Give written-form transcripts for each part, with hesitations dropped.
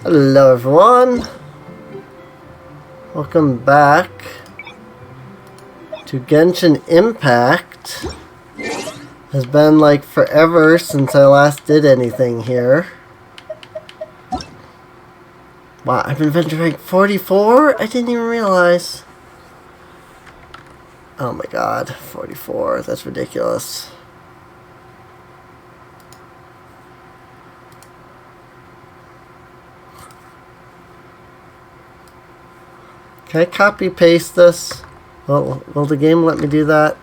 Hello everyone, welcome back to Genshin Impact. It's been like forever since I last did anything here. Wow, I've been adventure rank 44? I didn't even realize. Oh my god, 44, that's ridiculous. Can I copy paste this? Will the game let me do that?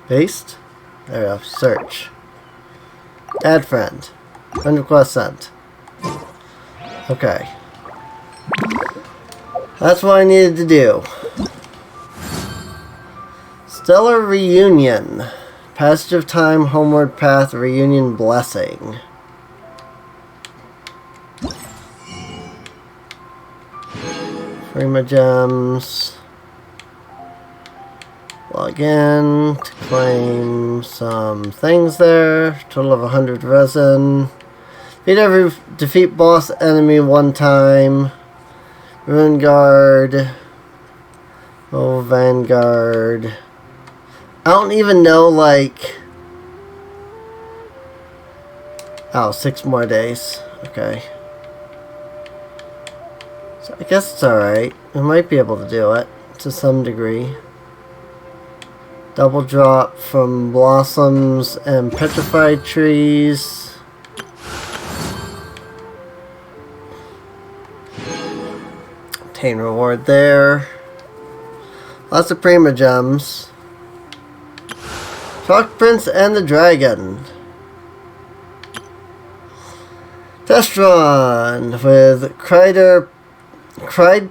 Paste? There we go. Search. Add friend. Friend request sent. Okay. That's what I needed to do. Stellar Reunion. Passage of Time, Homeward Path, Reunion Blessing. Prima Gems. Log in to claim some things there. Total of 100 resin. Defeat boss enemy one time. Ruin Guard. Oh, Vanguard. I don't even know, like... Oh, 6 more days. Okay. So I guess it's alright. We might be able to do it, to some degree. Double drop from blossoms and petrified trees. Obtain reward there. Lots of Prima Gems. Rock Prince and the Dragon. Test run with Cried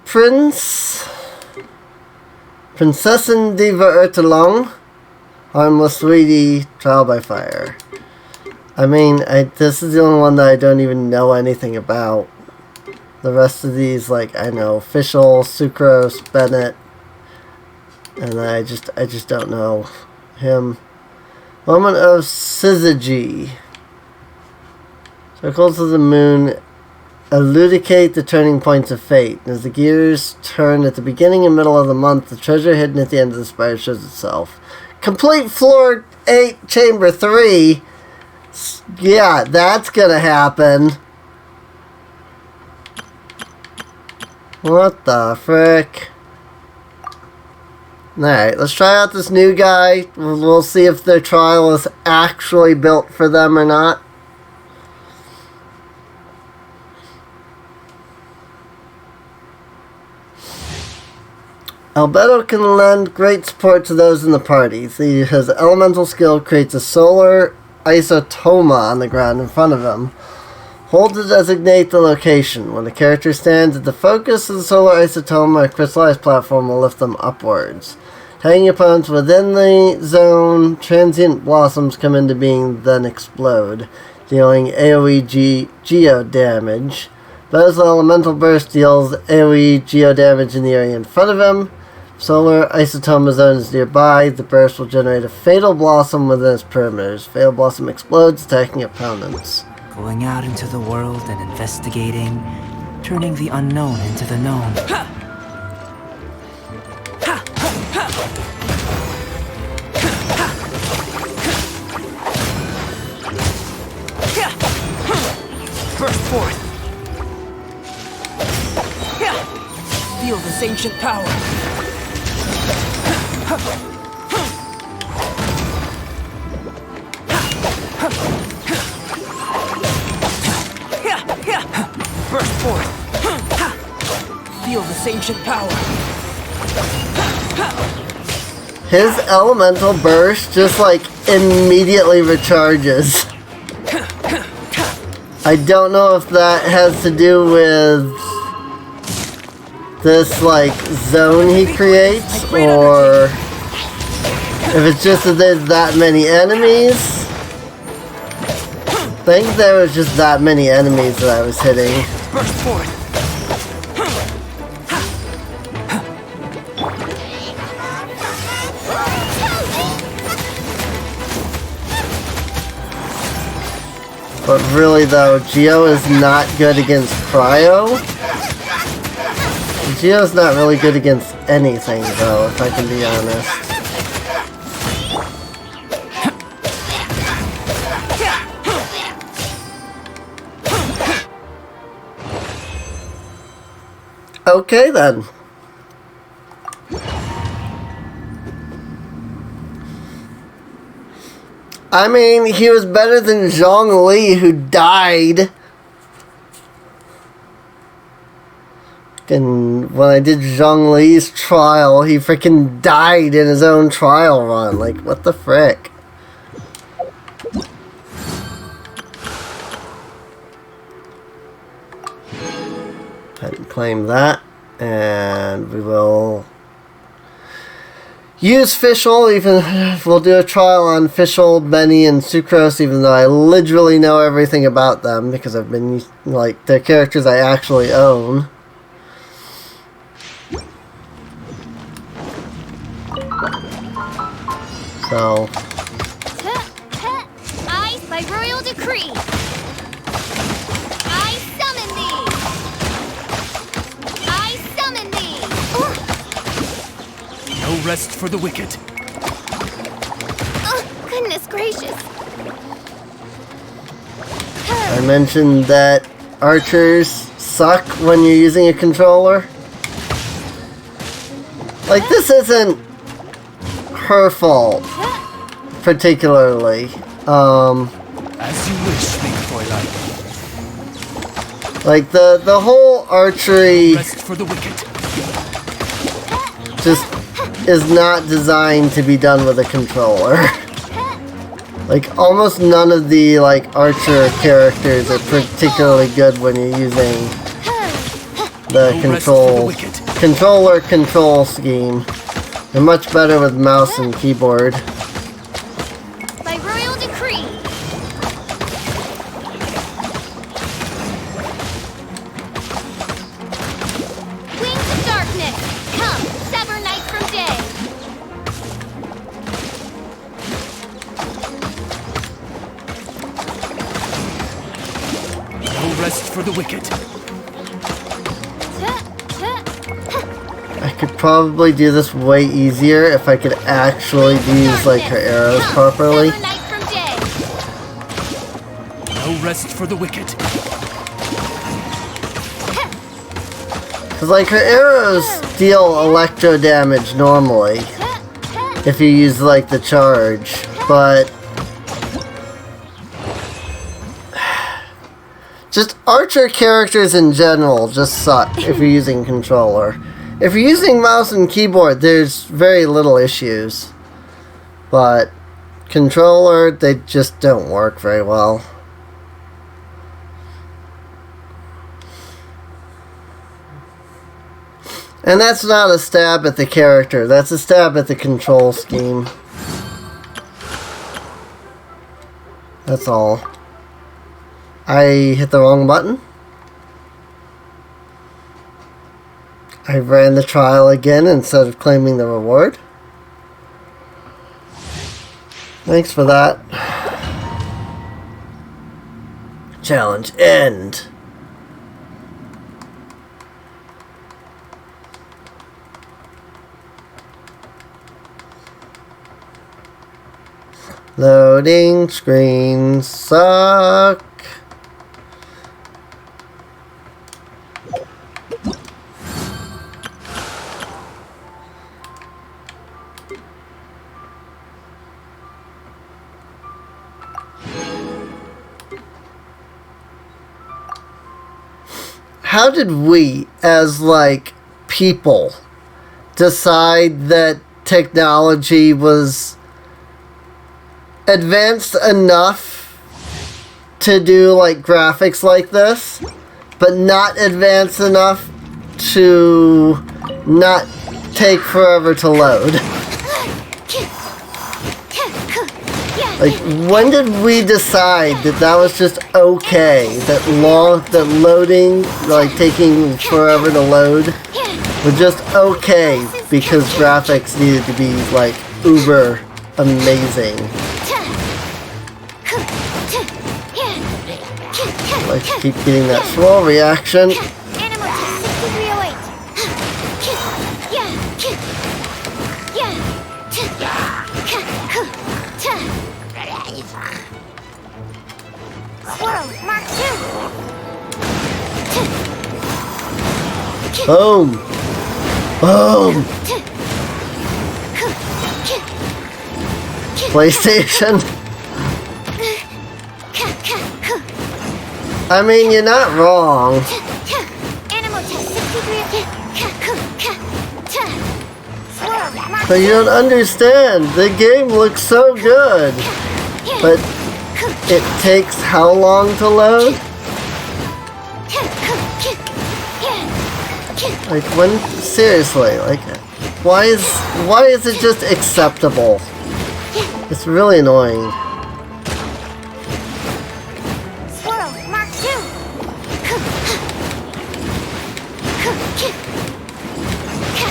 Prince, Prinzessin Diva Ertelong, Harmless Sweetie, Trial by Fire. I mean, this is the only one that I don't even know anything about. The rest of these, like, I know Official, Sucrose, Bennett, and I just don't know him. Moment of Syzygy. Circles of the Moon elucidate the turning points of fate. As the gears turn at the beginning and middle of the month, the treasure hidden at the end of the spire shows itself. Complete floor 8, chamber 3. Yeah, that's gonna happen. What the frick? Alright, let's try out this new guy. We'll see if their trial is actually built for them or not. Albedo can lend great support to those in the party. His elemental skill creates a solar isotoma on the ground in front of him. Hold to designate the location. When the character stands at the focus of the solar isotoma, a crystallized platform will lift them upwards. Tagging opponents within the zone, transient blossoms come into being, then explode, dealing AoE geo damage. Bedo's elemental burst deals AoE geo damage in the area in front of him. Solar isotoma zone is nearby. The burst will generate a fatal blossom within its perimeters. Fatal blossom explodes, attacking opponents. Going out into the world and investigating, turning the unknown into the known. Burst forth! Feel this ancient power! Burst forth! Feel this ancient power! His elemental burst just like immediately recharges. I don't know if that has to do with this like zone he creates, or if it's just that there's that many enemies. I think there was just that many enemies that I was hitting. Burst forth! But really though, Geo is not good against Cryo. Geo's not really good against anything though, if I can be honest. Okay then. I mean, he was better than Zhongli, who died. And when I did Zhongli's trial, he freaking died in his own trial run. Like, what the frick? Claim that, and we will use Fischl. Even we'll do a trial on Fischl, Benny, and Sucrose, even though I literally know everything about them because I've been like they're characters I actually own. So Eyes by royal decree. I summon thee. I summon thee. No rest for the wicked. Oh, goodness gracious. I mentioned that archers suck when you're using a controller. Like, this isn't her fault, particularly. As you wish, sweet Fräulein. Like, the whole archery Rest for the wicked. just is not designed to be done with a controller. Like, almost none of the, like, archer characters are particularly good when you're using the controller control scheme. They're much better with mouse and keyboard. By royal decree. Wings of darkness, come, sever night from day. No rest for the wicked. I could probably do this way easier if I could actually use, like, her arrows properly. Sever night from day. No rest for the wicked. Because, like, her arrows deal electro damage normally if you use, like, the charge, but just archer characters in general just suck if you're using controller. If you're using mouse and keyboard, there's very little issues, but controller, they just don't work very well. And that's not a stab at the character, that's a stab at the control scheme. That's all. I hit the wrong button. I ran the trial again instead of claiming the reward. Thanks for that. Challenge end. Loading screens suck. How did we, as, like, people, decide that technology was advanced enough to do, like, graphics like this, but not advanced enough to not take forever to load? Like, when did we decide that that was just okay? That loading, like taking forever to load, was just okay because graphics needed to be like uber amazing. Like to keep getting that swirl reaction. Animal test 6308. Swirl, Mark 2. Boom! Boom! PlayStation. I mean, you're not wrong. Animal test 6308. But you don't understand. The game looks so good. But it takes how long to load? Like, when, seriously, like, why is it just acceptable? It's really annoying. Swirl, Mark 2.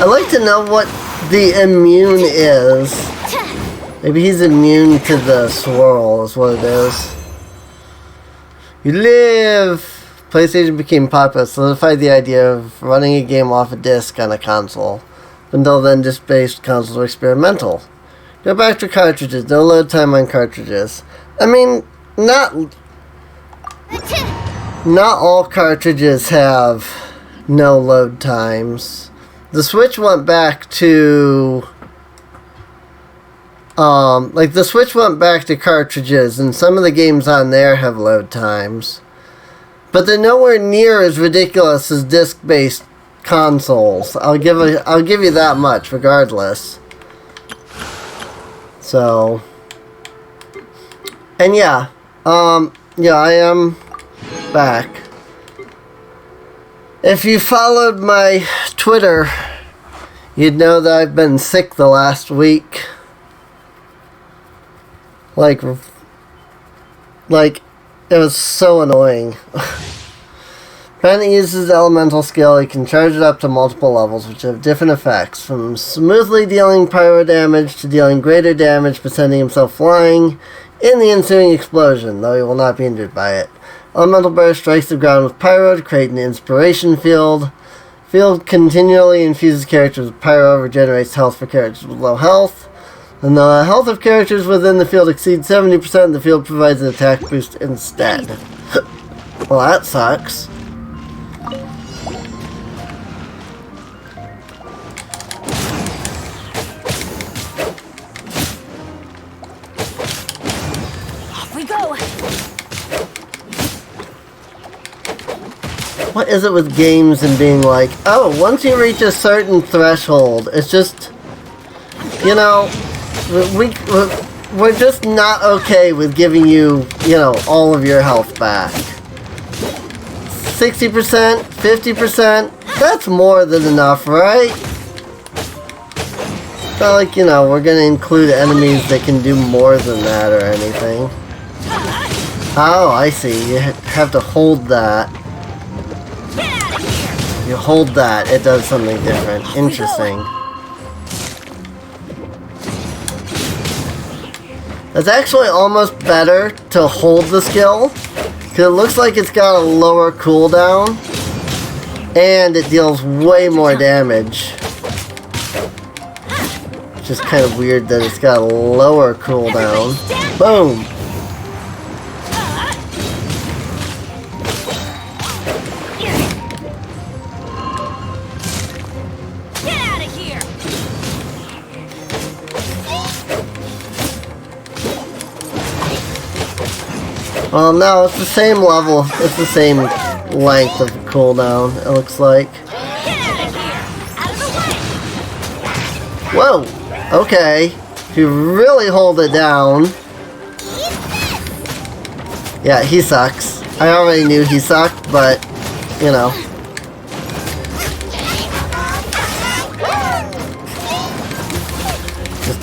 I'd like to know what the immune is. Maybe he's immune to the swirl, is what it is. You live! PlayStation became popular, solidified the idea of running a game off a disc on a console. Until then, disc-based consoles were experimental. Go back to cartridges, no load time on cartridges. I mean, not all cartridges have no load times. The Switch went back to... the Switch went back to cartridges, and some of the games on there have load times. But they're nowhere near as ridiculous as disc-based consoles. I'll give you that much, regardless. So, and yeah, I am back. If you followed my Twitter, you'd know that I've been sick the last week. Like, it was so annoying. Brandon uses elemental skill. He can charge it up to multiple levels, which have different effects, from smoothly dealing pyro damage to dealing greater damage, but sending himself flying in the ensuing explosion, though he will not be injured by it. Elemental burst strikes the ground with pyro to create an inspiration field. Field continually infuses characters with pyro, regenerates health for characters with low health. When the health of characters within the field exceeds 70%, the field provides an attack boost instead. Well, that sucks. Off we go. What is it with games and being like, oh, once you reach a certain threshold, it's just, you know, we're just not okay with giving you, you know, all of your health back. 60%, 50%, that's more than enough, right? It's not like, you know, we're gonna include enemies that can do more than that or anything. Oh, I see. You have to hold that. You hold that, it does something different. Interesting. It's actually almost better to hold the skill, because it looks like it's got a lower cooldown, and it deals way more damage. It's just kind of weird that it's got a lower cooldown. Boom! Well, no, it's the same level. It's the same length of cooldown, it looks like. Whoa! Okay. If you really hold it down... Yeah, he sucks. I already knew he sucked, but, you know.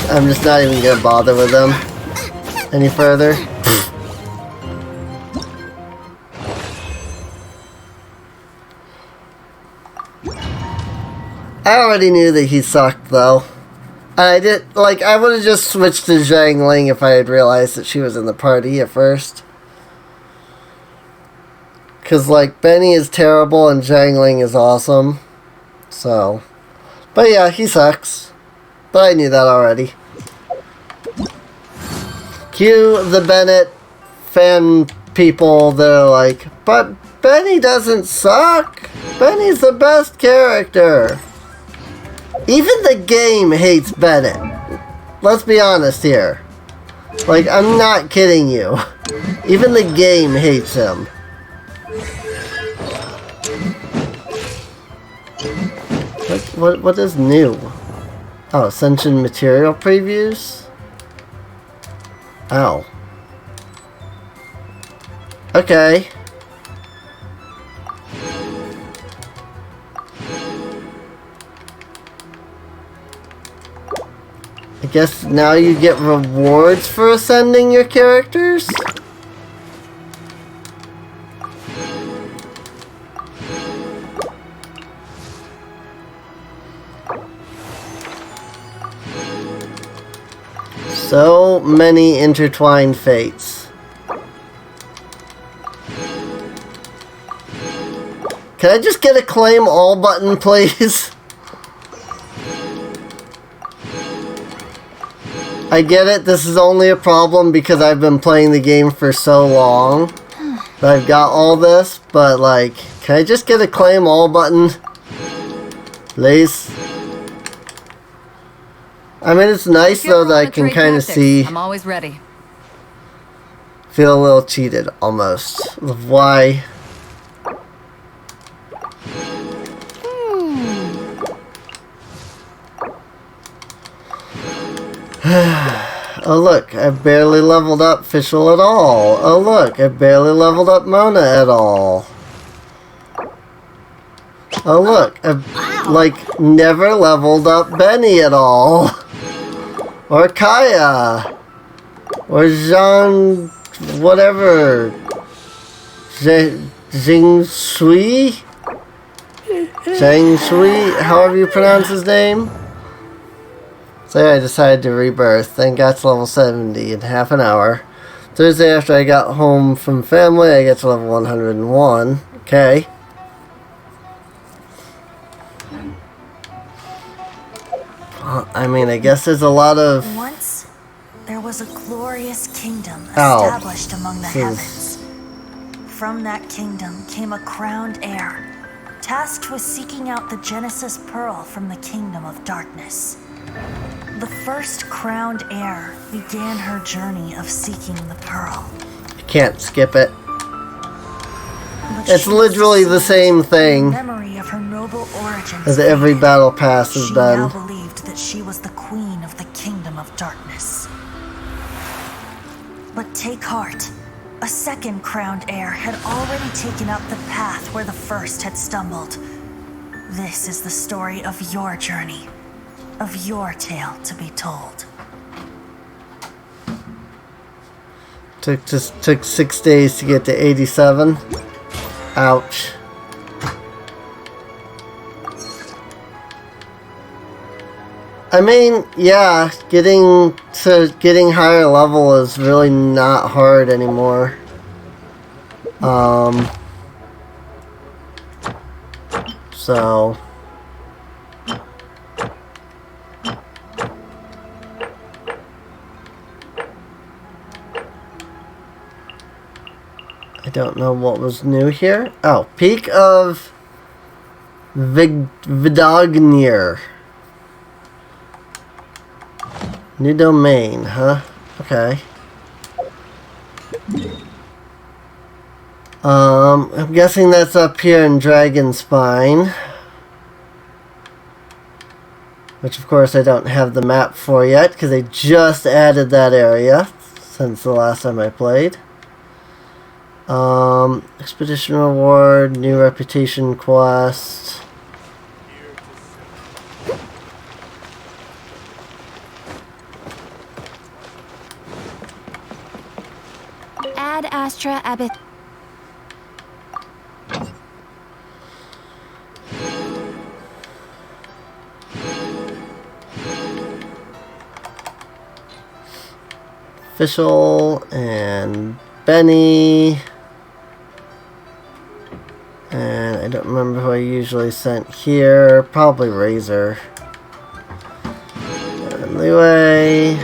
I'm just not even gonna bother with them any further. I already knew that he sucked, though. I would have just switched to Zhang Ling if I had realized that she was in the party at first. Because, like, Benny is terrible and Jangling is awesome. So. But yeah, he sucks. But I knew that already. Cue the Bennett fan people that are like, but Benny doesn't suck. Benny's the best character. Even the game hates Bennett. Let's be honest here. Like, I'm not kidding you. Even the game hates him. What is new? Oh, Ascension material previews? Oh. Okay. I guess now you get rewards for ascending your characters? So many intertwined fates. Can I just get a claim all button, please? I get it, this is only a problem because I've been playing the game for so long that I've got all this, but like, can I just get a claim all button? Please? I mean, it's nice though that I can kind of see. I'm always ready. Feel a little cheated almost. Of why? Oh look, I barely leveled up Fischl at all. Oh look, I barely leveled up Mona at all. Oh look, I've like never leveled up Benny at all. Or Kaya. Or Zhang whatever. Jing Shui? Zhang Shui, however you pronounce his name. So yeah, I decided to rebirth, then got to level 70 in half an hour. Thursday after I got home from family, I get to level 101. Okay. Well, I mean, I guess there's a lot of... Once, there was a glorious kingdom established among the heavens. From that kingdom came a crowned heir, tasked with seeking out the Genesis Pearl from the kingdom of darkness. The first crowned heir began her journey of seeking the pearl. I can't skip it. But It's she literally the same thing memory of her noble origins as every battle pass has she been. now believed that she was the queen of the kingdom of darkness. But take heart. A second crowned heir had already taken up the path where the first had stumbled. This is the story of your journey. Of your tale to be told. Took 6 days to get to 87. Ouch. I mean, yeah, getting higher level is really not hard anymore. So I don't know what was new here. Oh, Peak of Vidagnir. New domain, huh? Okay. I'm guessing that's up here in Dragonspine. Which of course I don't have the map for yet, because they just added that area since the last time I played. Expedition reward, new reputation quest. Ad Astra Abyss. Fischl and Benny. And I don't remember who I usually sent here. Probably Razor. And Liwei.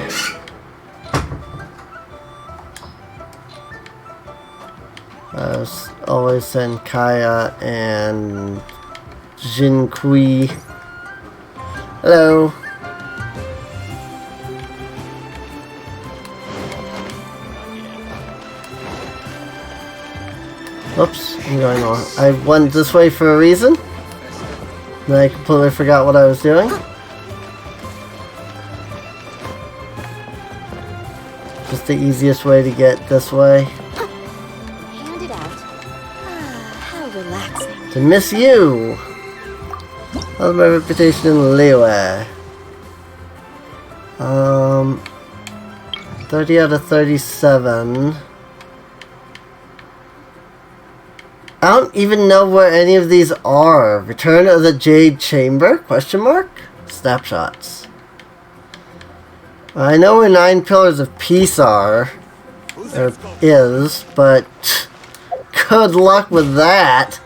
I always send Kaya and Jin Kui. Hello. Oops, I'm going on. I went this way for a reason. Then I completely forgot what I was doing. Just the easiest way to get this way. Hand it out. How relaxing. To miss you! How's my reputation in Liyue? 30 out of 37. I don't even know where any of these are. Return of the Jade Chamber? Question mark? Snapshots. I know where 9 Pillars of Peace are. Or is, but good luck with that.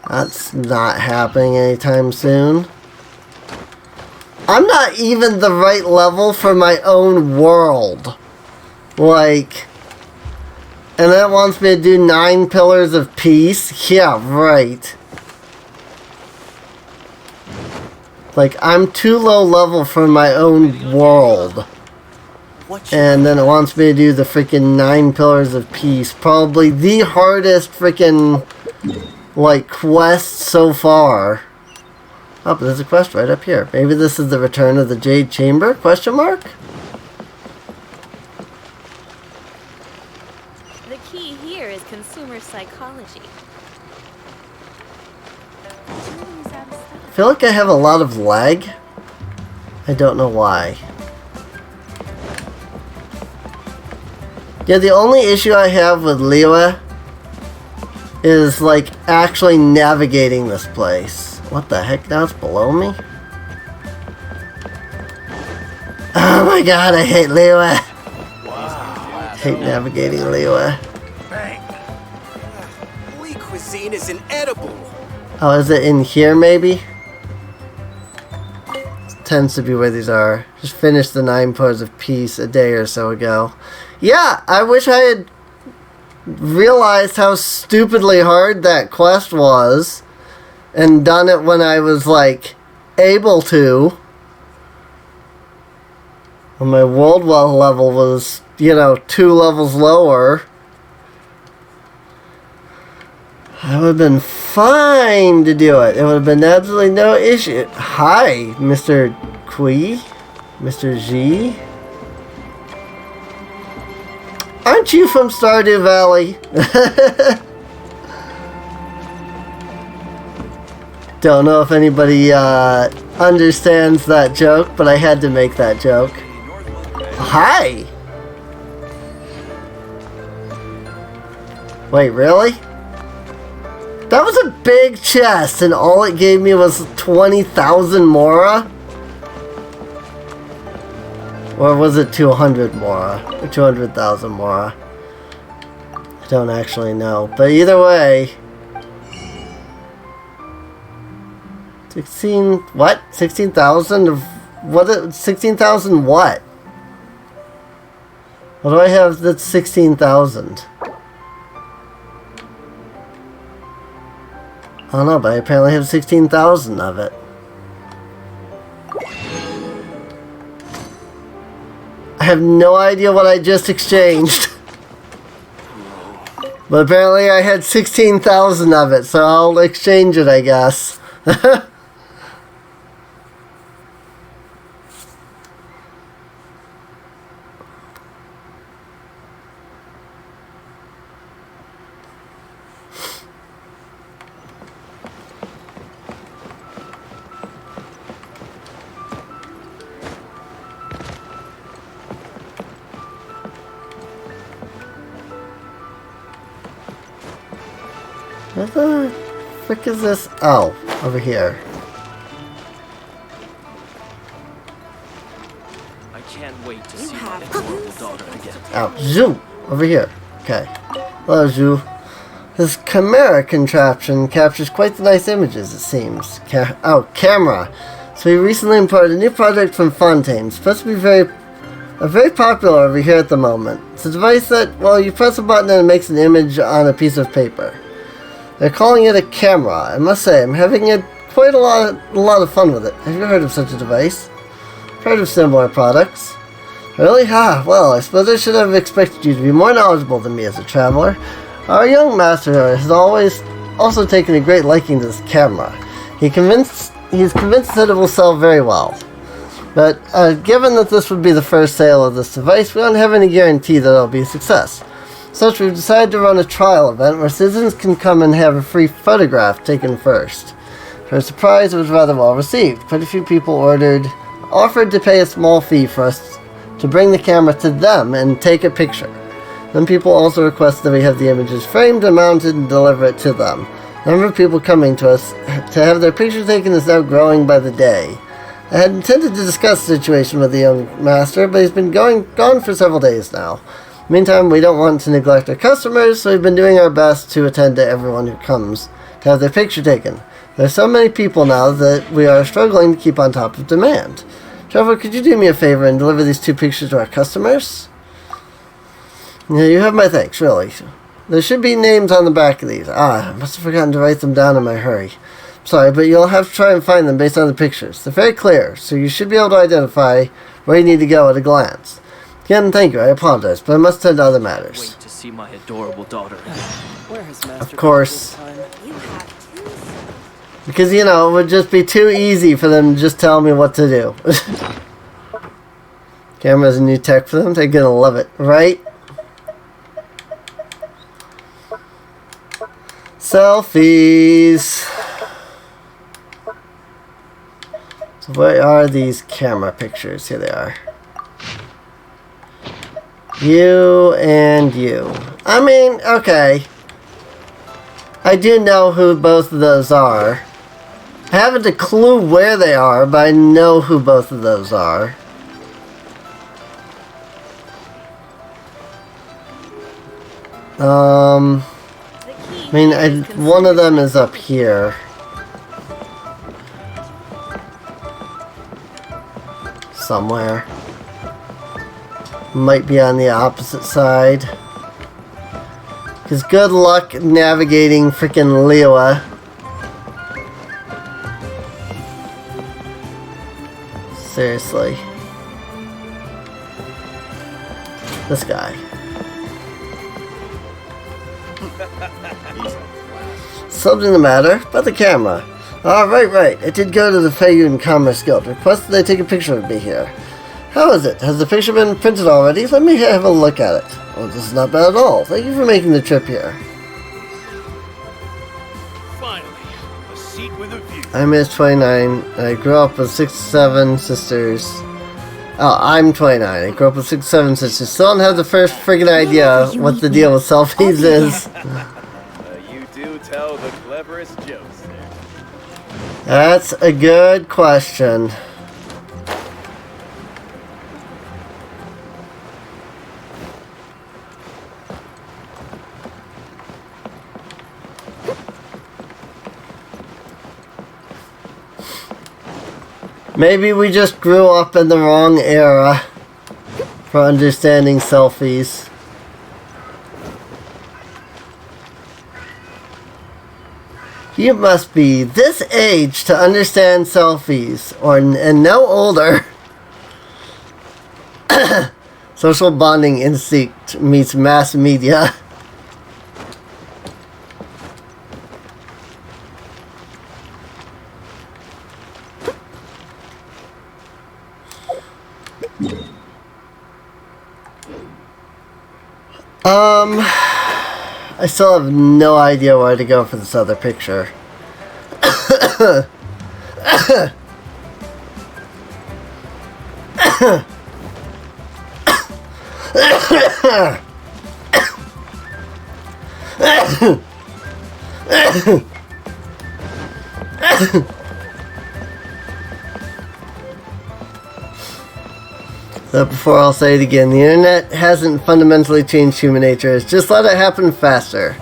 That's not happening anytime soon. I'm not even the right level for my own world. Like... And then it wants me to do 9 Pillars of Peace? Yeah, right. Like, I'm too low level for my own world. And then it wants me to do the freaking 9 Pillars of Peace. Probably the hardest freaking, like, quest so far. Oh, but there's a quest right up here. Maybe this is the Return of the Jade Chamber? Question mark? Consumer psychology. I feel like I have a lot of lag. I don't know why. Yeah, the only issue I have with Liyue is like actually navigating this place. What the heck? Now it's below me? Oh my god, I hate Liyue. Wow. I hate navigating Liyue. Cuisine is inedible. Oh, is it in here maybe? Tends to be where these are. Just finished the 9 Pillars of Peace a day or so ago. Yeah, I wish I had realized how stupidly hard that quest was and done it when I was like able to. When my world well level was, you know, 2 levels lower. I would have been fine to do it. It would have been absolutely no issue. Hi, Mr. Kui? Mr. G? Aren't you from Stardew Valley? Don't know if anybody understands that joke, but I had to make that joke. Hi! Wait, really? That was a big chest, and all it gave me was 20,000 Mora? Or was it 200 Mora? Or 200,000 Mora? I don't actually know. But either way... 16... What? 16,000 of... What? 16,000 what? What do I have that's 16,000? I don't know, but I apparently have 16,000 of it. I have no idea what I just exchanged. But apparently I had 16,000 of it, so I'll exchange it, I guess. What the frick is this? Oh, over here. I can't wait to see my little daughter again. Oh, Zhu! Over here. Okay. Hello, Zhu. His chimera contraption captures quite the nice images, it seems. Camera. So he recently imported a new project from Fontaine. It's supposed to be very popular over here at the moment. It's a device that, well, you press a button and it makes an image on a piece of paper. They're calling it a camera. I must say, I'm having quite a lot of fun with it. Have you heard of such a device? I've heard of similar products. Really? Well, I suppose I should have expected you to be more knowledgeable than me as a traveler. Our young master has always also taken a great liking to this camera. He's convinced that it will sell very well. But given that this would be the first sale of this device, we don't have any guarantee that it'll be a success. So we've decided to run a trial event where citizens can come and have a free photograph taken first. For a surprise, it was rather well received. Quite a few people offered to pay a small fee for us to bring the camera to them and take a picture. Then people also requested that we have the images framed and mounted and deliver it to them. The number of people coming to us to have their picture taken is now growing by the day. I had intended to discuss the situation with the young master, but he's been gone for several days now. Meantime, we don't want to neglect our customers, so we've been doing our best to attend to everyone who comes to have their picture taken. There's so many people now that we are struggling to keep on top of demand. Trevor, could you do me a favor and deliver these 2 pictures to our customers? Yeah, you have my thanks, really. There should be names on the back of these. I must have forgotten to write them down in my hurry. Sorry, but you'll have to try and find them based on the pictures. They're very clear, so you should be able to identify where you need to go at a glance. Again, thank you. I apologize, but I must tend to other matters. Wait to see my adorable daughter. Where has Master Of course. You have two. Because, it would just be too easy for them to just tell me what to do. Camera's a new tech for them. They're gonna love it, right? Selfies. So where are these camera pictures? Here they are. You and you. I mean, okay. I do know who both of those are. I haven't a clue where they are, but I know who both of those are. I mean, one of them is up here. Somewhere. Might be on the opposite side. Because good luck navigating freaking Lewa. Seriously. This guy. Something the matter about the camera. Right. I did go to the Feiyun Commerce Guild. Requested they take a picture of me here. How is it? Has the picture been printed already? Let me have a look at it. Oh, this is not bad at all. Thank you for making the trip here. Finally, a seat with a view. I'm age 29. I grew up with 6 7 sisters. Oh, I'm 29. I grew up with 6 7 sisters. Still don't have the first friggin' idea what the deal with selfies is. You do tell the cleverest jokes there. That's a good question. Maybe we just grew up in the wrong era for understanding selfies. You must be this age to understand selfies, and no older. Social bonding instinct meets mass media. I still have no idea where to go for this other picture. So before I'll say it again, the internet hasn't fundamentally changed human nature, it's just let it happen faster.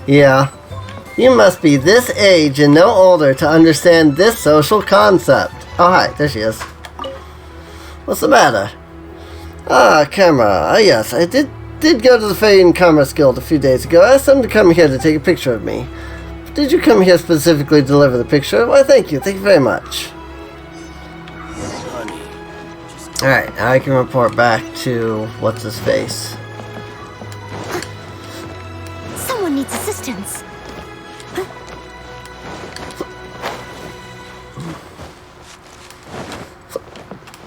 Yeah. You must be this age and no older to understand this social concept. Oh, hi. There she is. What's the matter? Ah, camera. Ah, yes. I did go to the Fairy and Commerce Guild a few days ago. I asked them to come here to take a picture of me. But did you come here specifically to deliver the picture? Why, thank you. Thank you very much. Alright, now I can report back to what's-his-face. Someone needs assistance.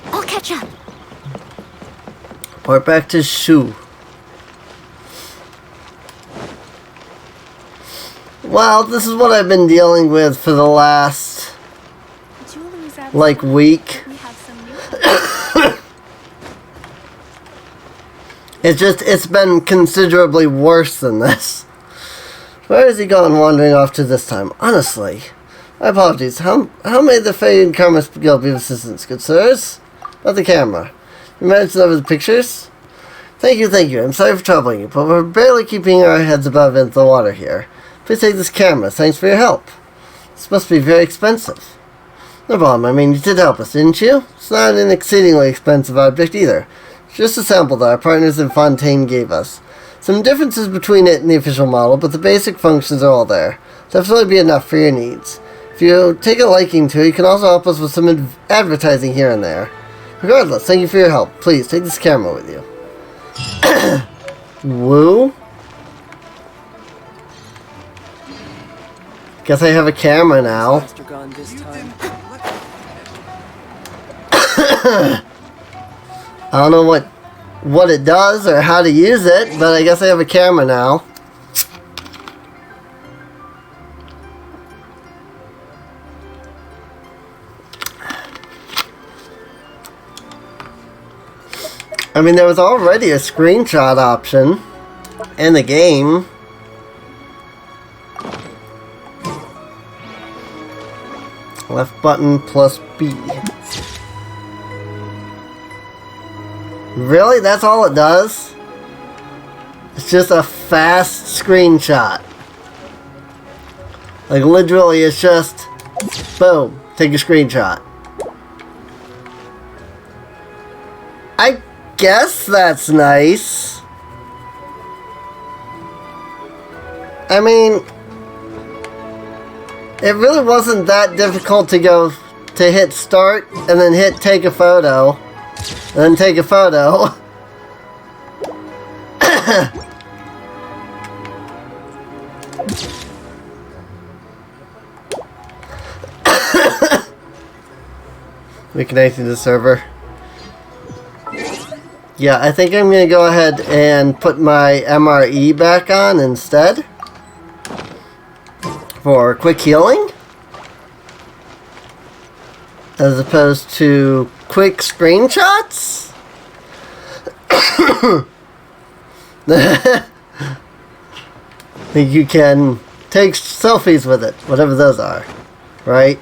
I'll catch up. Report back to Shu. Well, this is what I've been dealing with for the last, like, week. It's been considerably worse than this. Where has he gone wandering off to this time? Honestly. My apologies. How may the Fairy and Commerce Guild be of assistance, good sirs? About the camera. You managed to deliver the pictures? Thank you. I'm sorry for troubling you, but we're barely keeping our heads above the water here. Please take this camera. Thanks for your help. This must be very expensive. No problem. I mean, you did help us, didn't you? It's not an exceedingly expensive object either. It's just a sample that our partners in Fontaine gave us. Some differences between it and the official model, but the basic functions are all there. Definitely be enough for your needs. If you take a liking to it, you can also help us with some advertising here and there. Regardless, thank you for your help. Please, take this camera with you. Woo? Guess I have a camera now. I don't know what it does or how to use it, but I guess I have a camera now. I mean, there was already a screenshot option in the game. Left button plus B. Really? That's all it does? It's just a fast screenshot. Like, literally, it's just, boom, take a screenshot. I guess that's nice. I mean, it really wasn't that difficult to hit start and then hit take a photo. And then take a photo. Reconnecting to the server. Yeah, I think I'm going to go ahead and put my MRE back on instead. For quick healing. As opposed to quick screenshots? I think you can take selfies with it, whatever those are, right?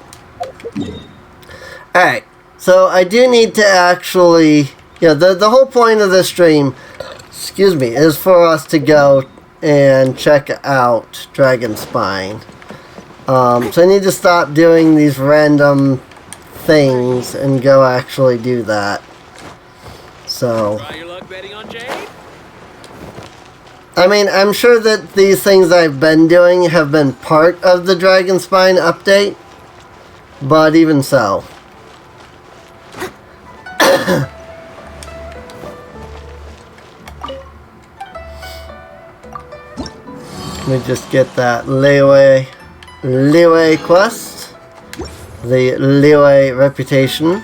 Alright, so I do need to actually, the whole point of this stream, excuse me, is for us to go and check out Dragon Spine. So I need to stop doing these random things and go actually do that. So Try your luck betting on Jade? I mean, I'm sure that these things I've been doing have been part of the Dragon Spine update, but even so. Let me just get that leeway quest. The leeway reputation.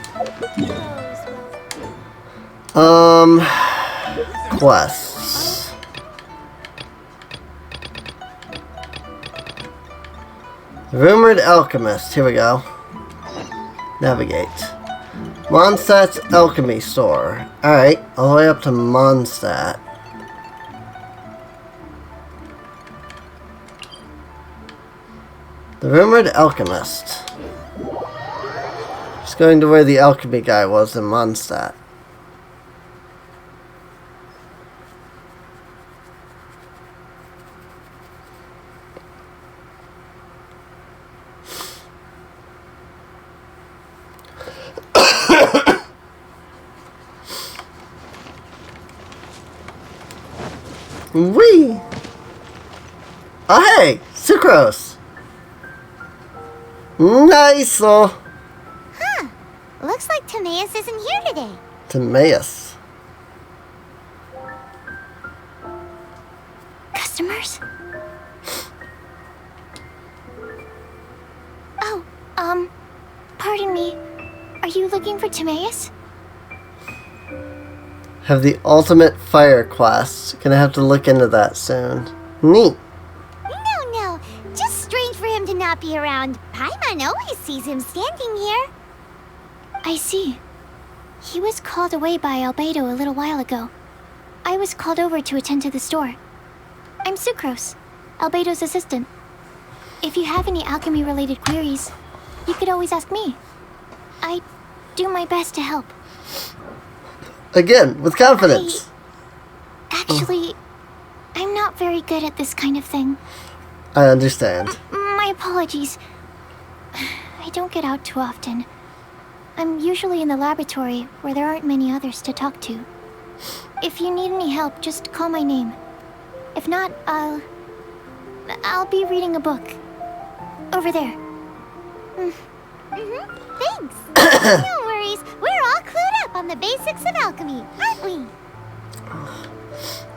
Quests. Rumored Alchemist. Here we go. Navigate. Mondstadt's Alchemy Store. Alright, all the way up to Mondstadt. The Rumored Alchemist. Just going to where the alchemy guy was in Mondstadt. Wee! Oh, hey! Sucrose! Nice! Oh, Huh. Looks like Timaeus isn't here today. Timaeus. Customers? Oh, pardon me. Are you looking for Timaeus? Have the ultimate fire quest. Gonna have to look into that soon. Neat. No. Just strange for him to not be around. Paimon always sees him standing here. I see. He was called away by Albedo a little while ago. I was called over to attend to the store. I'm Sucrose, Albedo's assistant. If you have any alchemy-related queries, you could always ask me. I do my best to help. Again, with confidence. Actually, I'm not very good at this kind of thing. I understand. My apologies. I don't get out too often. I'm usually in the laboratory where there aren't many others to talk to. If you need any help, just call my name. If not, I'll be reading a book. Over there. Thanks. No worries. We're all clued up on the basics of alchemy, aren't we?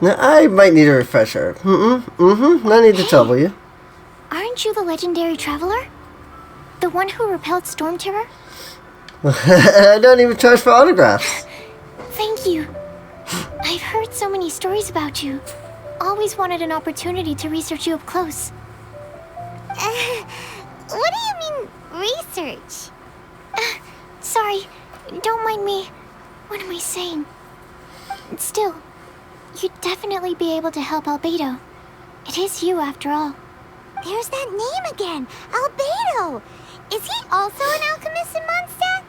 Now, I might need a refresher. No need to trouble you. Aren't you the legendary traveler? The one who repelled Storm Terror? I don't even charge for autographs. Thank you. I've heard so many stories about you. Always wanted an opportunity to research you up close. What do you mean, research? Sorry, don't mind me. What am I saying? Still, you'd definitely be able to help Albedo. It is you, after all. There's that name again, Albedo. Is he also an alchemist in Mondstadt?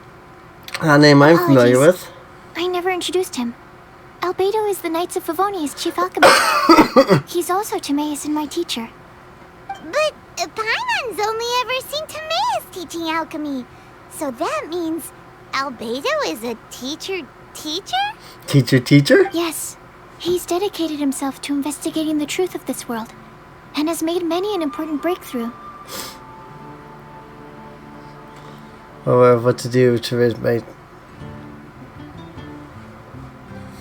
A name I'm familiar with. I never introduced him. Albedo is the Knights of Favonia's chief alchemist. He's also Timaeus and my teacher. But Paimon's only ever seen Timaeus teaching alchemy. So that means Albedo is a teacher? Teacher? Yes. He's dedicated himself to investigating the truth of this world, and has made many an important breakthrough. Aware of what to do to raise my...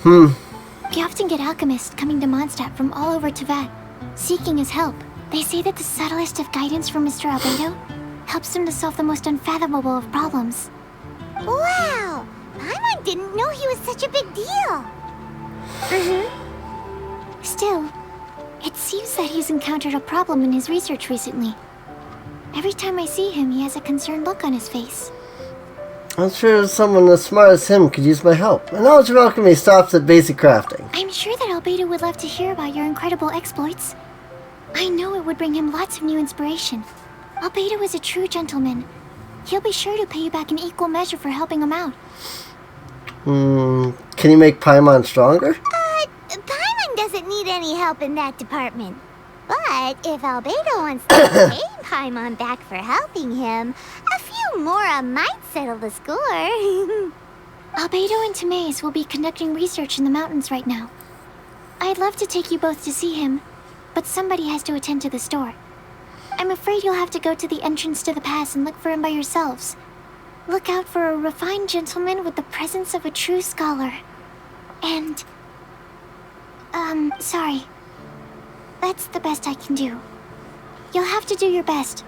We often get alchemists coming to Mondstadt from all over Teyvat, seeking his help. They say that the subtlest of guidance from Mr. Albedo helps him to solve the most unfathomable of problems. Wow! Paimon didn't know he was such a big deal. Still, it seems that he's encountered a problem in his research recently. Every time I see him, he has a concerned look on his face. I'm sure someone as smart as him could use my help. My knowledge of alchemy stops at basic crafting. I'm sure that Albedo would love to hear about your incredible exploits. I know it would bring him lots of new inspiration. Albedo is a true gentleman. He'll be sure to pay you back in equal measure for helping him out. Can you make Paimon stronger? Paimon doesn't need any help in that department. But if Albedo wants to pay Paimon back for helping him, a few more might settle the score. Albedo and Timaeus will be conducting research in the mountains right now. I'd love to take you both to see him, but somebody has to attend to the store. I'm afraid you'll have to go to the entrance to the pass and look for him by yourselves. Look out for a refined gentleman with the presence of a true scholar. And... sorry. That's the best I can do. You'll have to do your best.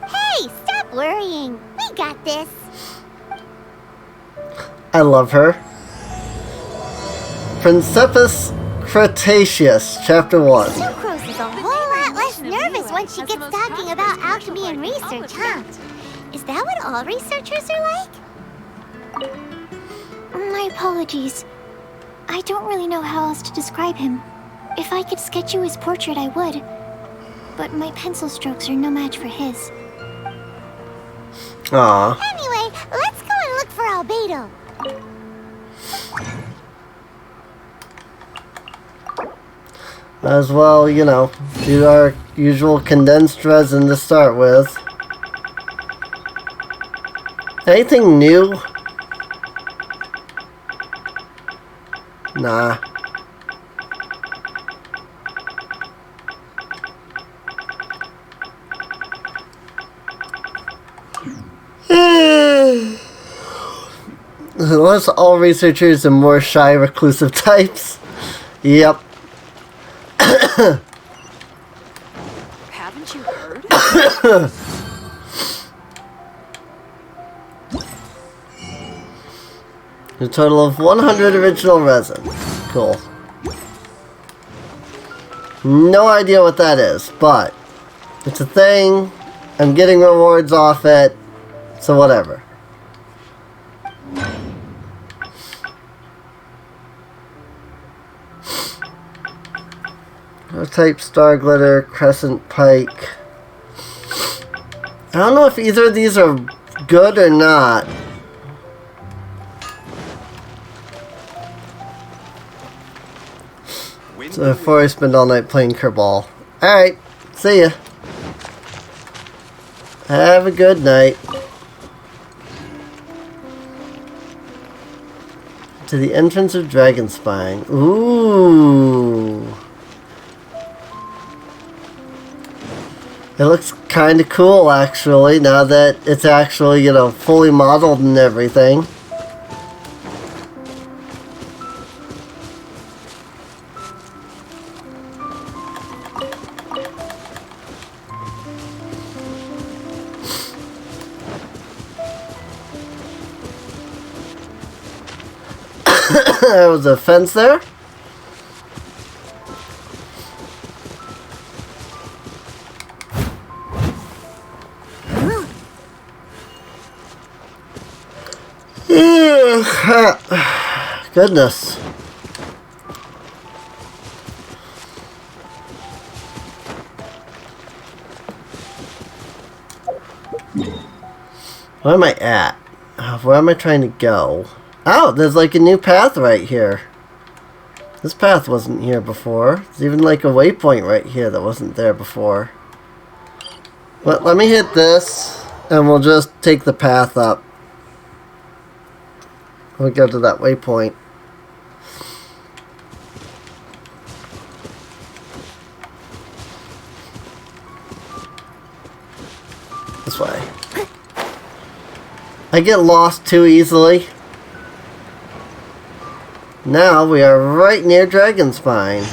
Hey, stop worrying. We got this. I love her. Principus Cretaceous, Chapter 1. Sucrose is a whole lot less nervous once she gets talking about alchemy and research, huh? Is that what all researchers are like? My apologies. I don't really know how else to describe him. If I could sketch you his portrait, I would. But my pencil strokes are no match for his. Aww. Anyway, let's go and look for Albedo. As well, you know, do our usual condensed resin to start with. Anything new? Unless all researchers are more shy, reclusive types. Yep. Haven't you heard? A total of 100 original resin. Cool. No idea what that is, but it's a thing. I'm getting rewards off it, so whatever. Type Star Glitter, Crescent Pike. I don't know if either of these are good or not. So before I spend all night playing Kerbal. Alright, see ya. Have a good night. To the entrance of Dragonspine. Ooh. It looks kind of cool, actually, now that it's actually, you know, fully modeled and everything. There was a fence there. Goodness. Where am I at? Where am I trying to go? Oh, there's like a new path right here. This path wasn't here before. There's even like a waypoint right here that wasn't there before. But let me hit this, and we'll just take the path up. We'll go to that waypoint. This way. I get lost too easily. Now we are right near Dragonspine.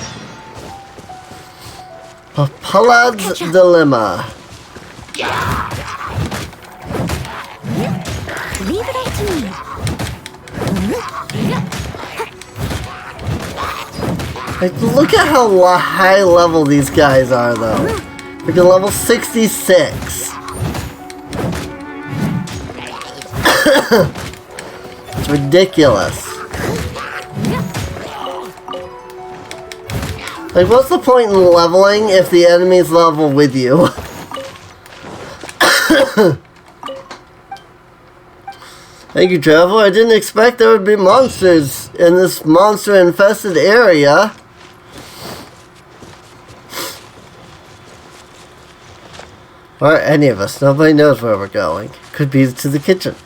Palad's Dilemma. Leave it up to me. Like, look at how high level these guys are, though. Freaking level 66. It's ridiculous. Like, what's the point in leveling if the enemies level with you? Thank you, Traveler. I didn't expect there would be monsters in this monster-infested area. Or any of us. Nobody knows where we're going. Could be to the kitchen.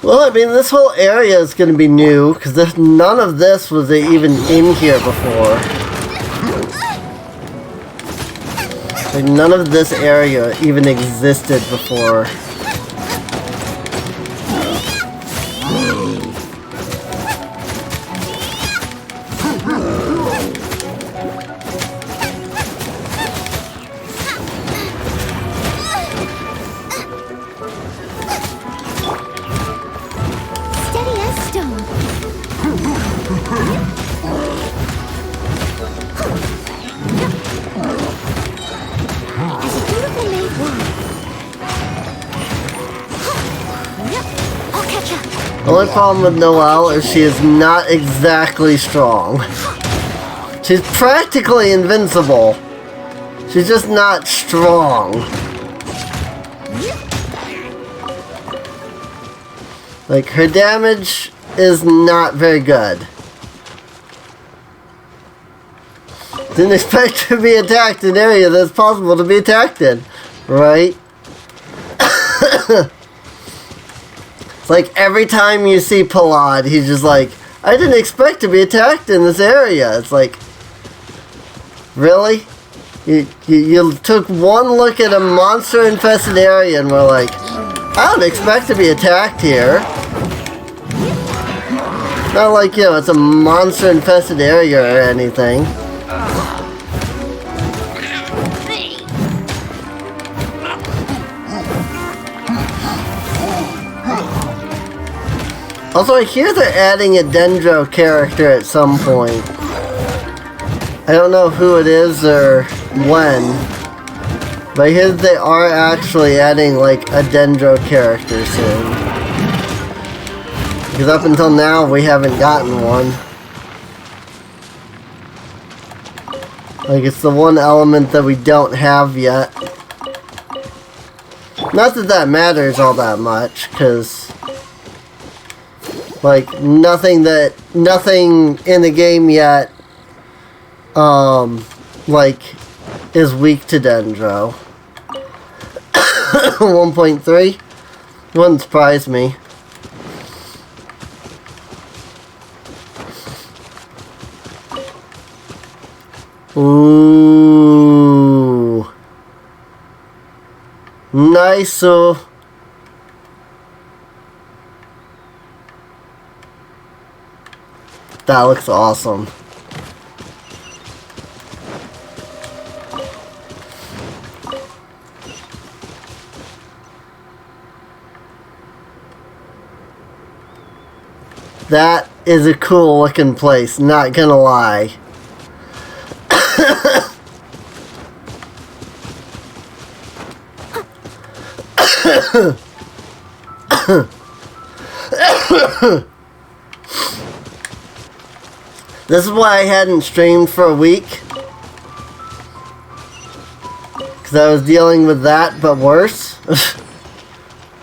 Well, I mean, this whole area is going to be new, because none of this was even in here before. Like, none of this area even existed before. The only problem with Noelle is she is not exactly strong. She's practically invincible. She's just not strong. Like, her damage is not very good. Didn't expect to be attacked in an area that's possible to be attacked in, right? It's like every time you see Palad, he's just like, I didn't expect to be attacked in this area. It's like, really? You took one look at a monster-infested area and were like, I don't expect to be attacked here. Not like, you know, it's a monster-infested area or anything. Also, I hear they're adding a Dendro character at some point. I don't know who it is or when, but I hear they are actually adding like a Dendro character soon. Because up until now we haven't gotten one. Like it's the one element that we don't have yet. Not that that matters all that much, because like nothing in the game yet like is weak to Dendro. 1.3 wouldn't surprise me. Ooh, nice. That looks awesome. That is a cool looking place, not gonna lie. This is why I hadn't streamed for a week. Because I was dealing with that, but worse.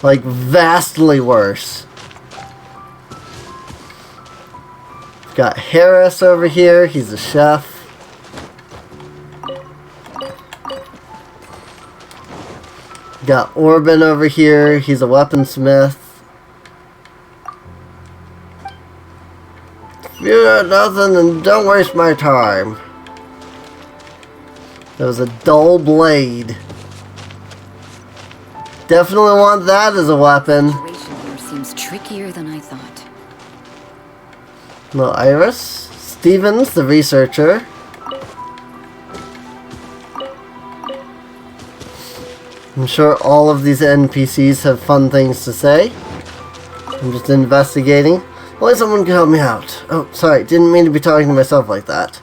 Like, vastly worse. Got Harris over here, he's a chef. Got Orban over here, he's a weaponsmith. If you got nothing, then don't waste my time. That was a dull blade. Definitely want that as a weapon. The situation here seems trickier than I thought. Little Iris. Stevens, the researcher. I'm sure all of these NPCs have fun things to say. I'm just investigating. Only someone can help me out. Oh, sorry, didn't mean to be talking to myself like that.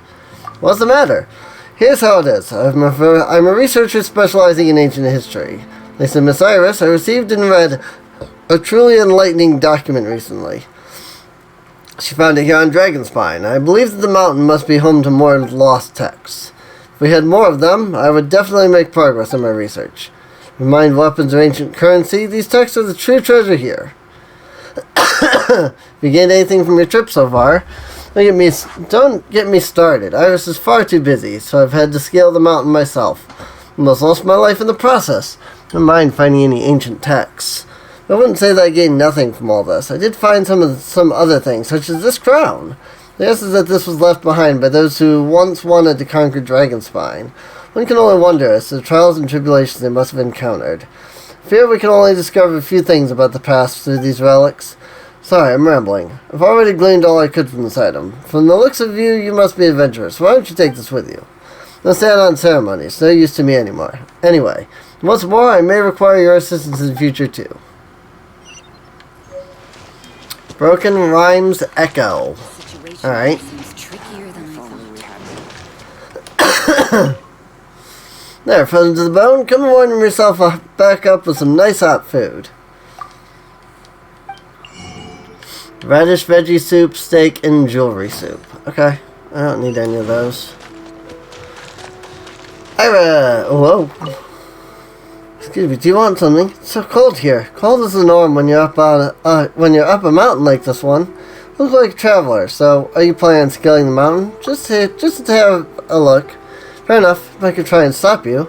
What's the matter? Here's how it is. I'm a researcher specializing in ancient history. Listen, Miss Iris, I received and read a truly enlightening document recently. She found it here on Dragonspine. I believe that the mountain must be home to more lost texts. If we had more of them, I would definitely make progress in my research. Remind weapons of ancient currency, these texts are the true treasure here. If you gained anything from your trip so far, don't get me started. Iris is far too busy, so I've had to scale the mountain myself. Almost lost my life in the process. Don't mind finding any ancient texts. I wouldn't say that I gained nothing from all this. I did find some other things, such as this crown. The guess is that this was left behind by those who once wanted to conquer Dragonspine. One can only wonder as to the trials and tribulations they must have encountered. Fear we can only discover a few things about the past through these relics. Sorry, I'm rambling. I've already gleaned all I could from this item. From the looks of you, you must be adventurous. Why don't you take this with you? No stand on ceremonies. No use to me anymore. Anyway, what's more, I may require your assistance in the future too. Broken Rhymes Echo. Alright. There, frozen to the bone. Come and warm yourself back up with some nice hot food. Radish veggie soup, steak, and jewelry soup. Okay, I don't need any of those. Ira! Whoa. Excuse me, do you want something? It's so cold here. Cold is the norm when you're up a mountain like this one. Look like a traveler, so are you planning on scaling the mountain? Just to have a look. Fair enough, if I could try and stop you.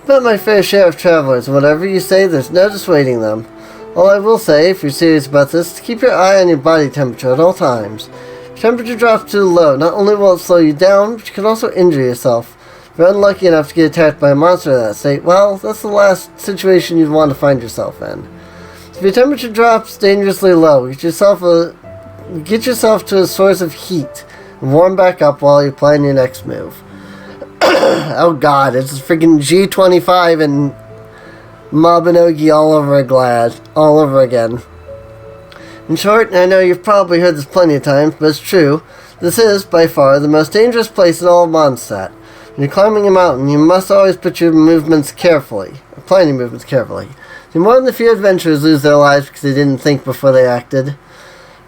I've met my fair share of travelers, and whatever you say, there's no dissuading them. All I will say, if you're serious about this, is keep your eye on your body temperature at all times. If temperature drops too low, not only will it slow you down, but you can also injure yourself. If you're unlucky enough to get attacked by a monster in that state, well, that's the last situation you'd want to find yourself in. So if your temperature drops dangerously low, get yourself to a source of heat and warm back up while you plan your next move. Oh god, it's freaking G25 and Mabinogi all over again. In short, I know you've probably heard this plenty of times, but it's true, this is, by far, the most dangerous place in all of Mondstadt. When you're climbing a mountain, you must always put your movements carefully, or plan your movements carefully. See, more than a few adventurers lose their lives because they didn't think before they acted.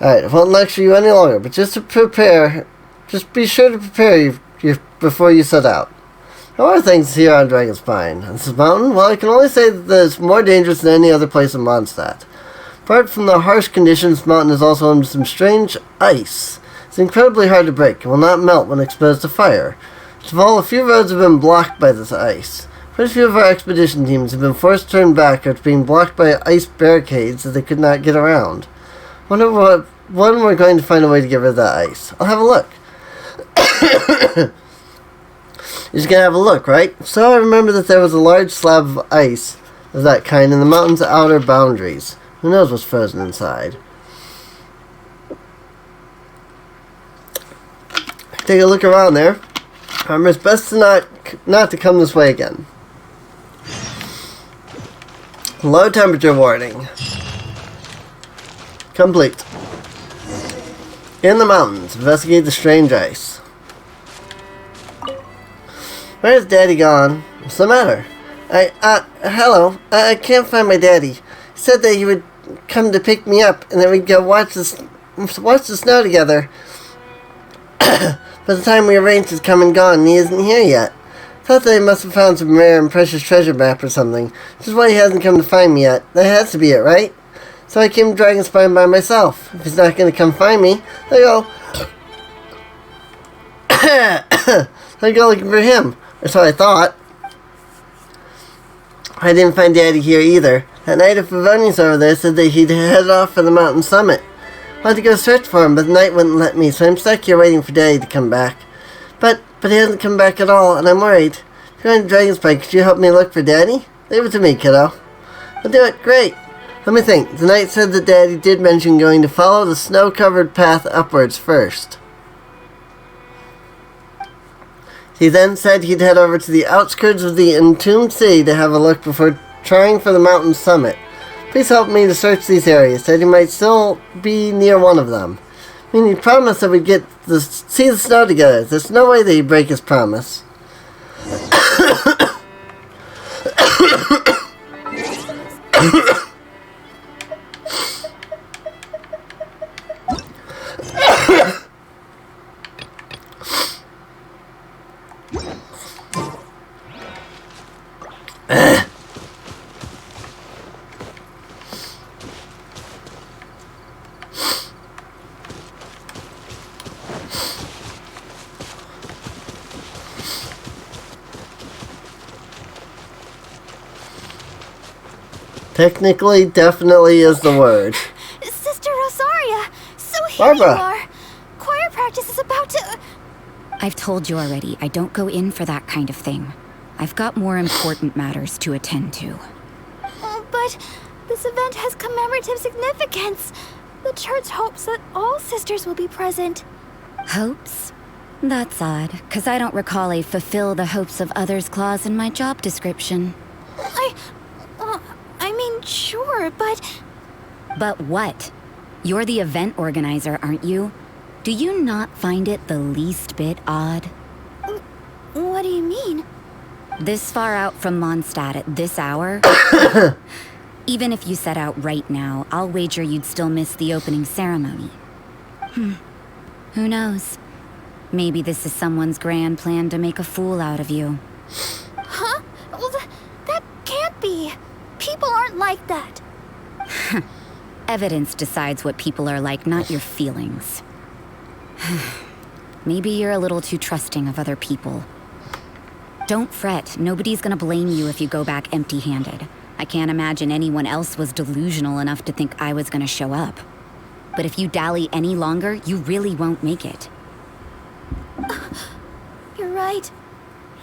Alright, I won't lecture you any longer, but just be sure to prepare you before you set out. How are things here on Dragonspine? This mountain? Well, I can only say that it's more dangerous than any other place in Mondstadt. Apart from the harsh conditions, this mountain is also home to some strange ice. It's incredibly hard to break and will not melt when exposed to fire. First of all, a few roads have been blocked by this ice. Quite a few of our expedition teams have been forced to turn back after being blocked by ice barricades that they could not get around. Wonder when we're going to find a way to get rid of that ice. I'll have a look. You're just gonna have a look, right? So I remember that there was a large slab of ice of that kind in the mountain's outer boundaries. Who knows what's frozen inside? Take a look around there. Remember, it's best to not to come this way again. Low temperature warning. Complete. In the mountains, investigate the strange ice. Where's Daddy gone? What's the matter? Hello. I can't find my daddy. He said that he would come to pick me up and then we'd go watch the snow together. By the time we arranged, he's come and gone and he isn't here yet. Thought that he must have found some rare and precious treasure map or something, which is why he hasn't come to find me yet. That has to be it, right? So I came to Dragonspine by myself. If he's not going to come find me, I go... I go looking for him. Or so I thought. I didn't find Daddy here either. That night, if Favonius over there said that he'd head off for the mountain summit. I had to go search for him, but the night wouldn't let me, so I'm stuck here waiting for Daddy to come back. But he hasn't come back at all, and I'm worried. If you're going to Dragonspine, could you help me look for Daddy? Leave it to me, kiddo. I'll do it. Great. Let me think. The knight said that Daddy did mention going to follow the snow-covered path upwards first. He then said he'd head over to the outskirts of the entombed city to have a look before trying for the mountain summit. Please help me to search these areas. Said he might still be near one of them. I mean, he promised that we'd see the snow together. There's no way that he'd break his promise. Technically, definitely is the word. Sister Rosaria, so here Barbara. you are. Choir practice is about to... I've told you already, I don't go in for that kind of thing. I've got more important matters to attend to. But this event has commemorative significance. The church hopes that all sisters will be present. Hopes? That's odd, because I don't recall a fulfill the hopes of others clause in my job description. I mean, sure, but... But what? You're the event organizer, aren't you? Do you not find it the least bit odd? What do you mean? This far out from Mondstadt at this hour? Even if you set out right now, I'll wager you'd still miss the opening ceremony. Who knows? Maybe this is someone's grand plan to make a fool out of you. Huh? Well, that can't be. People aren't like that. Evidence decides what people are like, not your feelings. Maybe you're a little too trusting of other people. Don't fret, nobody's gonna blame you if you go back empty-handed. I can't imagine anyone else was delusional enough to think I was gonna show up. But if you dally any longer, you really won't make it. You're right.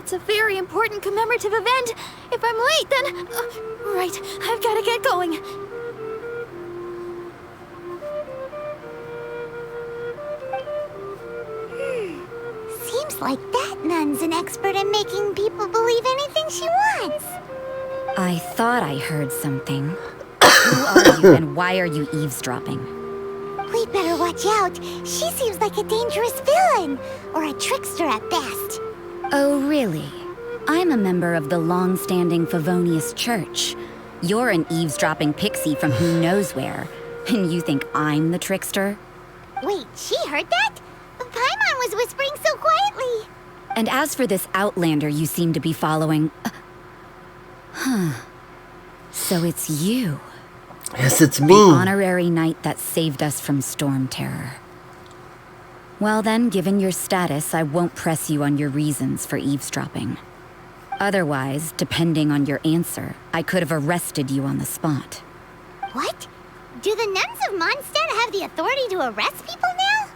It's a very important commemorative event. If I'm late, then... right, I've gotta get going. Seems like that nun's an expert in making people believe anything she wants. I thought I heard something. Who are you and why are you eavesdropping? We'd better watch out. She seems like a dangerous villain, or a trickster at best. Oh, really? I'm a member of the long-standing Favonius Church. You're an eavesdropping pixie from who knows where, and you think I'm the trickster? Wait, she heard that? Paimon was whispering so quietly. And as for this outlander you seem to be following... So it's you. Yes, it's me. The honorary knight that saved us from storm terror. Well then, given your status, I won't press you on your reasons for eavesdropping. Otherwise, depending on your answer, I could have arrested you on the spot. What? Do the nuns of Mondstadt have the authority to arrest people now?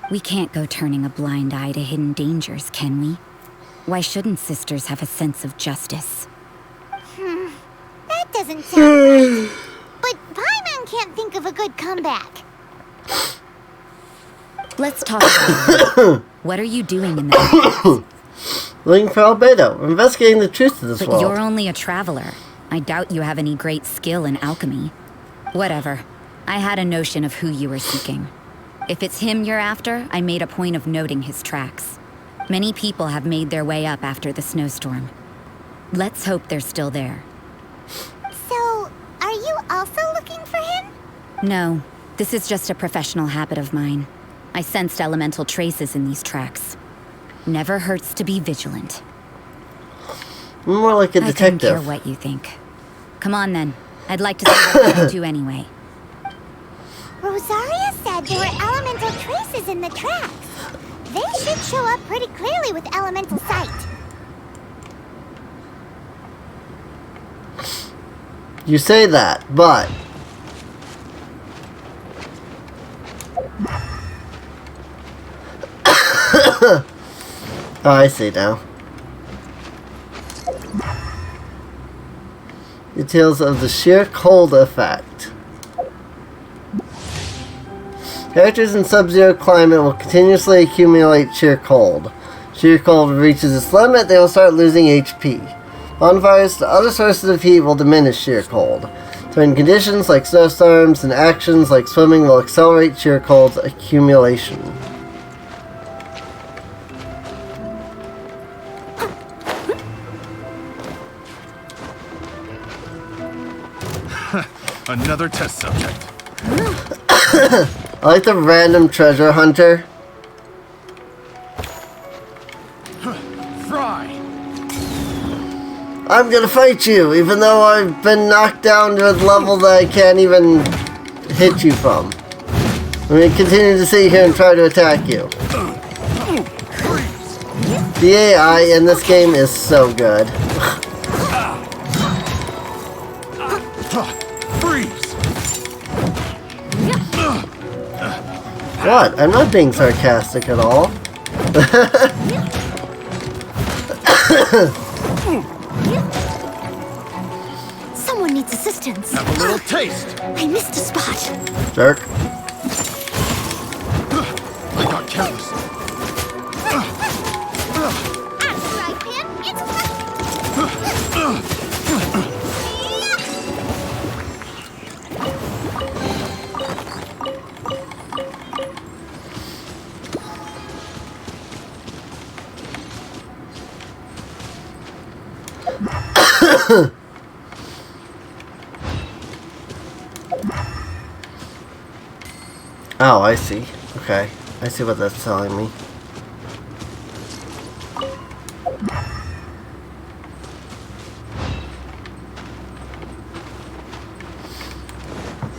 We can't go turning a blind eye to hidden dangers, can we? Why shouldn't sisters have a sense of justice? That doesn't sound right. But Paimon can't think of a good comeback. Let's talk about it. What are you doing in there? Looking for Albedo. We're investigating the truth of this But world. you're only a traveler. I doubt you have any great skill in alchemy. Whatever. I had a notion of who you were seeking. If it's him you're after, I made a point of noting his tracks. Many people have made their way up after the snowstorm. Let's hope they're still there. So, are you also looking for him? No, this is just a professional habit of mine. I sensed elemental traces in these tracks. Never hurts to be vigilant. More like a I detective. don't care what you think. Come on then. I'd like to see what you do anyway. Rosaria said there were elemental traces in the tracks. They should show up pretty clearly with elemental sight. You say that, but... Oh, I see now. Details of the sheer cold effect. Characters in sub-zero climate will continuously accumulate sheer cold. Sheer cold reaches its limit, they will start losing HP. Bonfires to other sources of heat will diminish sheer cold. Certain conditions like snowstorms and actions like swimming will accelerate sheer cold's accumulation. Another test subject. I like the random treasure hunter. Fry! I'm gonna fight you, even though I've been knocked down to a level that I can't even hit you from. I'm gonna continue to sit here and try to attack you. The AI in this game is so good. Freeze! What? I'm not being sarcastic at all. Someone needs assistance. Have a little taste! I missed a spot. Jerk. I got careless. That's right, Pim. It's right. Oh, I see. Okay. I see what that's telling me.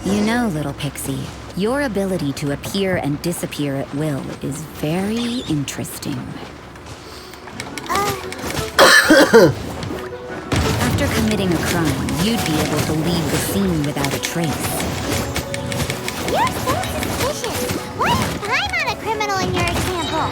You know, little pixie, your ability to appear and disappear at will is very interesting. After committing a crime, you'd be able to leave the scene without a trace. You're so suspicious. Why is Paimon a criminal in your example?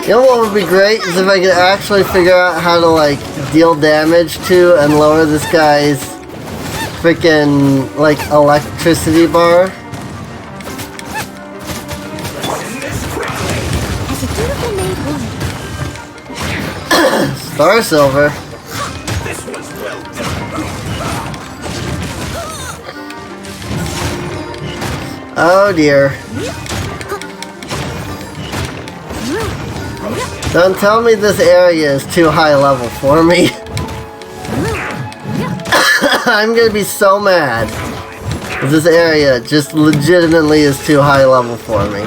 You know what would be great is if I could actually figure out how to like deal damage to and lower this guy's freaking like electricity bar. As a dutiful maid would. Star Silver. Oh dear. Don't tell me this area is too high level for me. I'm gonna be so mad if this area just legitimately is too high level for me.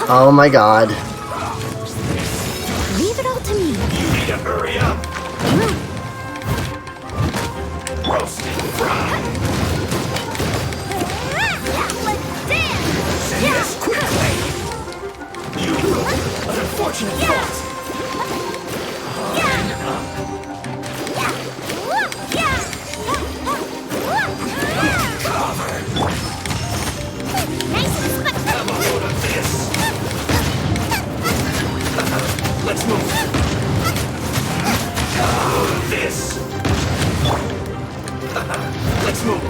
Oh my god. Leave it all to me. You need to hurry up. Roasting fried. Send this quickly. You unfortunate fault. Have a load of this. Let's move. Have a load of this. Let's move.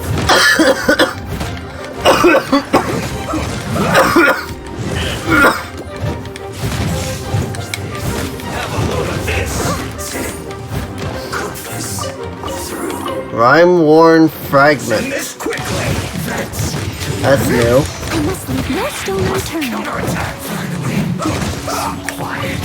Have a load of this. Cook this through. Rime-worn Send fragment. this quickly. That's new. I must leave no stone unturned. Counterattack finally. I'm quiet.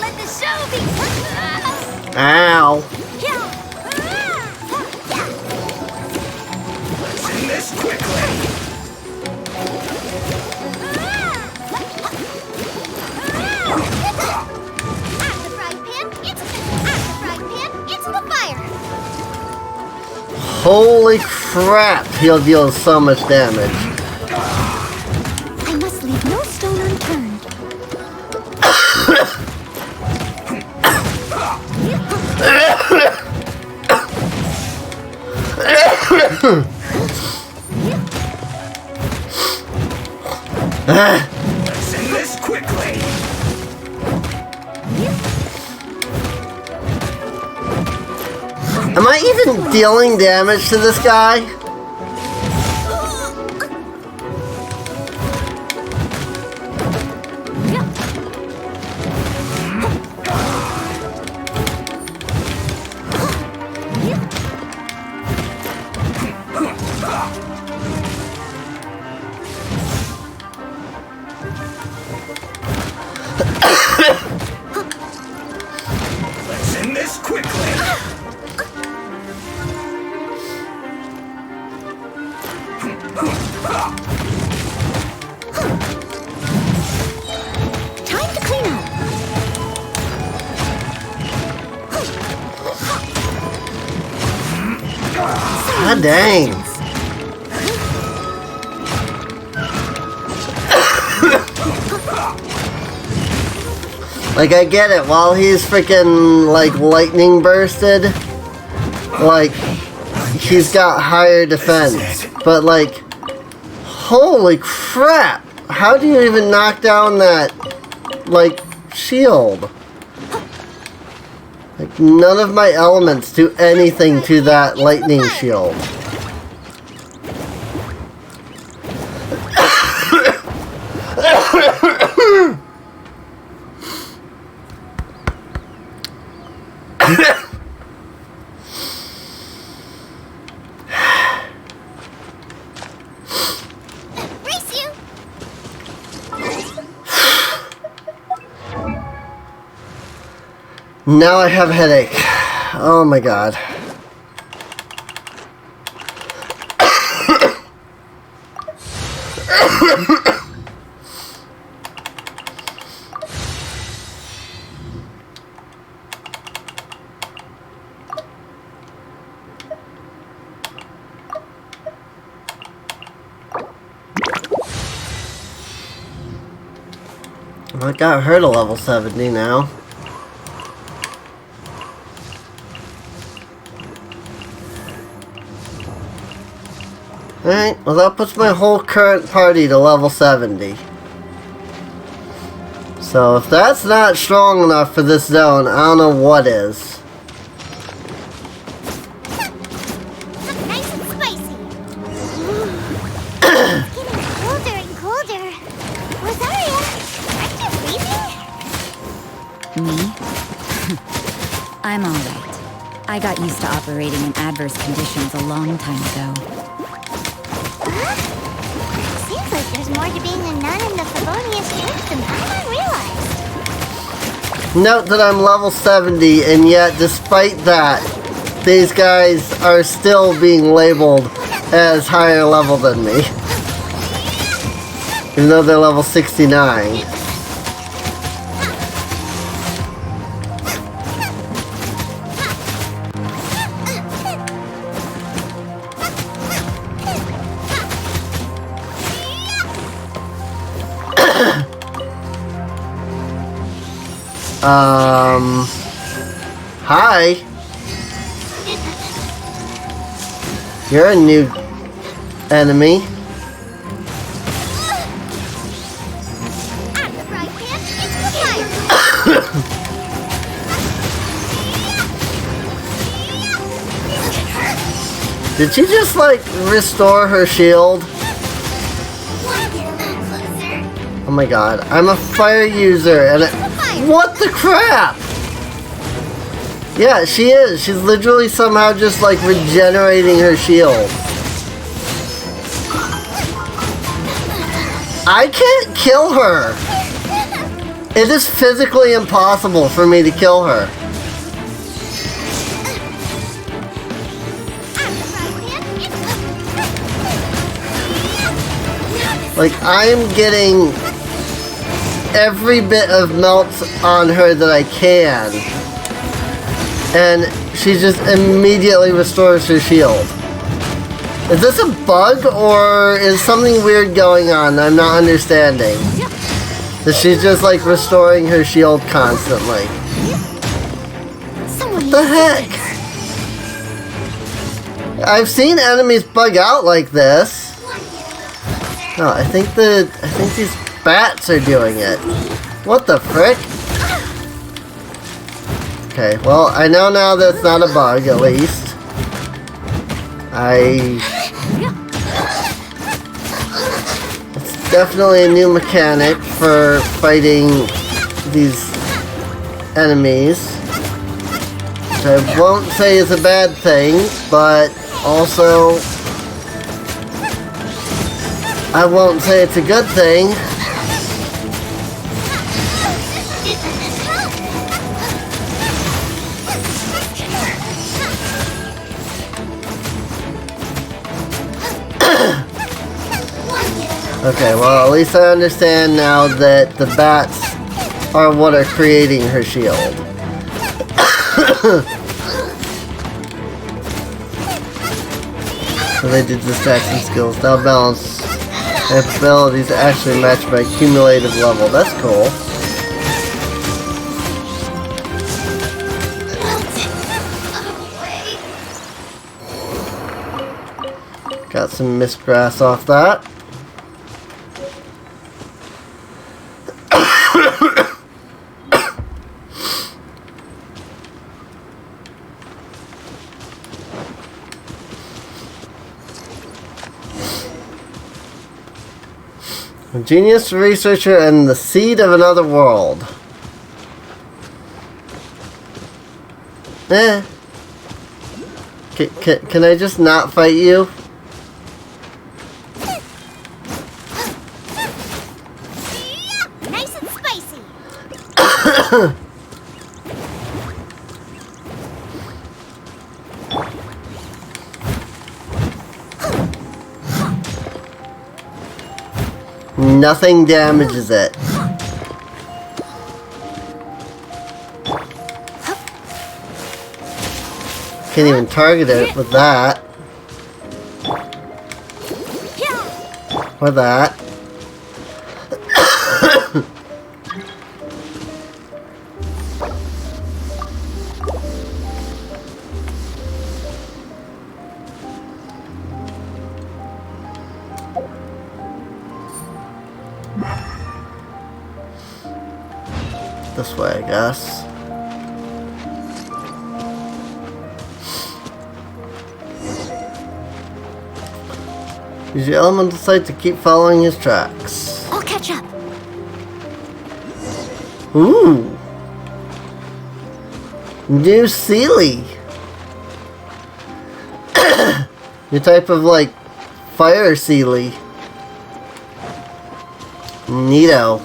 Let the show be. Ow. Send this quickly. Into the fire. Holy crap, he'll deal so much damage. I must leave no stone unturned. Send this quickly. Am I even dealing damage to this guy? Send this quickly. Time to clean up. God dang. Like, I get it, while he's freaking, like, lightning bursted, like, he's got higher defense. But, like, holy crap! How do you even knock down that, like, shield? Like, none of my elements do anything to that lightning shield. Race you. Now I have a headache. Oh my god. I got her to level 70 now. Alright, well that puts my whole current party to level 70. So if that's not strong enough for this zone, I don't know what is. Nice and spicy. It's getting colder and colder. Rosaria, aren't you freezing? Me? I'm alright. I got used to operating in adverse conditions a long time ago. Huh? Seems like there's more to being a nun in the Favonius Church than I realized. Note that I'm level 70, and yet despite that, these guys are still being labeled as higher level than me. Even though they're level 69. Hi. You're a new enemy. At the right hand, into the fire. Did she just like restore her shield? Oh my god, I'm a fire user and what the crap? Yeah, she is. She's literally somehow just like regenerating her shield. I can't kill her. It is physically impossible for me to kill her. Like, I am getting every bit of melts on her that I can. And she just immediately restores her shield. Is this a bug or is something weird going on that I'm not understanding? That she's just like restoring her shield constantly. What the heck? I've seen enemies bug out like this. No, I think these bats are doing it. What the frick? Okay, well, I know now that it's not a bug, at least. It's definitely a new mechanic for fighting these enemies. Which I won't say is a bad thing, but also I won't say it's a good thing. Okay, well, at least I understand now that the bats are what are creating her shield. So they did the stats and skills. Now balance abilities actually match by cumulative level. That's cool. Got some mist grass off that. A genius researcher and the seed of another world. Can I just not fight you? Nice and spicy. Nothing damages it. Can't even target it with that. Or that. This way, I guess. Use your elemental sight to keep following his tracks. I'll catch up. Ooh. New Sealy. Your type of like fire Sealy. Neato.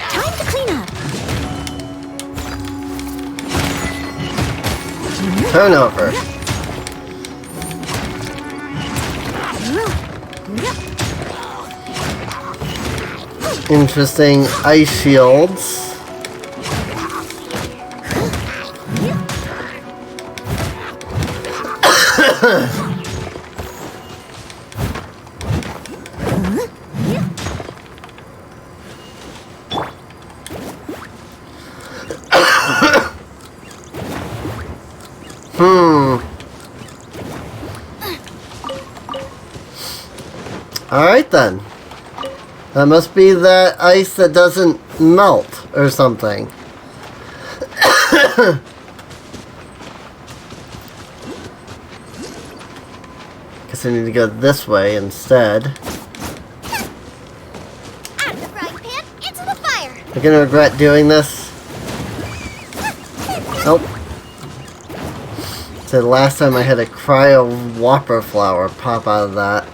Time to clean up. Turnover. Interesting ice shields. Alright then. That must be that ice that doesn't melt or something. Guess I need to go this way instead. Out of the frying pan, into the fire. I'm gonna regret doing this. Nope. So the last time I had a cryo whopper flower pop out of that.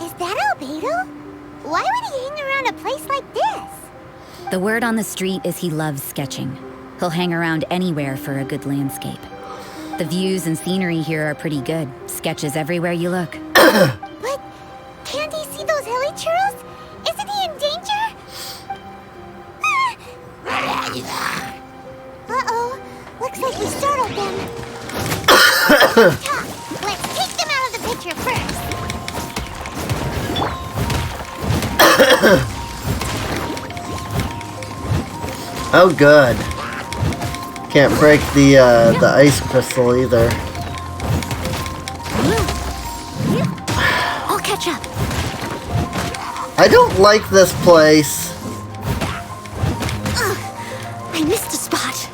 Is that Albedo? Why would he hang around a place like this? The word on the street is he loves sketching. He'll hang around anywhere for a good landscape. The views and scenery here are pretty good. Sketches everywhere you look. But can't he see those hilichurls? Isn't he in danger? Uh-oh. Looks like we startled them. Tough. Let's take them out of the picture first. Oh good. Can't break the ice crystal either. I'll catch up. I don't like this place. I missed a spot.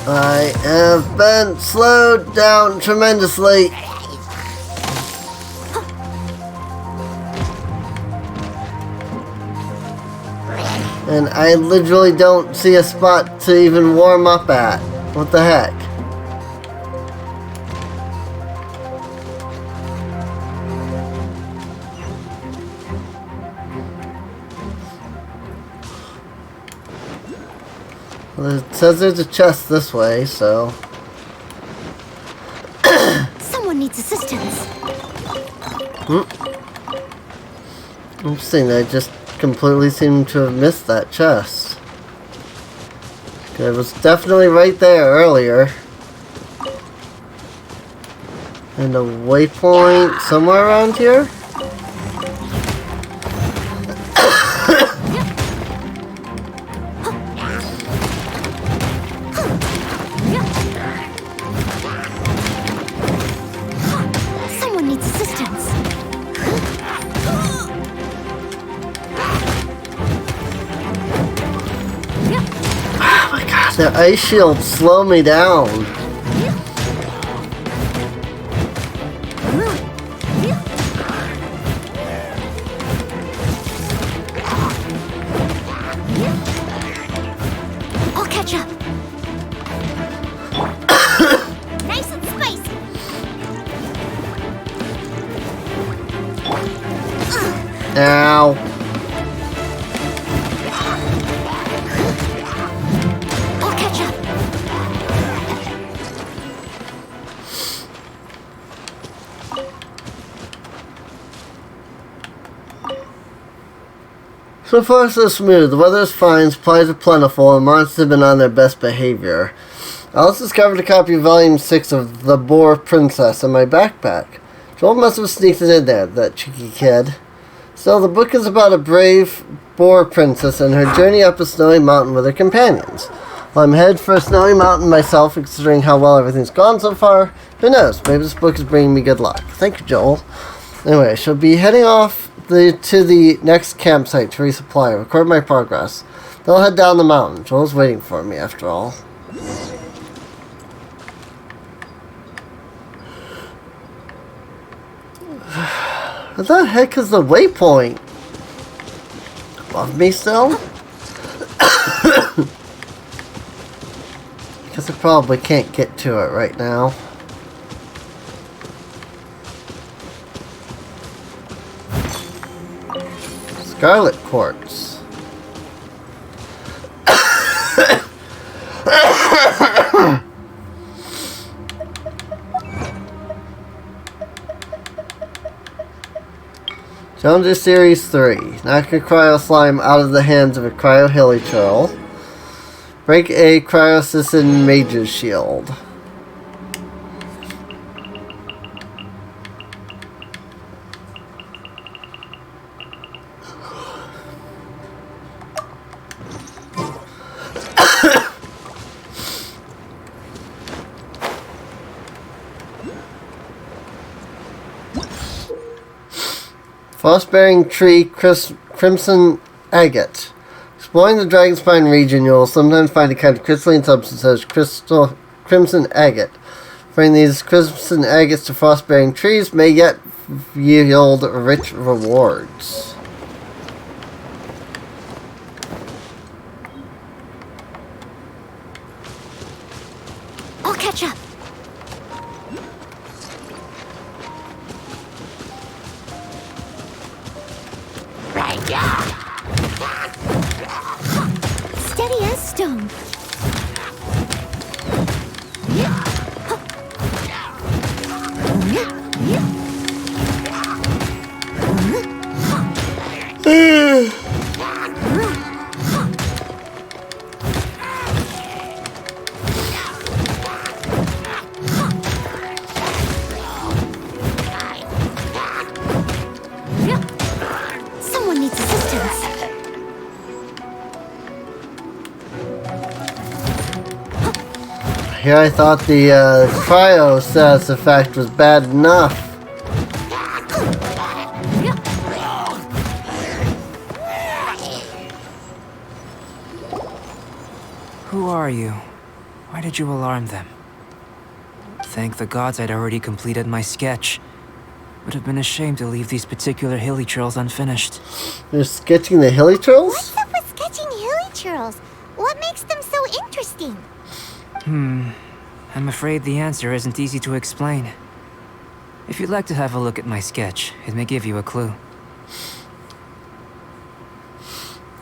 I have been slowed down tremendously. And I literally don't see a spot to even warm up at. What the heck? Well, it says there's a chest this way, so... Someone needs assistance. Interesting, I just completely seem to have missed that chest. It was definitely right there earlier. And a waypoint somewhere around here? Someone needs assistance. The ice shield slow me down. I'll catch up. Nice and spicy. Ow. I'll catch up. So far so smooth. The weather is fine, supplies are plentiful, and monsters have been on their best behavior. I also discovered a copy of Volume 6 of The Boar Princess in my backpack. Joel must have sneaked it in there, that cheeky kid. So the book is about a brave boar princess and her journey up a snowy mountain with her companions. Well, I'm headed for a snowy mountain myself, considering how well everything's gone so far. Who knows? Maybe this book is bringing me good luck. Thank you, Joel. Anyway, I shall be heading off to the next campsite to resupply and record my progress. Then I'll head down the mountain. Joel's waiting for me, after all. What the heck is the waypoint? Above me still? Because I probably can't get to it right now. Scarlet Quartz. Challenger Series 3. Knock a cryo slime out of the hands of a cryo hilichurl. Break a cryocystin mage's shield. Frostbearing Tree Crimson Agate. Exploring the Dragonspine region, you will sometimes find a kind of crystalline substance such as Crimson Agate. Bringing these Crimson Agates to frostbearing trees may yet yield rich rewards. I'll catch up. Steady as stone. Someone needs assistance. Here I thought the cryo status effect was bad enough. Who are you? Why did you alarm them? Thank the gods I'd already completed my sketch. Would have been a shame to leave these particular hilichurls unfinished. You're sketching the hilichurls? What's up with sketching hilichurls? What makes them so interesting? I'm afraid the answer isn't easy to explain. If you'd like to have a look at my sketch, it may give you a clue.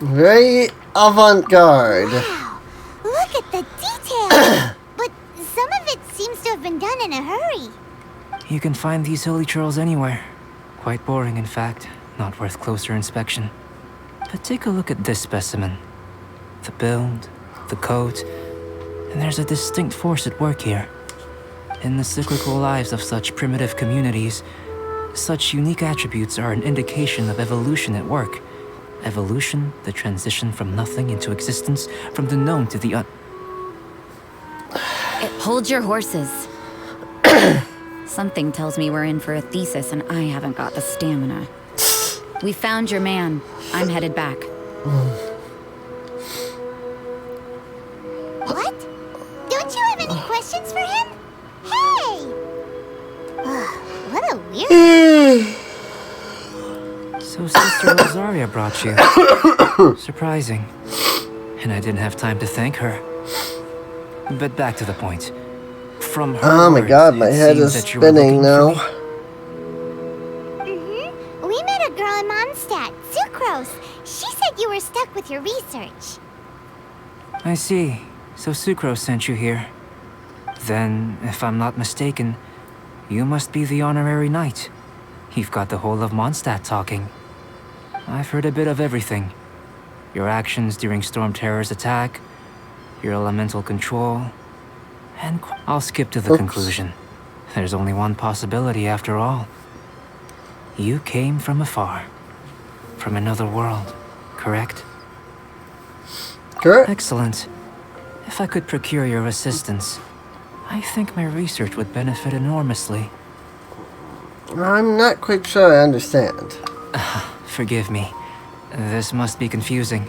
Very avant-garde. Wow, look at the detail! But some of it seems to have been done in a hurry. You can find these hilichurls anywhere. Quite boring, in fact. Not worth closer inspection. But take a look at this specimen. The build, the coat, and there's a distinct force at work here. In the cyclical lives of such primitive communities, such unique attributes are an indication of evolution at work. Evolution, the transition from nothing into existence, from the known to the Hold your horses. Something tells me we're in for a thesis and I haven't got the stamina. We found your man. I'm headed back. What? Don't you have any questions for him? Hey! What a weird... So Sister Rosaria brought you. Surprising. And I didn't have time to thank her. But back to the point. From her Oh my words, god, my it head seems is that you were spinning looking for now. me. We met a girl in Mondstadt, Sucrose. She said you were stuck with your research. I see. So Sucrose sent you here. Then, if I'm not mistaken, you must be the honorary knight. You've got the whole of Mondstadt talking. I've heard a bit of everything. Your actions during Storm Terror's attack, your elemental control, and I'll skip to the conclusion. There's only one possibility after all. You came from afar, from another world, correct? Correct. Excellent. If I could procure your assistance, I think my research would benefit enormously. I'm not quite sure I understand. Forgive me. This must be confusing.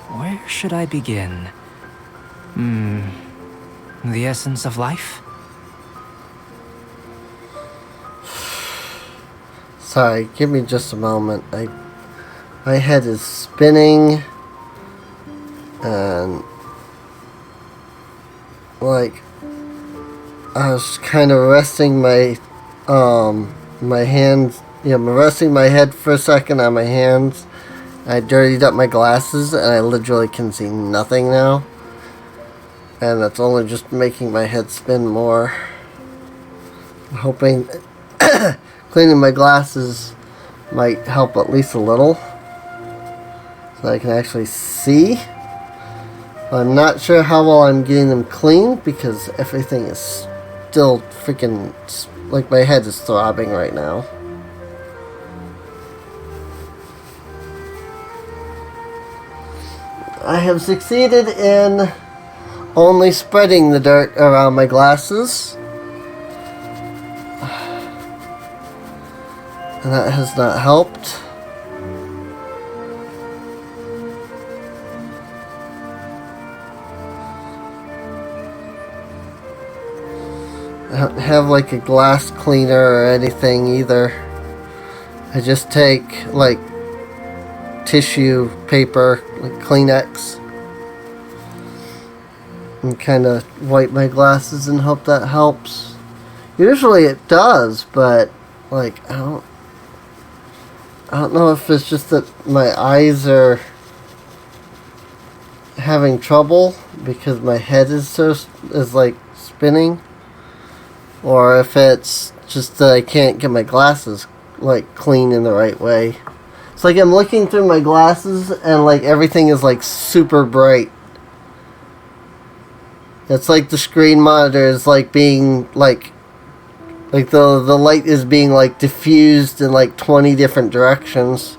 Where should I begin? The essence of life? Sorry, give me just a moment. My head is spinning. And like I was kind of resting my my hands, resting my head for a second on my hands. I dirtied up my glasses and I literally can see nothing now. And that's only just making my head spin more. I'm hoping cleaning my glasses might help at least a little. So I can actually see. I'm not sure how well I'm getting them clean because everything is still freaking, like my head is throbbing right now. I have succeeded in only spreading the dirt around my glasses. And that has not helped. I don't have like a glass cleaner or anything either. I just take like tissue paper, like Kleenex, and kind of wipe my glasses and hope that helps. Usually it does, but like I don't know if it's just that my eyes are having trouble because my head is like spinning. Or if it's just that I can't get my glasses like clean in the right way. It's like I'm looking through my glasses and like everything is like super bright. It's like the screen monitor is like being like the light is being like diffused in like 20 different directions.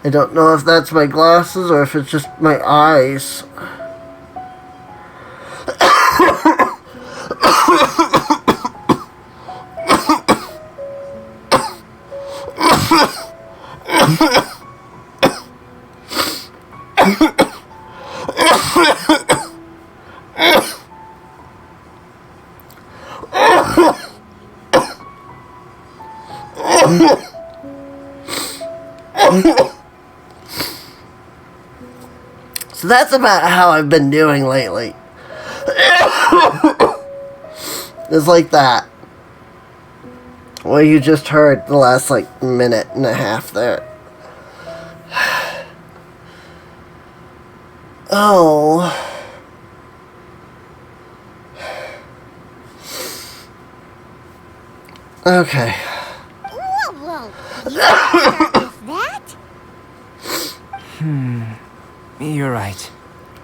I don't know if that's my glasses or if it's just my eyes. So that's about how I've been doing lately. It's like that. What you just heard the last like minute and a half there. Oh. Okay. Whoa. You start with that? You're right.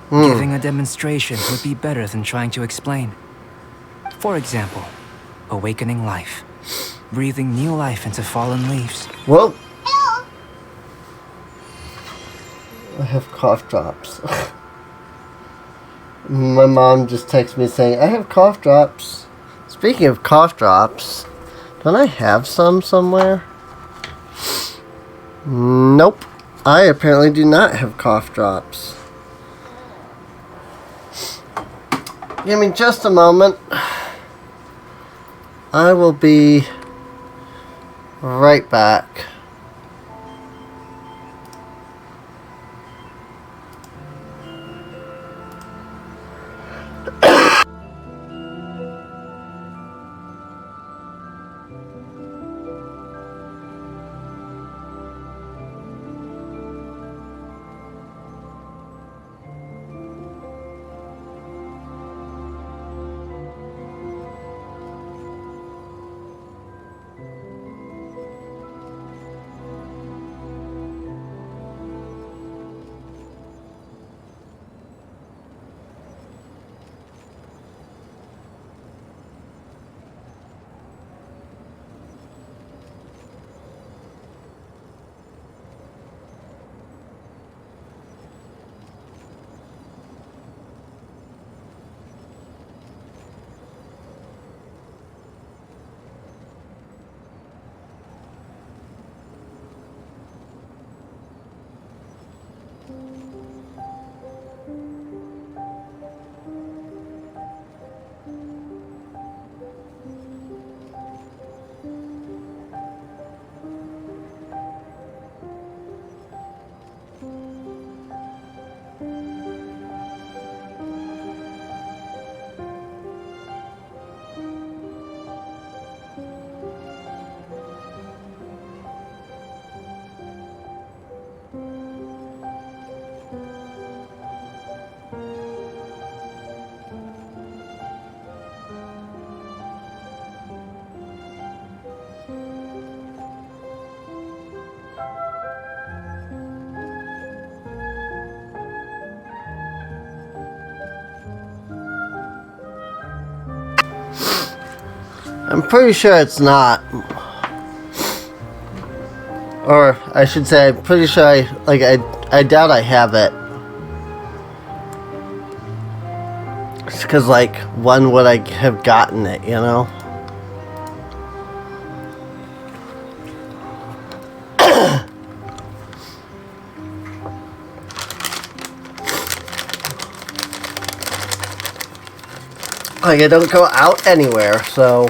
Giving a demonstration would be better than trying to explain. For example, awakening life. Breathing new life into fallen leaves. Whoa. I have cough drops. My mom just texted me saying, I have cough drops. Speaking of cough drops, don't I have some somewhere? Nope. I apparently do not have cough drops. Give me just a moment. I will be right back. I'm pretty sure it's not. Or I should say, I'm pretty sure I doubt I have it. It's because, like, when would I have gotten it, you know? Like, I don't go out anywhere, so...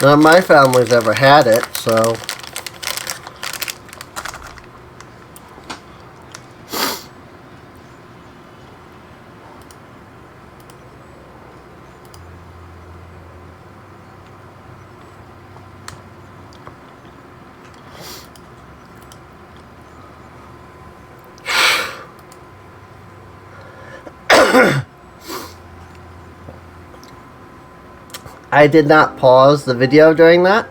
none of my family's ever had it, so... I did not pause the video during that.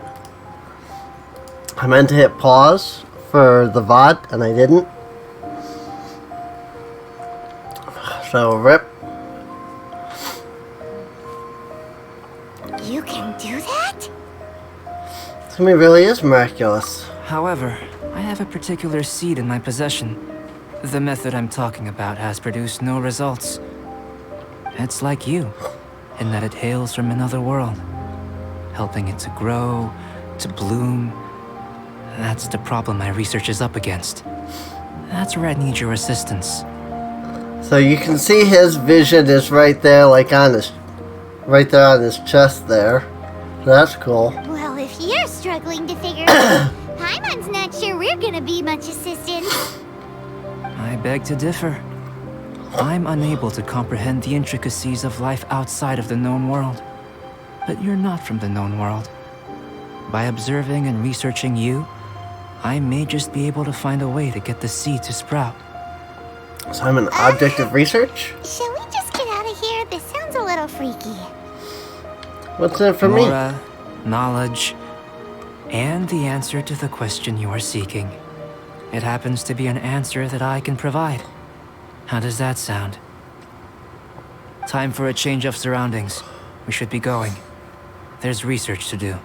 I meant to hit pause for the VOD, and I didn't. So, rip. You can do that? To me, really is miraculous. However, I have a particular seed in my possession. The method I'm talking about has produced no results. It's like you, in that it hails from another world, helping it to grow, to bloom. That's the problem my research is up against. That's where I need your assistance. So you can see his vision is right there, like on his, right there on his chest there. So that's cool. Well, if you're struggling to figure it out, Paimon's not sure we're gonna be much assistance. I beg to differ. I'm unable to comprehend the intricacies of life outside of the known world. But you're not from the known world. By observing and researching you, I may just be able to find a way to get the seed to sprout. So I'm an object of research? Shall we just get out of here? This sounds a little freaky. What's in it for me? Mora, knowledge, and the answer to the question you are seeking. It happens to be an answer that I can provide. How does that sound? Time for a change of surroundings. We should be going. There's research to do.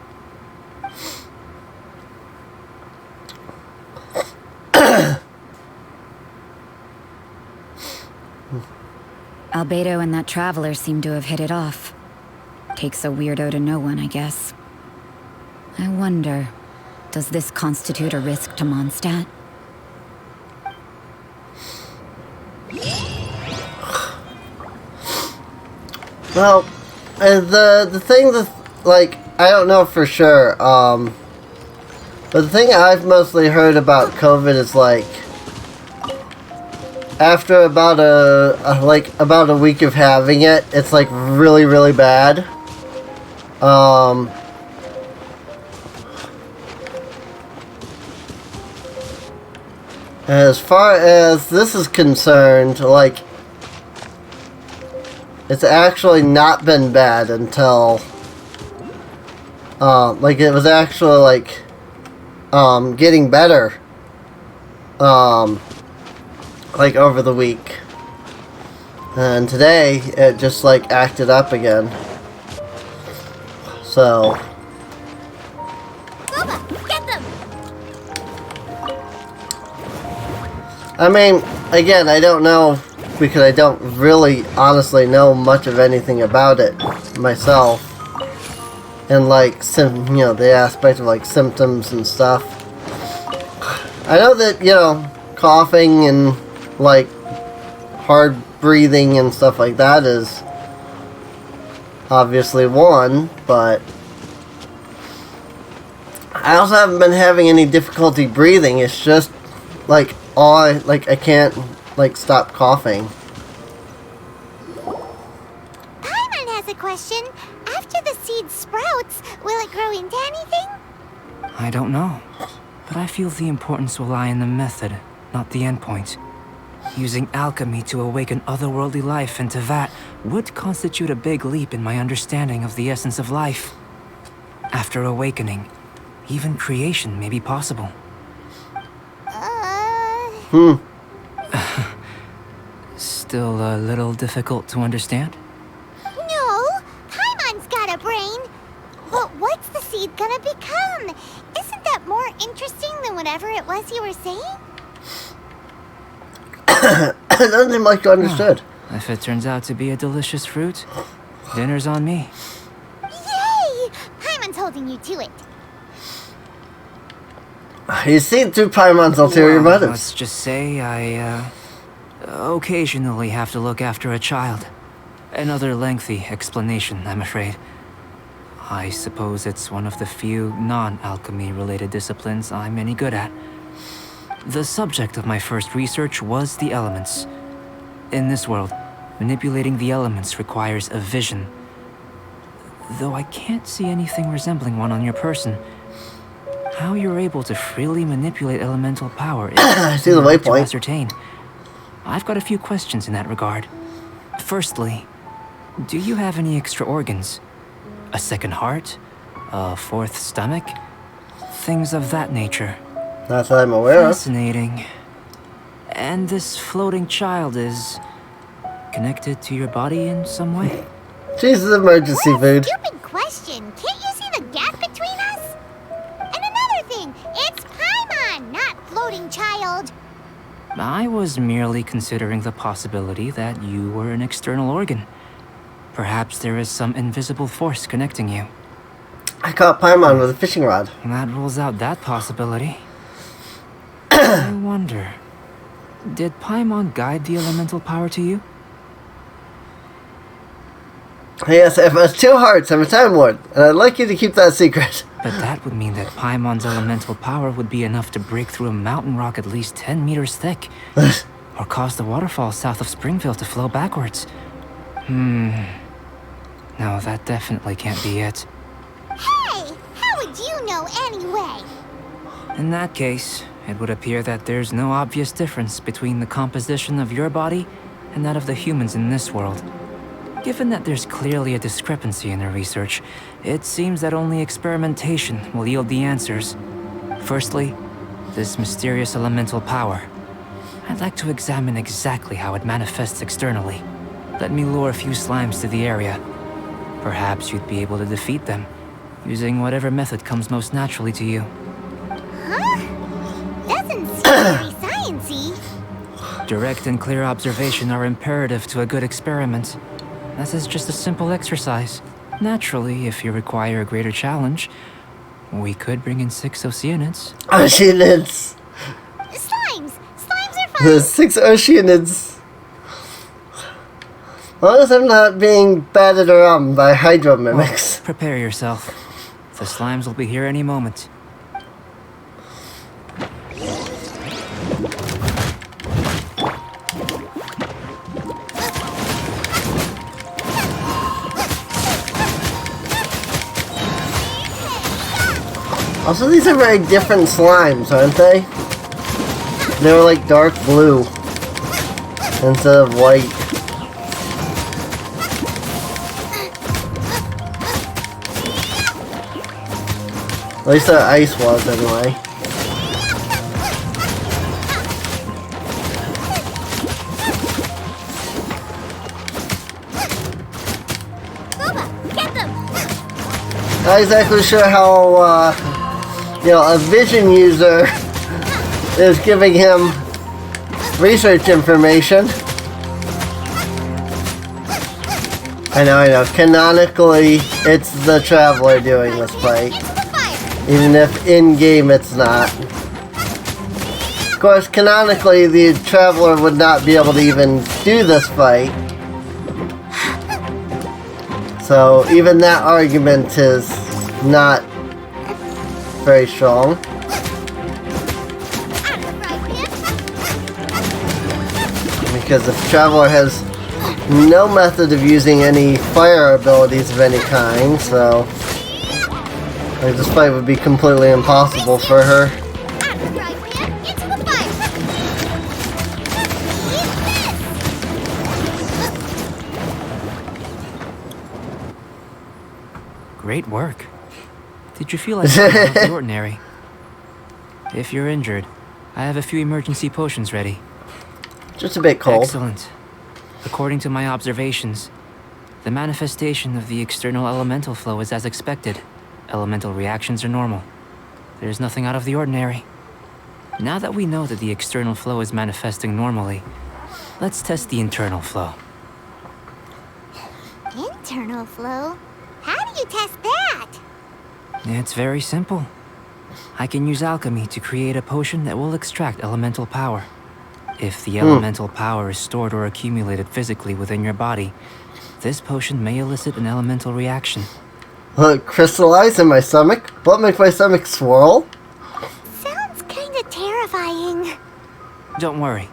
Albedo and that traveler seem to have hit it off. Takes a weirdo to know one, I guess. I wonder, does this constitute a risk to Mondstadt? Well, the thing that, like, I don't know for sure, but the thing I've mostly heard about COVID is, like, after about a week of having it, it's, like, really, really bad. As far as this is concerned, like, it's actually not been bad until, like, it was actually, like, getting better, like, over the week. And today, it just, like, acted up again. So... Boba, get them! I mean, again, I don't know, because I don't really honestly know much of anything about it myself. And, like, you know, the aspect of, like, symptoms and stuff. I know that, you know, coughing and, like, hard breathing and stuff like that is obviously one, but I also haven't been having any difficulty breathing. It's just, like, I can't, like, stop coughing. Paimon has a question. After the seed sprouts, will it grow into anything? I don't know, but I feel the importance will lie in the method, not the endpoint. Using alchemy to awaken otherworldly life into that would constitute a big leap in my understanding of the essence of life. After awakening, even creation may be possible. Still a little difficult to understand? No, Paimon's got get a brain. But what's the seed gonna become? Isn't that more interesting than whatever it was you were saying? I don't think Mike understood. If it turns out to be a delicious fruit, dinner's on me. Yay! Paimon's holding you to it. You see through Paimon's ulterior motives. Let's just say I, occasionally have to look after a child. Another lengthy explanation, I'm afraid. I suppose it's one of the few non-alchemy related disciplines I'm any good at. The subject of my first research was the elements. In this world, manipulating the elements requires a vision. Though I can't see anything resembling one on your person, how you're able to freely manipulate elemental power is see the hard to waypoint. ascertain. I've got a few questions in that regard. Firstly, do you have any extra organs? A second heart? A fourth stomach? Things of that nature. Not that I'm aware of. Fascinating. And this floating child is connected to your body in some way? Jesus, emergency What a food. stupid question. Can't you see the gap between us? And another thing, it's Paimon, not floating child. I was merely considering the possibility that you were an external organ. Perhaps there is some invisible force connecting you. I caught Paimon with a fishing rod. That rules out that possibility. I wonder, did Paimon guide the elemental power to you? Yes, I have 2 hearts. I'm a Time Lord, and I'd like you to keep that secret. But that would mean that Paimon's elemental power would be enough to break through a mountain rock at least 10 meters thick, or cause the waterfall south of Springville to flow backwards. No, that definitely can't be it. Hey, how would you know anyway? In that case, it would appear that there's no obvious difference between the composition of your body and that of the humans in this world. Given that there's clearly a discrepancy in their research, it seems that only experimentation will yield the answers. Firstly, this mysterious elemental power. I'd like to examine exactly how it manifests externally. Let me lure a few slimes to the area. Perhaps you'd be able to defeat them, using whatever method comes most naturally to you. Huh? Doesn't seem very sciencey. Direct and clear observation are imperative to a good experiment. This is just a simple exercise. Naturally, if you require a greater challenge, we could bring in 6 Oceanids. Oceanids! Slimes! Slimes are fun! The 6 Oceanids! As long as I'm not being batted around by hydro mimics. Well, prepare yourself. The slimes will be here any moment. Also, these are very different slimes, aren't they? They were like dark blue instead of white. At least their ice was, anyway. Get them! Not exactly sure how, a vision user is giving him research information. I know. Canonically, it's the Traveler doing this fight. Even if in-game it's not. Of course, canonically, the Traveler would not be able to even do this fight. So, even that argument is not very strong. Because the Traveler has no method of using any fire abilities of any kind, so this fight would be completely impossible for her. Great work. Did you feel like you're out of the ordinary? If you're injured, I have a few emergency potions ready. Just a bit cold. Excellent. According to my observations, the The manifestation of the external elemental flow is as expected. Elemental reactions are normal. There's nothing out of the ordinary. Now that we know that the external flow is manifesting normally, let's test the internal flow. Internal flow? How do you test that? It's very simple. I can use alchemy to create a potion that will extract elemental power. If the elemental power is stored or accumulated physically within your body, this potion may elicit an elemental reaction. Will it crystallize in my stomach? Will it make my stomach swirl? Sounds kinda terrifying. Don't worry.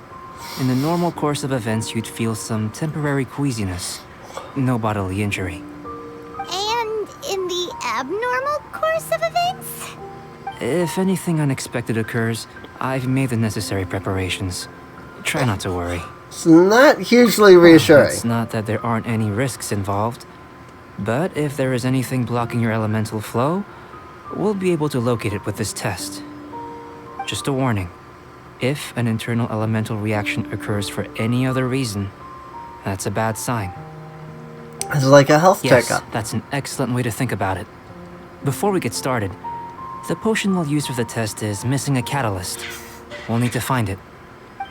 In the normal course of events, you'd feel some temporary queasiness. No bodily injury. And in the abnormal course of events? If anything unexpected occurs, I've made the necessary preparations. Try not to worry. It's not hugely reassuring. It's not that there aren't any risks involved. But if there is anything blocking your elemental flow, we'll be able to locate it with this test. Just a warning. If an internal elemental reaction occurs for any other reason, that's a bad sign. It's like a health Yes, checkup. that's an excellent way to think about it. Before we get started, the potion we'll use for the test is missing a catalyst. We'll need to find it.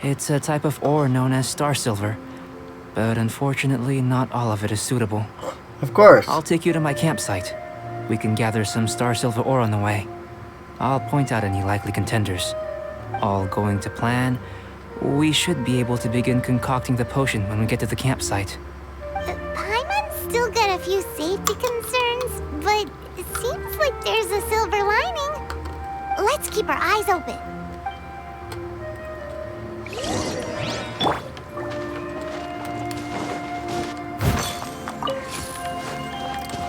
It's a type of ore known as star silver, but unfortunately not all of it is suitable. Of course. I'll take you to my campsite. We can gather some star silver ore on the way. I'll point out any likely contenders. All going to plan, we should be able to begin concocting the potion when we get to the campsite. Paimon's still got a few safety concerns, but it seems like there's a silver lining. Let's keep our eyes open.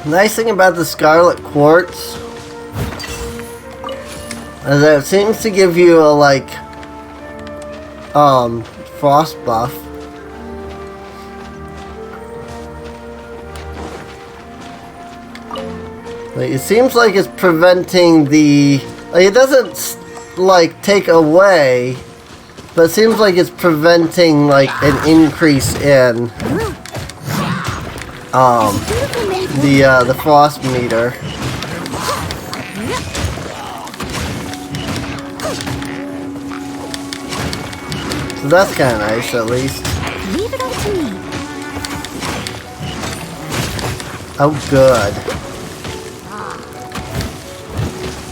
Nice thing about the Scarlet Quartz is that it seems to give you a, like, frost buff. Like, it seems like it's preventing the... Like, it doesn't, like, take away, but it seems like it's preventing, like, an increase in, the frost meter. So that's kind of nice, at least. Leave it up to me. Oh, good.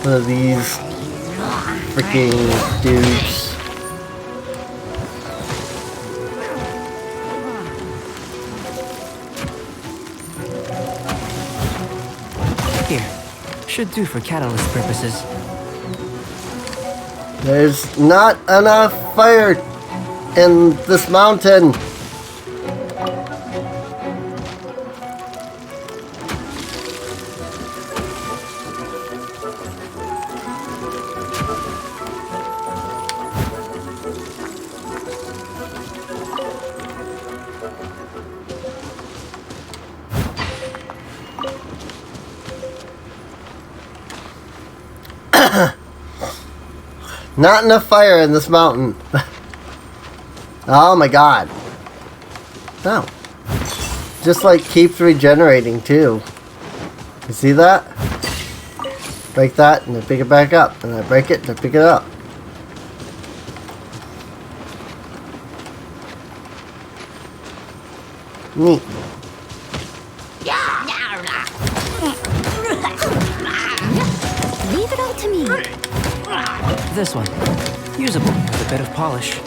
One of these freaking dudes. Here, should do for catalyst purposes. There's not enough fire in this mountain. Not enough fire in this mountain. Oh my god. No. Just like keeps regenerating too. You see that? Break that and then pick it back up. And I break it and I pick it up. Neat. Leave it up to me. This one, usable with a bit of polish.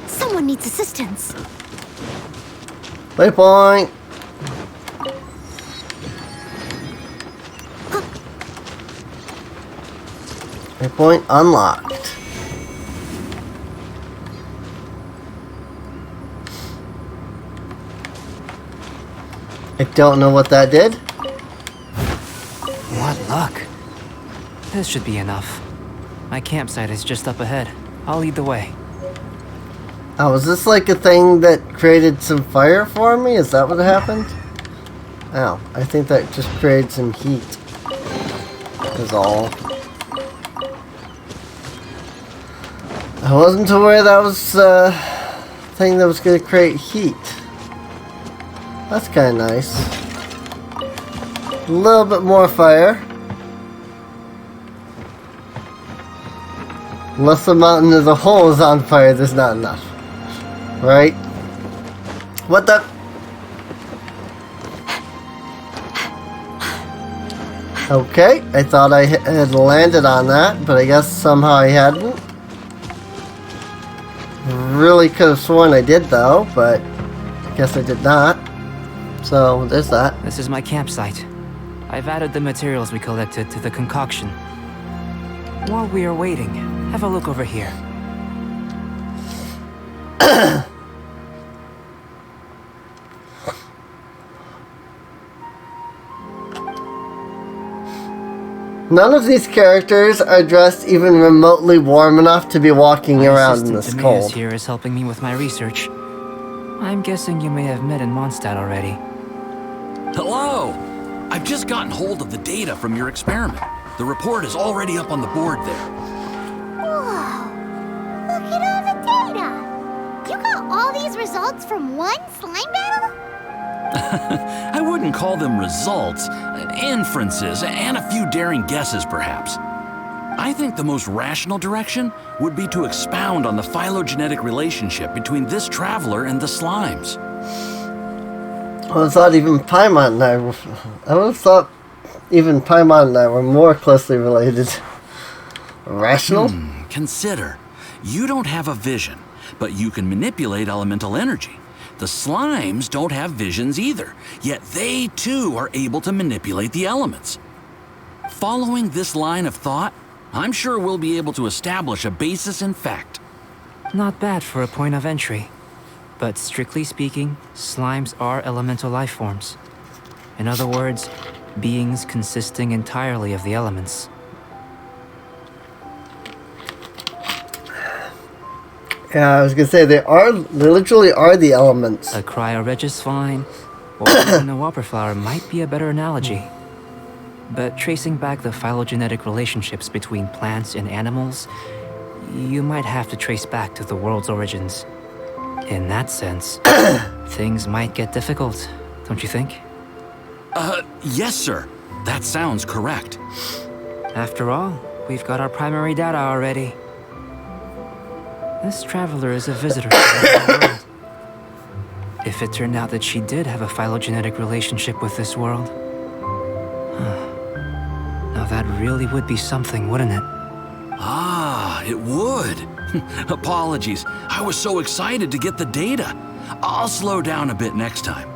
Someone needs assistance. Waypoint. Waypoint unlocked. I don't know what that did. What luck. This should be enough. My campsite is just up ahead. I'll lead the way. Oh, was this like a thing that created some fire for me? Is that what happened? Oh, I think that just created some heat. Is all. I wasn't aware that was a thing that was going to create heat. That's kind of nice. A little bit more fire. Unless the mountain as a whole is on fire, there's not enough. Right? What the? Okay, I thought I had landed on that, but I guess somehow I hadn't. Really could have sworn I did though, but I guess I did not. So, there's that. This is my campsite. I've added the materials we collected to the concoction. While we are waiting, have a look over here. None of these characters are dressed even remotely warm enough to be walking around in this cold. Here is helping me with my research. I'm guessing you may have met in Mondstadt already. Hello! I've just gotten hold of the data from your experiment. The report is already up on the board there. Whoa! Look at all the data! You got all these results from one slime battle? I wouldn't call them results, inferences, and a few daring guesses perhaps. I think the most rational direction would be to expound on the phylogenetic relationship between this traveler and the slimes. I thought even Paimon and I would have thought even Paimon and I were more closely related. Rational? Consider, you don't have a vision, but you can manipulate elemental energy. The slimes don't have visions either, yet they too are able to manipulate the elements. Following this line of thought, I'm sure we'll be able to establish a basis in fact. Not bad for a point of entry. But strictly speaking, slimes are elemental life forms. In other words, beings consisting entirely of the elements. Yeah, I was gonna say they literally are the elements. A cryoregis vine or even a whopper flower might be a better analogy. But tracing back the phylogenetic relationships between plants and animals, you might have to trace back to the world's origins. In that sense, things might get difficult, don't you think? Yes, sir. That sounds correct. After all, we've got our primary data already. This traveler is a visitor to the world. If it turned out that she did have a phylogenetic relationship with this world, now that really would be something, wouldn't it? Ah, it would. Apologies. I was so excited to get the data. I'll slow down a bit next time.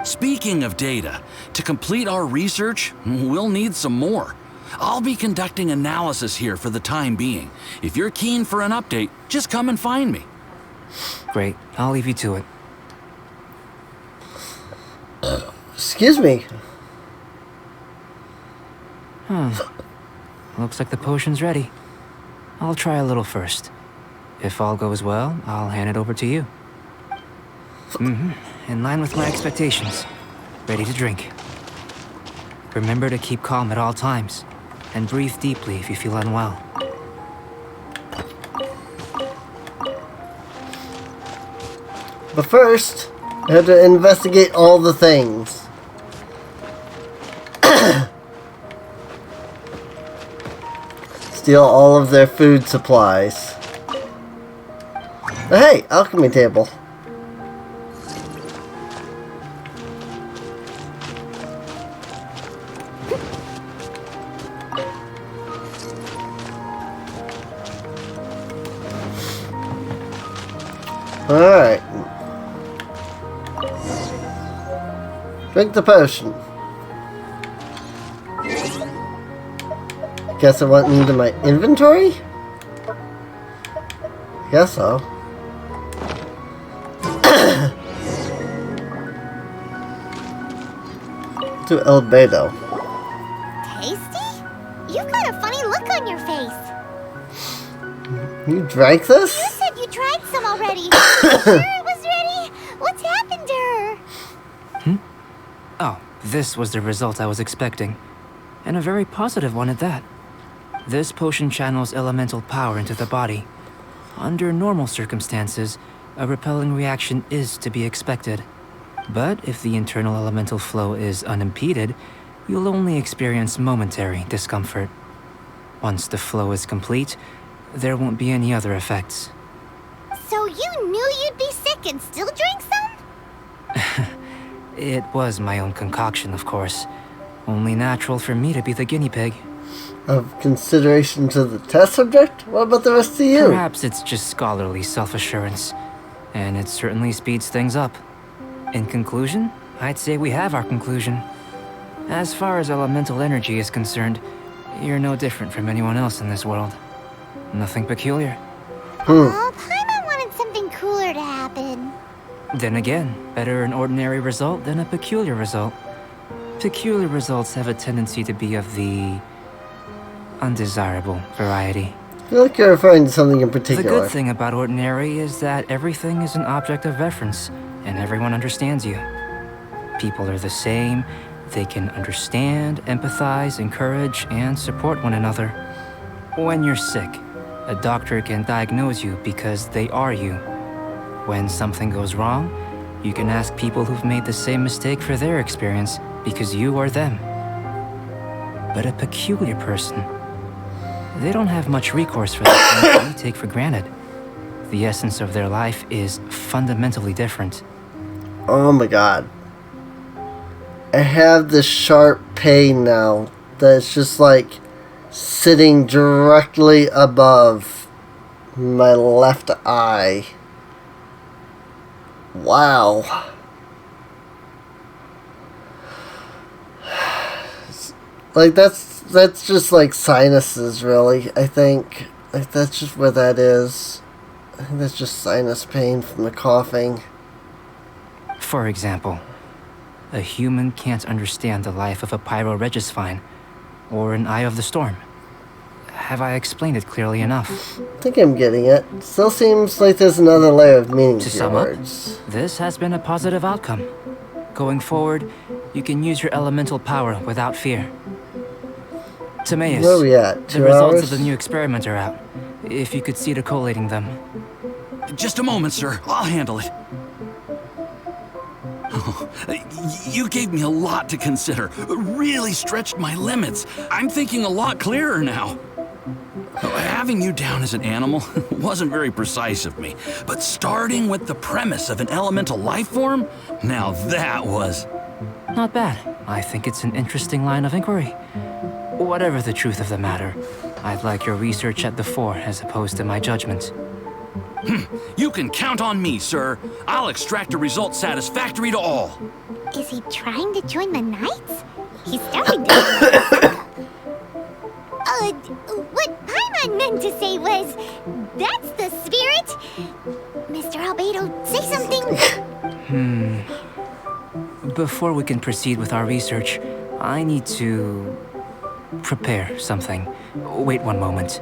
Speaking of data, to complete our research, we'll need some more. I'll be conducting analysis here for the time being. If you're keen for an update, just come and find me. Great. I'll leave you to it. Excuse me. Looks like the potion's ready. I'll try a little first. If all goes well, I'll hand it over to you. In line with my expectations. Ready to drink. Remember to keep calm at all times, and breathe deeply if you feel unwell. But first, I have to investigate all the things. Steal all of their food supplies. Oh, hey, alchemy table. Alright. Drink the potion. Guess I went into my inventory? Guess so. To Albedo. Tasty? You've got a funny look on your face. You drank this? You said you tried some already. You sure it was ready? What's happened to her? Oh, this was the result I was expecting. And a very positive one at that. This potion channels elemental power into the body. Under normal circumstances, a repelling reaction is to be expected. But if the internal elemental flow is unimpeded, you'll only experience momentary discomfort. Once the flow is complete, there won't be any other effects. So you knew you'd be sick and still drank some? It was my own concoction, of course. Only natural for me to be the guinea pig. Of consideration to the test subject? What about the rest of you? Perhaps it's just scholarly self-assurance. And it certainly speeds things up. In conclusion, I'd say we have our conclusion. As far as elemental energy is concerned, you're no different from anyone else in this world. Nothing peculiar. Oh, Paimon wanted something cooler to happen. Then again, better an ordinary result than a peculiar result. Peculiar results have a tendency to be of the undesirable variety. I feel like you're referring to something in particular. The good thing about ordinary is that everything is an object of reference, and everyone understands you. People are the same. They can understand, empathize, encourage, and support one another. When you're sick, a doctor can diagnose you because they are you. When something goes wrong, you can ask people who've made the same mistake for their experience because you are them. But a peculiar person, they don't have much recourse for the things we take for granted. The essence of their life is fundamentally different. Oh my god. I have this sharp pain now that's just like sitting directly above my left eye. Wow. Like that's just like sinuses, really. I think like that's just where that is. I think that's just sinus pain from the coughing. For example, a human can't understand the life of a pyroregisvine or an eye of the storm. Have I explained it clearly enough? I think I'm getting it. Still seems like there's another layer of meaning to your words. This has been a positive outcome. Going forward, you can use your elemental power without fear. Timaeus, where are we at? the results of the new experiment are out. If you could see to collating them. Just a moment, sir. I'll handle it. Oh, you gave me a lot to consider. Really stretched my limits. I'm thinking a lot clearer now. Having you down as an animal wasn't very precise of me, but starting with the premise of an elemental life form, now that was... Not bad. I think it's an interesting line of inquiry. Whatever the truth of the matter, I'd like your research at the fore as opposed to my judgment. You can count on me, sir. I'll extract a result satisfactory to all. Is he trying to join the Knights? He's starting to... What Paimon meant to say was, that's the spirit. Mr. Albedo, say something. Before we can proceed with our research, I need to prepare something. Wait one moment.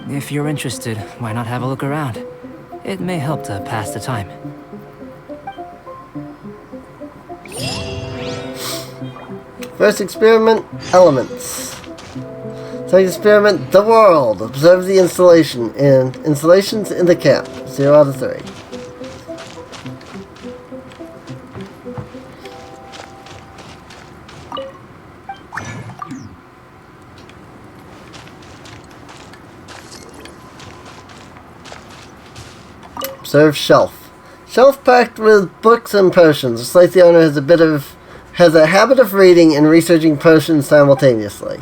If you're interested, why not have a look around? It may help to pass the time. First experiment, elements. Second experiment, the world. Observe the installations in the camp. 0 out of 3. Observe shelf. Shelf packed with books and potions. Looks like the owner has a habit of reading and researching potions simultaneously.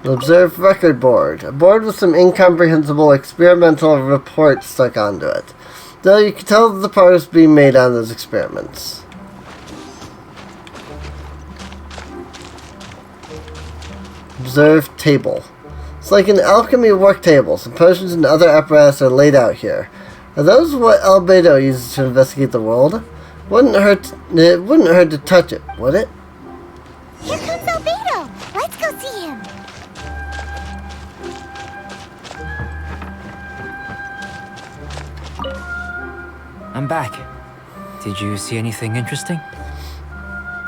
Observe record board. A board with some incomprehensible experimental reports stuck onto it. Though you can tell that the progress being made on those experiments. Observe table. It's like an alchemy work table. Some potions and other apparatus are laid out here. Are those what Albedo uses to investigate the world? It wouldn't hurt to touch it, would it? Here comes Albedo. Let's go see him. I'm back. Did you see anything interesting?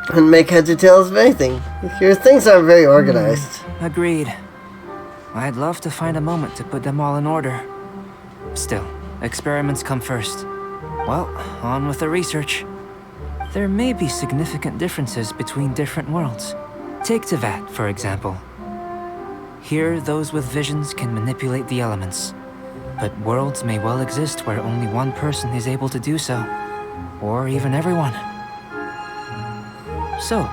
Wouldn't make heads or tails of anything. Your things aren't very organized. Agreed. I'd love to find a moment to put them all in order. Still, experiments come first. Well, on with the research. There may be significant differences between different worlds. Take Tevat, for example. Here, those with visions can manipulate the elements. But worlds may well exist where only one person is able to do so. Or even everyone. So,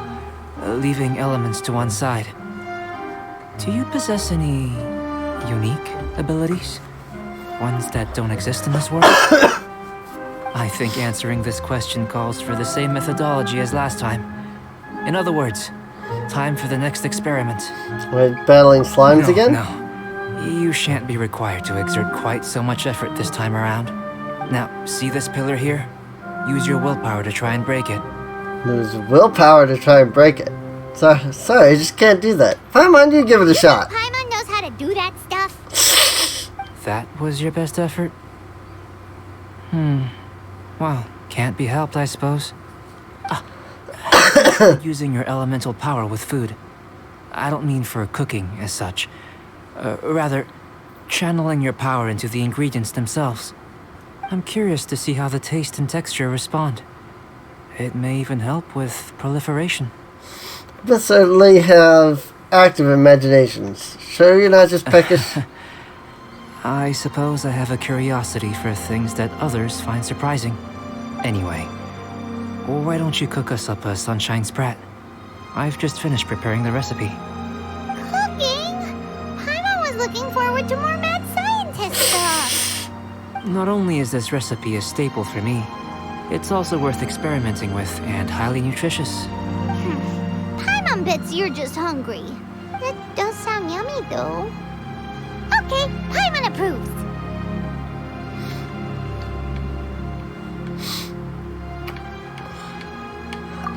leaving elements to one side. Do you possess any unique abilities? Ones that don't exist in this world? I think answering this question calls for the same methodology as last time. In other words, time for the next experiment. We're battling slimes again? No. You shan't be required to exert quite so much effort this time around. Now, see this pillar here? Use your willpower to try and break it. Use willpower to try and break it. Sorry, I just can't do that. Paimon, you give it a shot. Paimon knows how to do that stuff. That was your best effort? Well, can't be helped, I suppose. Using your elemental power with food. I don't mean for cooking as such. Rather, channeling your power into the ingredients themselves. I'm curious to see how the taste and texture respond. It may even help with proliferation. You certainly have active imaginations. Sure you're not just peckish? I suppose I have a curiosity for things that others find surprising. Anyway, why don't you cook us up a sunshine sprat? I've just finished preparing the recipe. Cooking? Paimon was looking forward to more mad scientist stuff. Not only is this recipe a staple for me, it's also worth experimenting with and highly nutritious. Paimon bets you're just hungry. That does sound yummy, though. Okay, Paimon approves.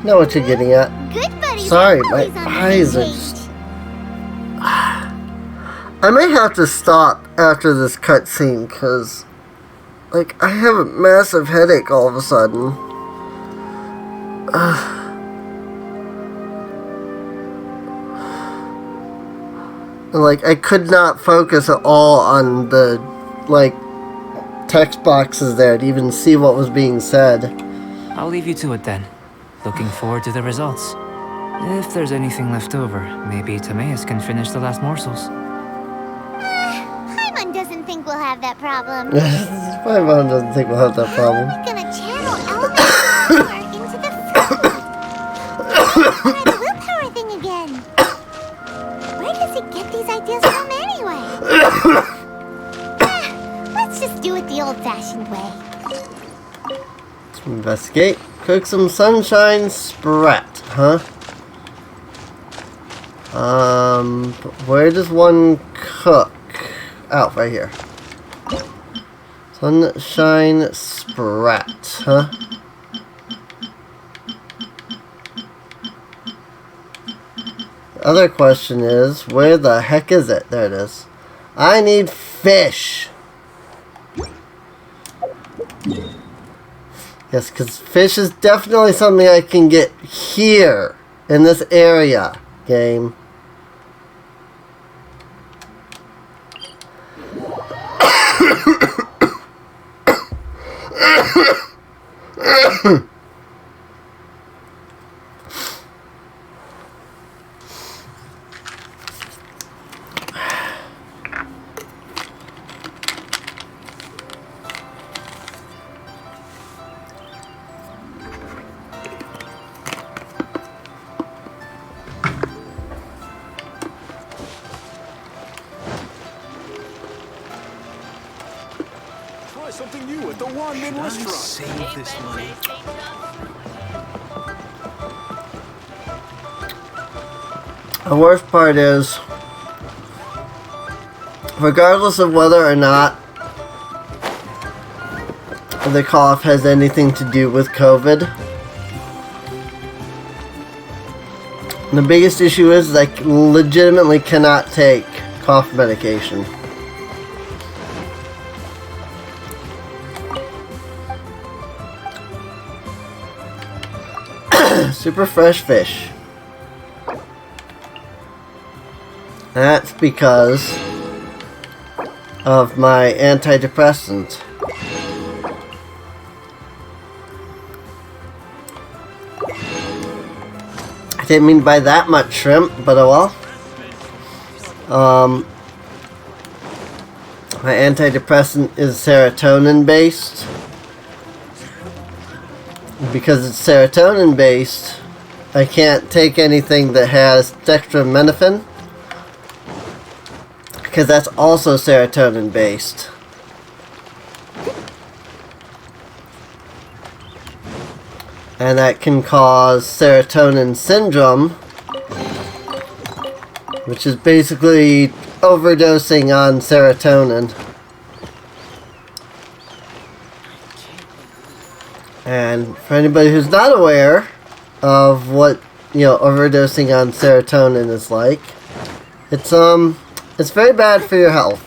Know what you're getting at. Good buddies. Sorry, my eyes are just... I may have to stop after this cutscene, because... like, I have a massive headache all of a sudden. And, like, I could not focus at all on the, like, text boxes there to even see what was being said. I'll leave you to it then. Looking forward to the results. If there's anything left over, maybe Timaeus can finish the last morsels. Paimon doesn't think we'll have that problem. Paimon doesn't think we'll have that problem. We're gonna channel elements power into the food. Try the willpower thing again. Where does it get these ideas from anyway? Let's just do it the old-fashioned way. Let's investigate. Cook some sunshine sprat, huh? Where does one cook? Oh, right here. Sunshine sprat, huh? The other question is, where the heck is it? There it is. I need fish. Yes, because fish is definitely something I can get here, in this area, game. Something new at the Wanmin restaurant. Save this money. The worst part is, regardless of whether or not the cough has anything to do with COVID. And the biggest issue is I legitimately cannot take cough medication. Super fresh fish. That's because of my antidepressant. I didn't mean to buy that much shrimp, but oh well. My antidepressant is serotonin based. Because it's serotonin based, I can't take anything that has dextromethorphan, because that's also serotonin based. And that can cause serotonin syndrome, which is basically overdosing on serotonin. And for anybody who's not aware of what, overdosing on serotonin is like, it's very bad for your health.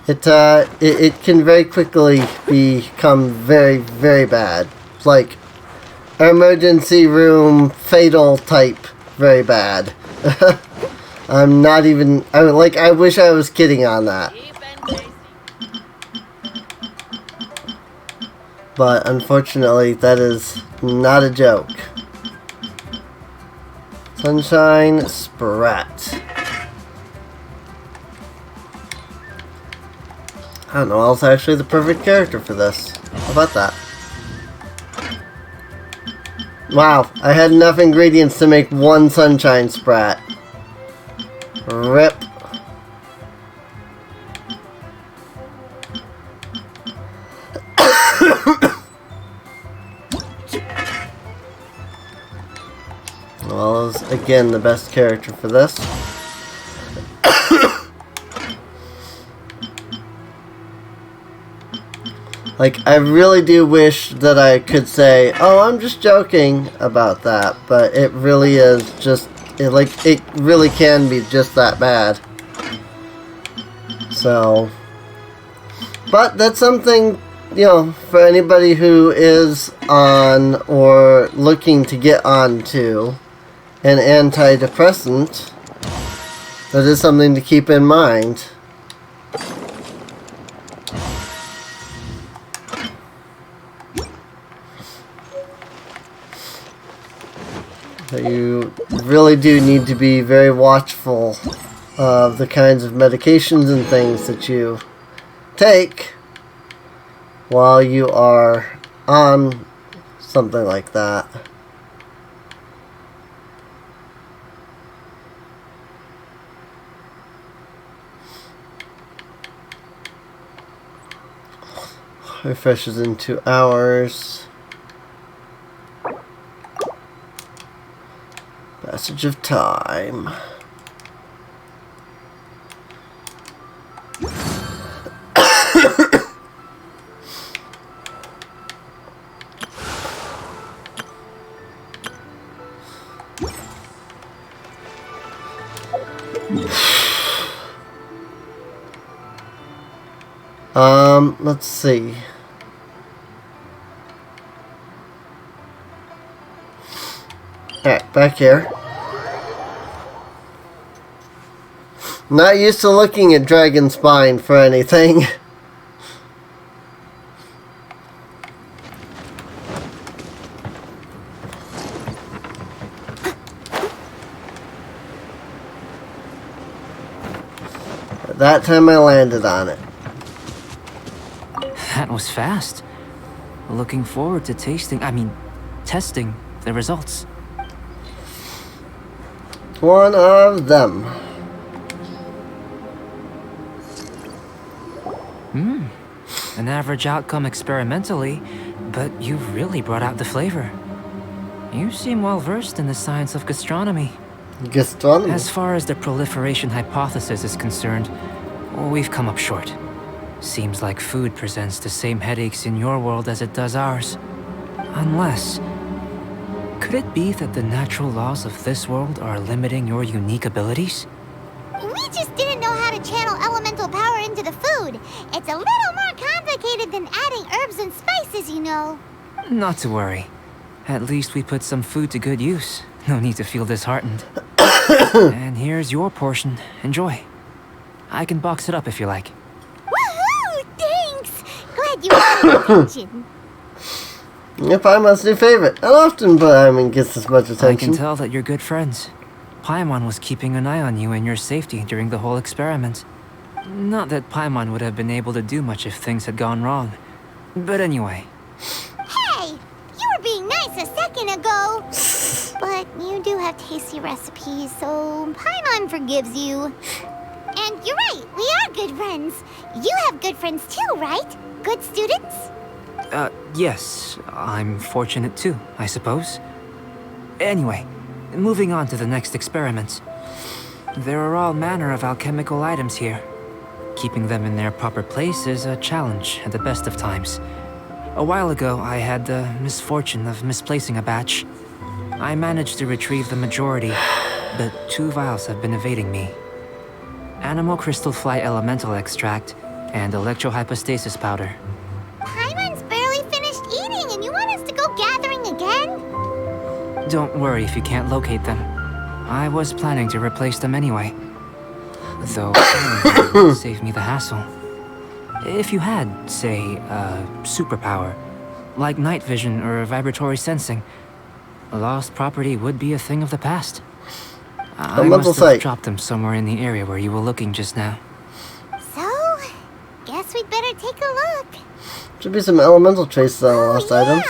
It can very quickly become very, very bad. It's like emergency room fatal type very bad. I'm not even, I wish I was kidding on that. But unfortunately, that is not a joke. Sunshine Sprat. I don't know, Elle's actually the perfect character for this. How about that? Wow, I had enough ingredients to make one Sunshine Sprat. Rip. Well, is again the best character for this. Like, I really do wish that I could say, oh, I'm just joking about that, but it really is just, it really can be just that bad. So, but that's something, for anybody who is on or looking to get onto an antidepressant, that is something to keep in mind. You really do need to be very watchful of the kinds of medications and things that you take while you are on something like that. Refreshes in 2 hours. Passage of time. Let's see. Alright, back here. Not used to looking at Dragon Spine for anything. That time I landed on it. That was fast. Looking forward to testing the results. One of them. An average outcome experimentally, but you've really brought out the flavor. You seem well versed in the science of gastronomy. Gastronomy? As far as the proliferation hypothesis is concerned, we've come up short. Seems like food presents the same headaches in your world as it does ours. Unless... could it be that the natural laws of this world are limiting your unique abilities? We just didn't know how to channel elemental power into the food. It's a little more complicated than adding herbs and spices, you know. Not to worry. At least we put some food to good use. No need to feel disheartened. And here's your portion. Enjoy. I can box it up if you like. Woohoo! Thanks! Glad you paid attention. Your Paimon's new favorite. Not often Paimon gets this much attention. I can tell that you're good friends. Paimon was keeping an eye on you and your safety during the whole experiment. Not that Paimon would have been able to do much if things had gone wrong. But anyway. Hey! You were being nice a second ago. But you do have tasty recipes, so Paimon forgives you. And you're right, we are good friends. You have good friends too, right? Good students? Yes. I'm fortunate too, I suppose. Anyway, moving on to the next experiment. There are all manner of alchemical items here. Keeping them in their proper place is a challenge at the best of times. A while ago, I had the misfortune of misplacing a batch. I managed to retrieve the majority, but 2 vials have been evading me. Animal crystal fly elemental extract and electrohypostasis powder. Paimon's barely finished eating and you want us to go gathering again? Don't worry if you can't locate them. I was planning to replace them anyway. Though, save me the hassle. If you had, say, a superpower, like night vision or vibratory sensing, lost property would be a thing of the past. I must have dropped them somewhere in the area where you were looking just now. So, guess we'd better take a look. Should be some elemental traces on the lost items.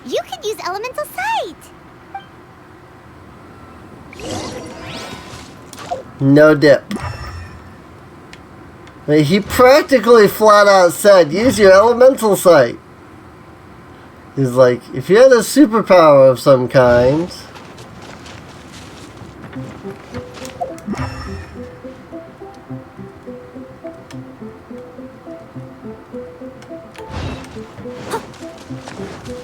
You could use elemental sight. No dip. He practically flat out said, use your elemental sight. He's like, if you had a superpower of some kind...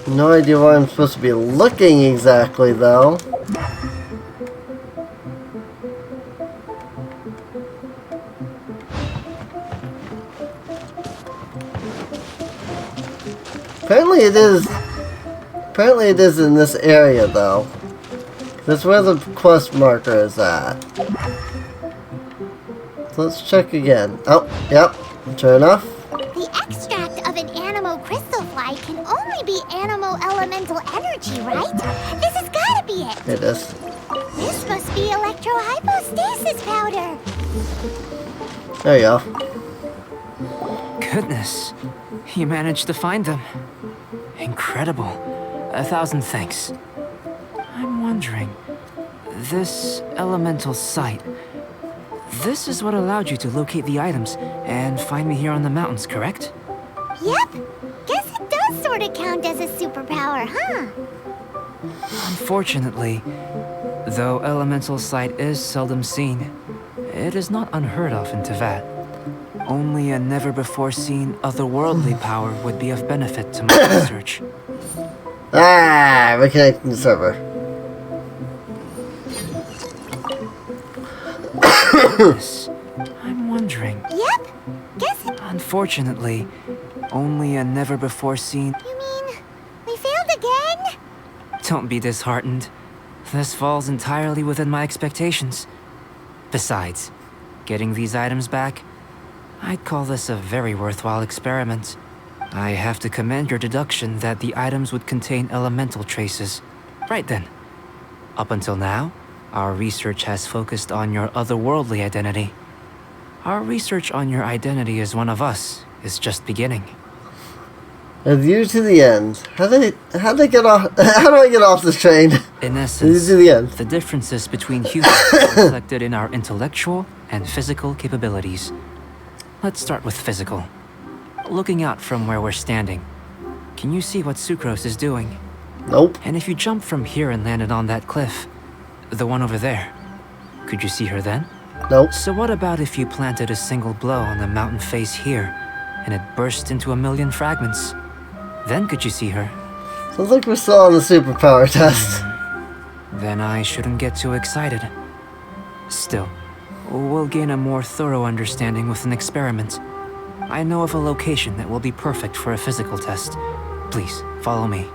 No idea where I'm supposed to be looking exactly, though. Apparently it is in this area, though. That's where the quest marker is at. So let's check again. Oh, yep. Sure enough. The extract of an animo crystal fly can only be animo elemental energy, right? This has gotta be it. It is. This must be electrohypostasis powder. There you go. Goodness. You managed to find them. Incredible. 1,000 thanks. I'm wondering, this elemental sight, this is what allowed you to locate the items and find me here on the mountains, correct? Yep. Guess it does sort of count as a superpower, huh? Unfortunately, though elemental sight is seldom seen, it is not unheard of in Teyvat. Only a never-before-seen otherworldly power would be of benefit to my research. Ah, reconnecting the server. Yes, I'm wondering. Yep. Guess it... Unfortunately, only a never-before-seen... You mean, we failed again? Don't be disheartened. This falls entirely within my expectations. Besides, getting these items back, I'd call this a very worthwhile experiment. I have to commend your deduction that the items would contain elemental traces. Right then. Up until now, our research has focused on your otherworldly identity. Our research on your identity as one of us is just beginning. And you to the end. How do I get off? How do I get off this train? In essence, to the end. The differences between humans are reflected in our intellectual and physical capabilities. Let's start with physical. Looking out from where we're standing, can you see what Sucrose is doing? Nope. And if you jump from here and landed on that cliff, the one over there, could you see her then? Nope. So what about if you planted a single blow on the mountain face here, and it burst into a million fragments. Then could you see her? Sounds like we're still on the superpower test. Then I shouldn't get too excited. Still, we'll gain a more thorough understanding with an experiment. I know of a location that will be perfect for a physical test. Please, follow me.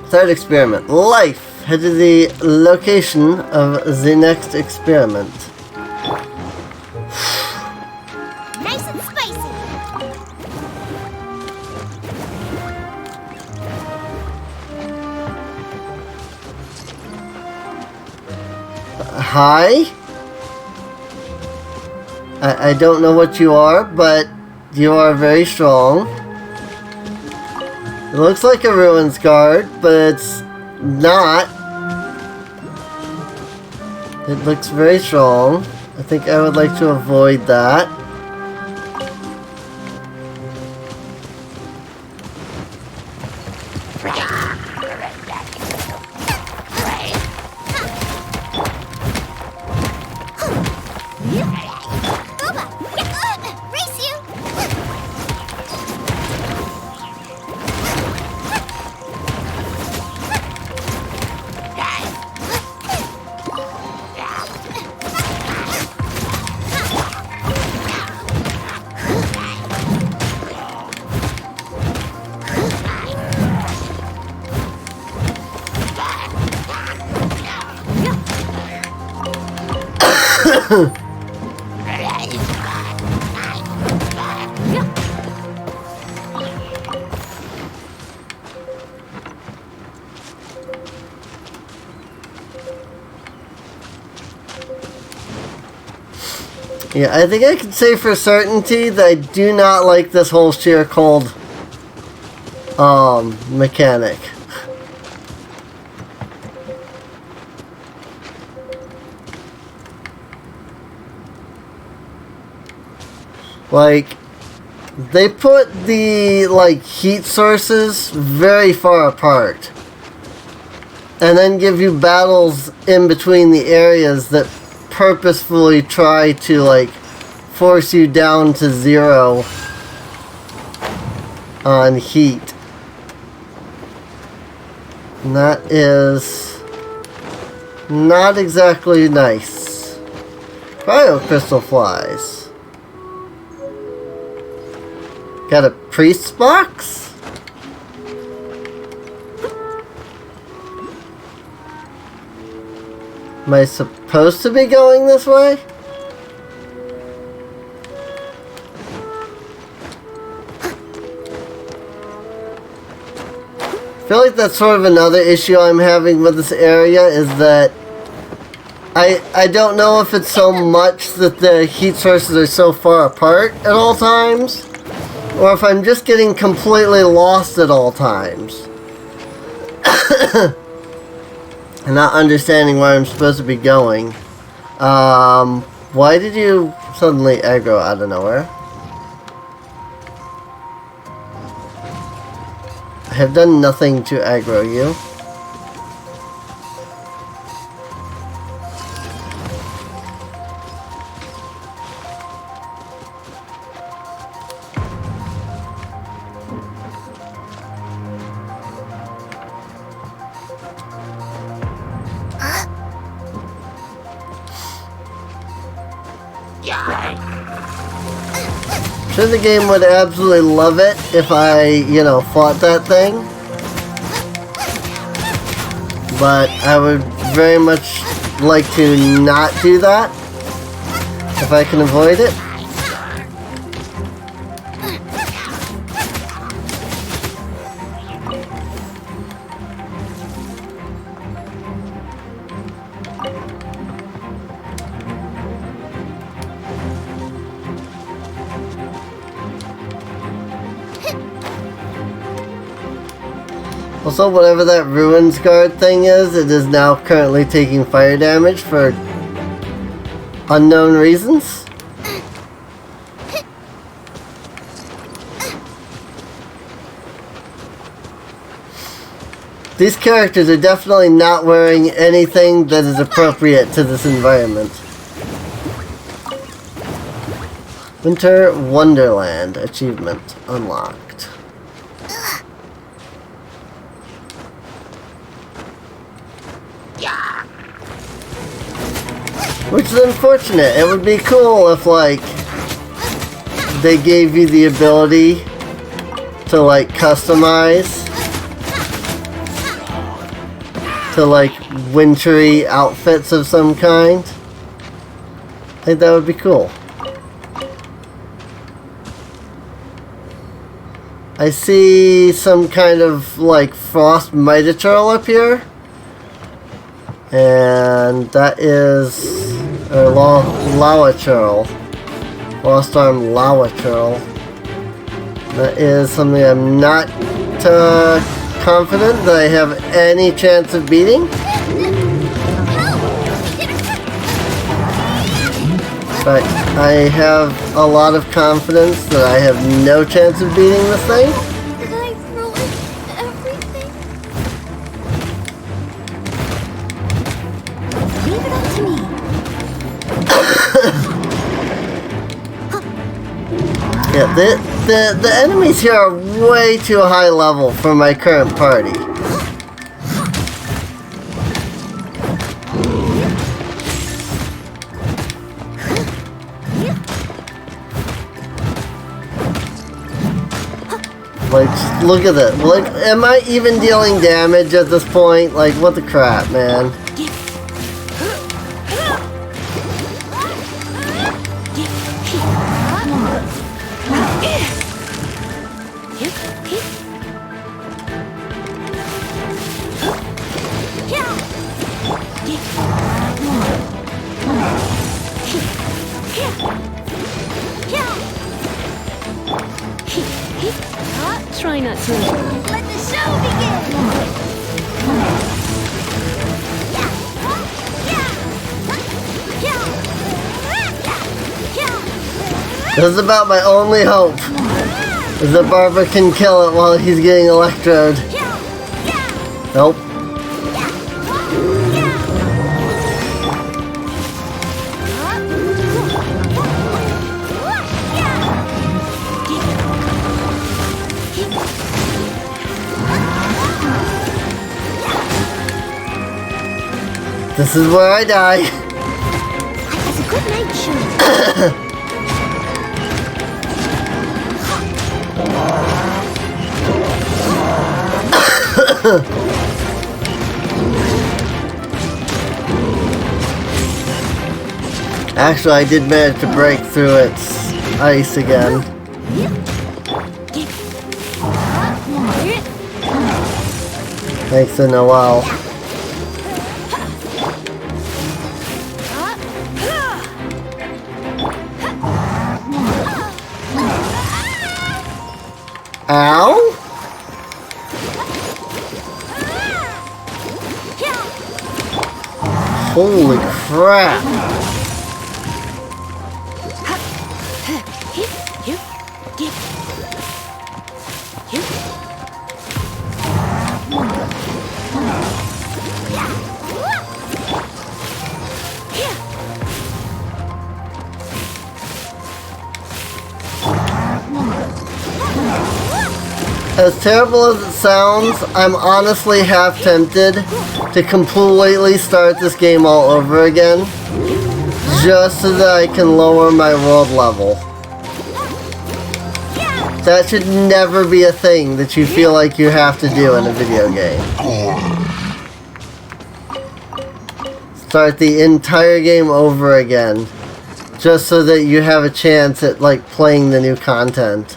Third experiment. Life. Head to the location of the next experiment. Nice and spicy. Hi? I don't know what you are, but you are very strong. It looks like a ruins guard, but it's not. It looks very strong. I think I would like to avoid that. Race you! Yeah, I think I can say for certainty that I do not like this whole sheer cold mechanic. Like, they put the, like, heat sources very far apart. And then give you battles in between the areas that purposefully try to, like, force you down to 0 on heat. And that is not exactly nice. Cryo crystal flies. Got a priest's box? Am I supposed to be going this way? I feel like that's sort of another issue I'm having with this area, is that I don't know if it's so much that the heat sources are so far apart at all times, or if I'm just getting completely lost at all times. And not understanding where I'm supposed to be going. Why did you suddenly aggro out of nowhere? I have done nothing to aggro you. Sure, the game would absolutely love it if I, you know, fought that thing. But I would very much like to not do that, if I can avoid it. Also, whatever that ruins guard thing is, it is now currently taking fire damage for unknown reasons. These characters are definitely not wearing anything that is appropriate to this environment. Winter Wonderland achievement unlocked. Which is unfortunate. It would be cool if, like, they gave you the ability to, like, customize to, like, wintry outfits of some kind. I think that would be cool. I see some kind of, like, frost mitochurl up here. And that is a lava churl. Lost arm lava churl. That is something I'm not confident that I have any chance of beating. But I have a lot of confidence that I have no chance of beating this thing. Did I ruin everything? Leave it up to me. Yeah, the enemies here are way too high level for my current party. Like, just look at that. Like, am I even dealing damage at this point? Like, what the crap, man? Try not to. Let the show begin! This is about my only hope. Is that Barbara can kill it while he's getting electrode. Nope. This is where I die. It's a good night show. Actually, I did manage to break through its ice again. Thanks to Noel. Ow! Holy crap! As terrible as it sounds, I'm honestly half tempted to completely start this game all over again, just so that I can lower my world level. That should never be a thing that you feel like you have to do in a video game. Start the entire game over again, just so that you have a chance at, like, playing the new content.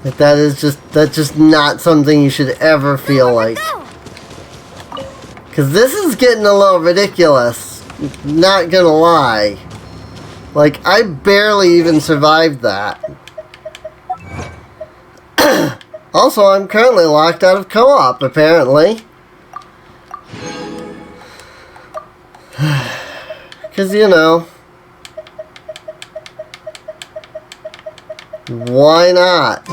Like, that's just not something you should ever feel like. Cause this is getting a little ridiculous. Not gonna lie. Like, I barely even survived that. Also, I'm currently locked out of co-op, apparently. Cause, you know, Why not?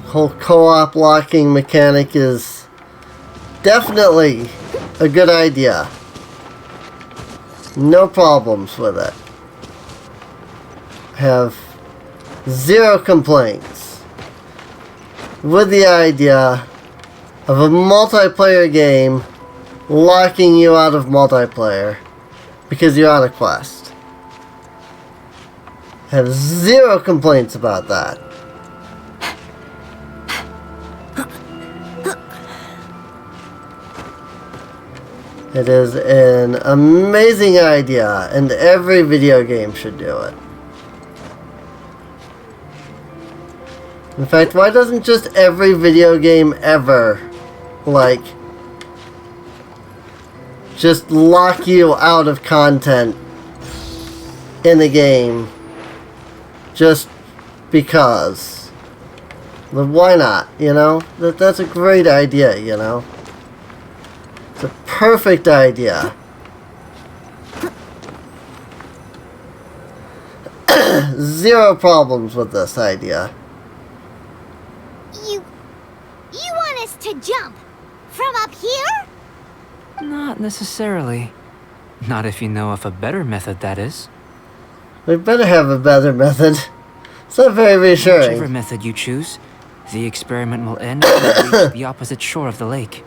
Whole co-op locking mechanic is definitely a good idea. No problems with it. Have zero complaints with the idea of a multiplayer game locking you out of multiplayer because you're on a quest. Have zero complaints about that. It is an amazing idea, and every video game should do it. In fact, why doesn't just every video game ever, like, just lock you out of content in the game just because? But why not, you know? That's a great idea, you know? It's a perfect idea. Zero problems with this idea. You want us to jump from up here? Not necessarily. Not if you know of a better method, that is. We better have a better method. It's not very reassuring. Whichever method you choose, the experiment will end when you reach the opposite shore of the lake.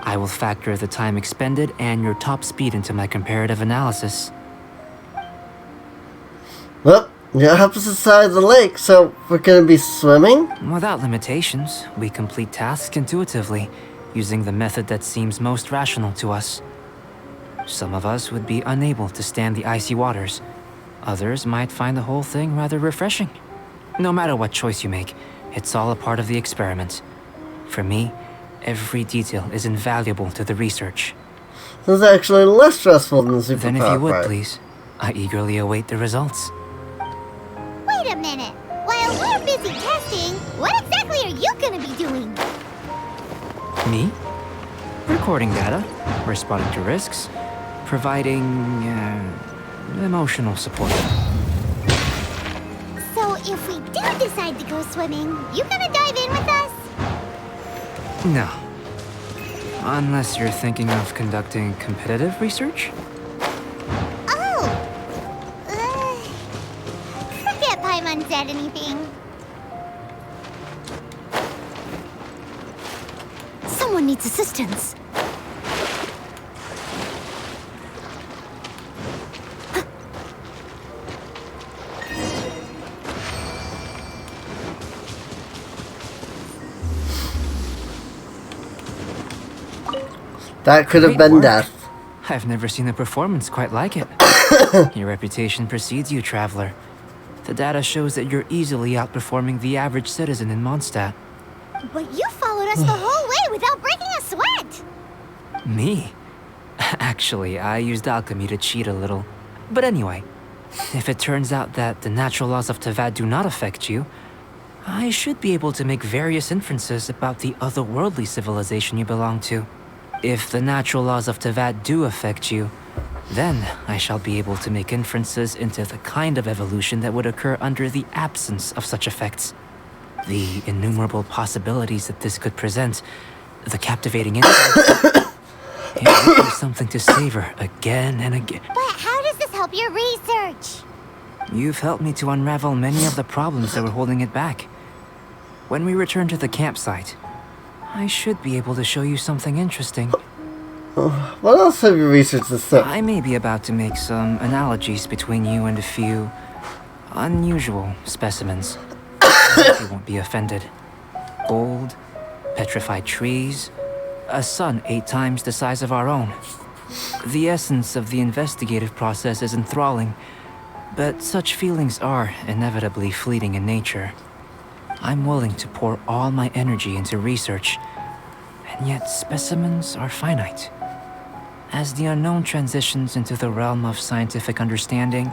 I will factor the time expended and your top speed into my comparative analysis. Well, the opposite side of the lake, so we're gonna be swimming? Without limitations, we complete tasks intuitively, using the method that seems most rational to us. Some of us would be unable to stand the icy waters. Others might find the whole thing rather refreshing. No matter what choice you make, it's all a part of the experiment. For me, every detail is invaluable to the research. This is actually less stressful than the superpower Then if you would, part. please, I eagerly await the results. Wait a minute. While we're busy testing, what exactly are you gonna be doing? Me? Recording data, responding to risks, providing, emotional support. So if we do decide to go swimming, you gonna dive in with us? No. Unless you're thinking of conducting competitive research? Oh! Forget Paimon said anything. Someone needs assistance. That could have Great been work. death. I've never seen a performance quite like it. Your reputation precedes you, traveler. The data shows that you're easily outperforming the average citizen in Mondstadt. But you followed us the whole way without breaking a sweat! Me? Actually, I used alchemy to cheat a little. But anyway, if it turns out that the natural laws of Tavad do not affect you, I should be able to make various inferences about the otherworldly civilization you belong to. If the natural laws of Tavad do affect you, then I shall be able to make inferences into the kind of evolution that would occur under the absence of such effects. The innumerable possibilities that this could present, the captivating insight. It would be something to savor again and again. But how does this help your research? You've helped me to unravel many of the problems that were holding it back. When we return to the campsite, I should be able to show you something interesting. What else have you researched this stuff? I may be about to make some analogies between you and a few unusual specimens. I hope you won't be offended. Gold, petrified trees, a sun 8 times the size of our own. The essence of the investigative process is enthralling, but such feelings are inevitably fleeting in nature. I'm willing to pour all my energy into research, and yet specimens are finite. As the unknown transitions into the realm of scientific understanding,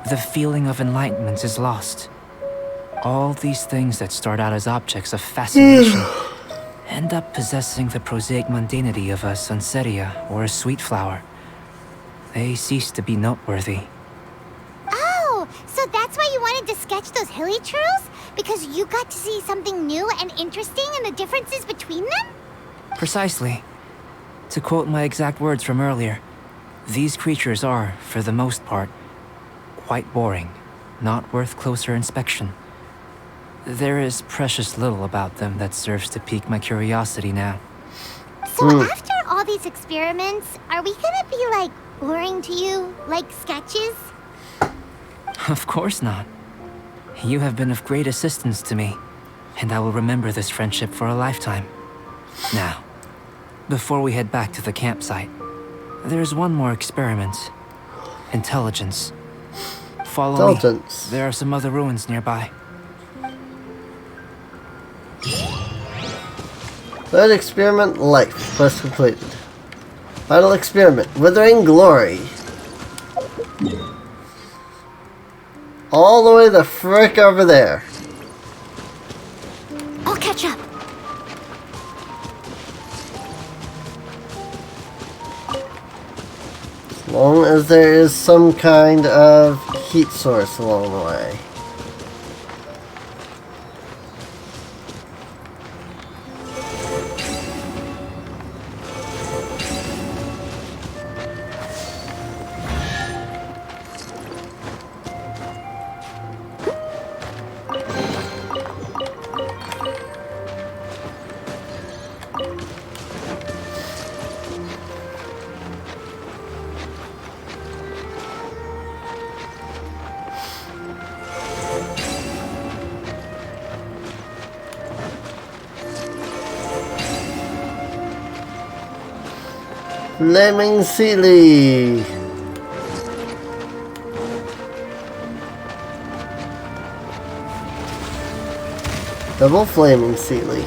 the feeling of enlightenment is lost. All these things that start out as objects of fascination end up possessing the prosaic mundanity of a sunsetia or a sweet flower. they cease to be noteworthy. Oh, so that's why you wanted to sketch those hilichurls? Because you got to see something new and interesting and the differences between them? Precisely. To quote my exact words from earlier, these creatures are, for the most part, quite boring, not worth closer inspection. There is precious little about them that serves to pique my curiosity now. So after all these experiments, are we gonna be, like, boring to you? Like sketches? Of course not. You have been of great assistance to me, and I will remember this friendship for a lifetime. Now, before we head back to the campsite, there's one more experiment. Intelligence. Follow me. There are some other ruins nearby. Third experiment, life. Quest completed. Final experiment, withering glory. All the way the frick over there. I'll catch up. As long as there is some kind of heat source along the way. Flaming Sealy. Double Flaming Sealy.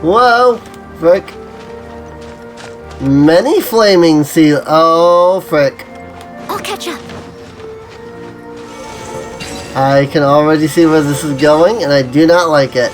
Whoa! Frick. Many Flaming Sealy. Oh, frick. I'll catch up. I can already see where this is going, and I do not like it.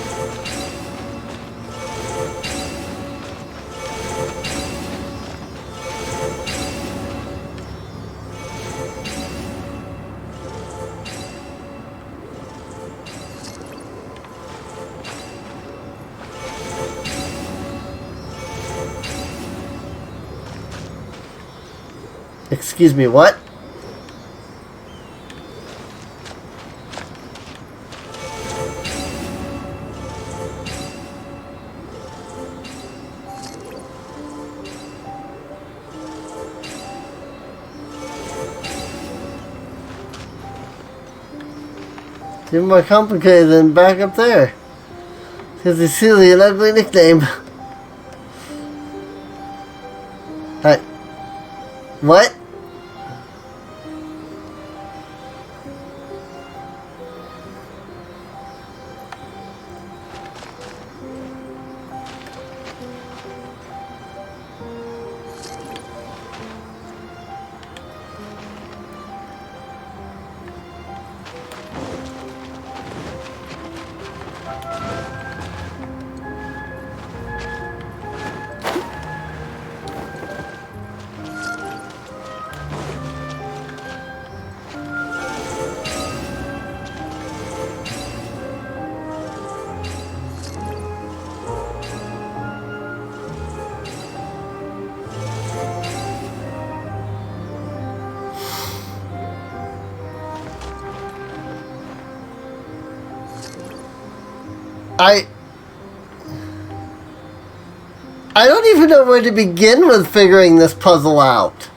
Excuse me, what? It's even more complicated than back up there. Because it's silly and ugly nickname. Hi. What? I don't even know where to begin with figuring this puzzle out.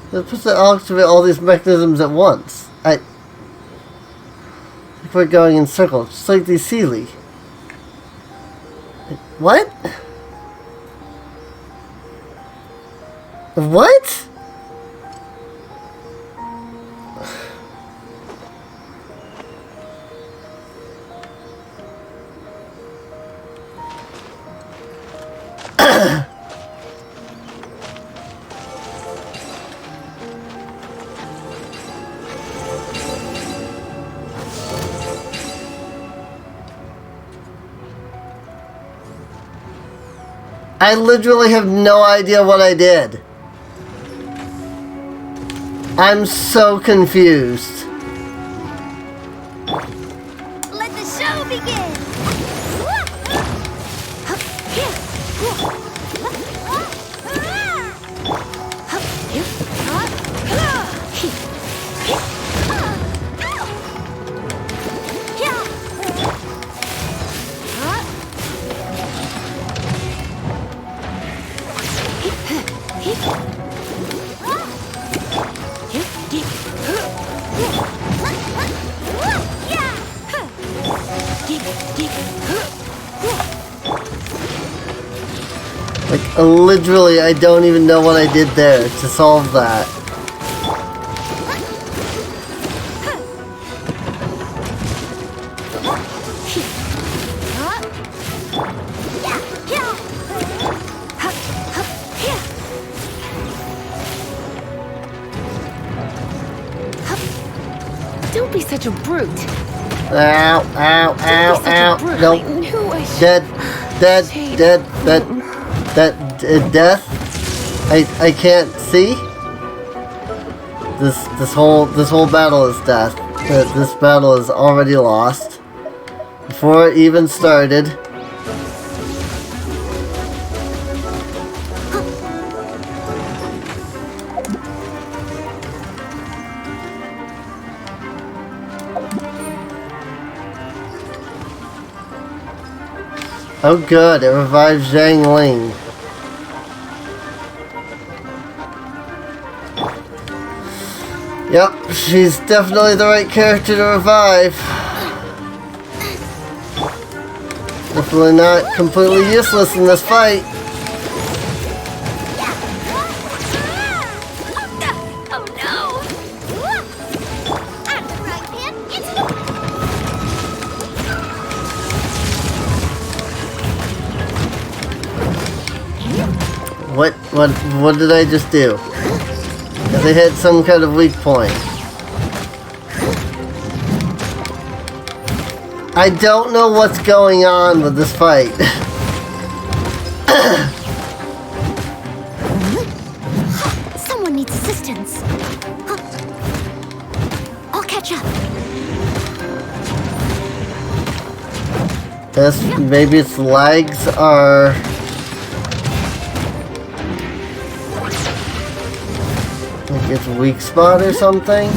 They're supposed to activate all these mechanisms at once. I think we're going in circles, just like these Sealy. What? What? I literally have no idea what I did. I'm so confused. Let the show begin! Like, literally, I don't even know what I did there to solve that. Don't be such a brute. Ow, ow, ow, ow. Nope. Dead, death. I can't see. This whole battle is death. This battle is already lost before it even started. Oh good, it revives Zhang Ling. Yep, she's definitely the right character to revive. Definitely not completely useless in this fight. What did I just do? Because I hit some kind of weak point. I don't know what's going on with this fight. Someone needs assistance. I'll catch up. Yes, maybe its legs are... like its weak spot or something?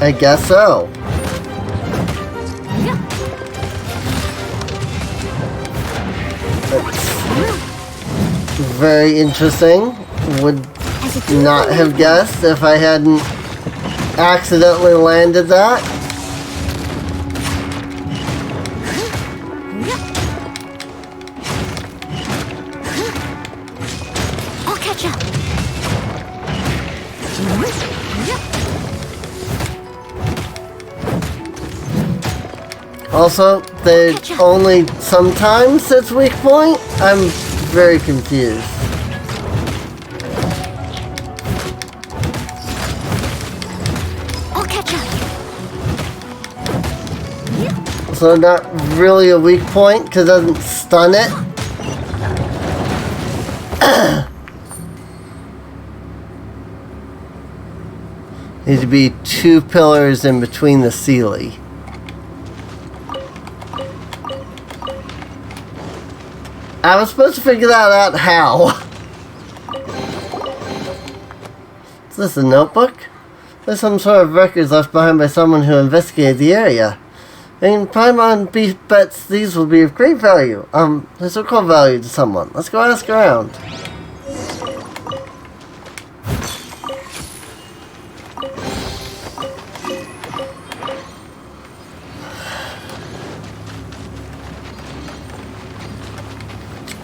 I guess so. That's very interesting. Would not have guessed if I hadn't accidentally landed that. I'll catch up. Also, they only sometimes its weak point. I'm very confused. I'll catch up. So not really a weak point because it doesn't stun it. Need to be 2 pillars in between the Sealy. I was supposed to figure that out how. Is this a notebook? There's some sort of records left behind by someone who investigated the area. And Paimon bets these will be of great value. Historical value to someone. Let's go ask around.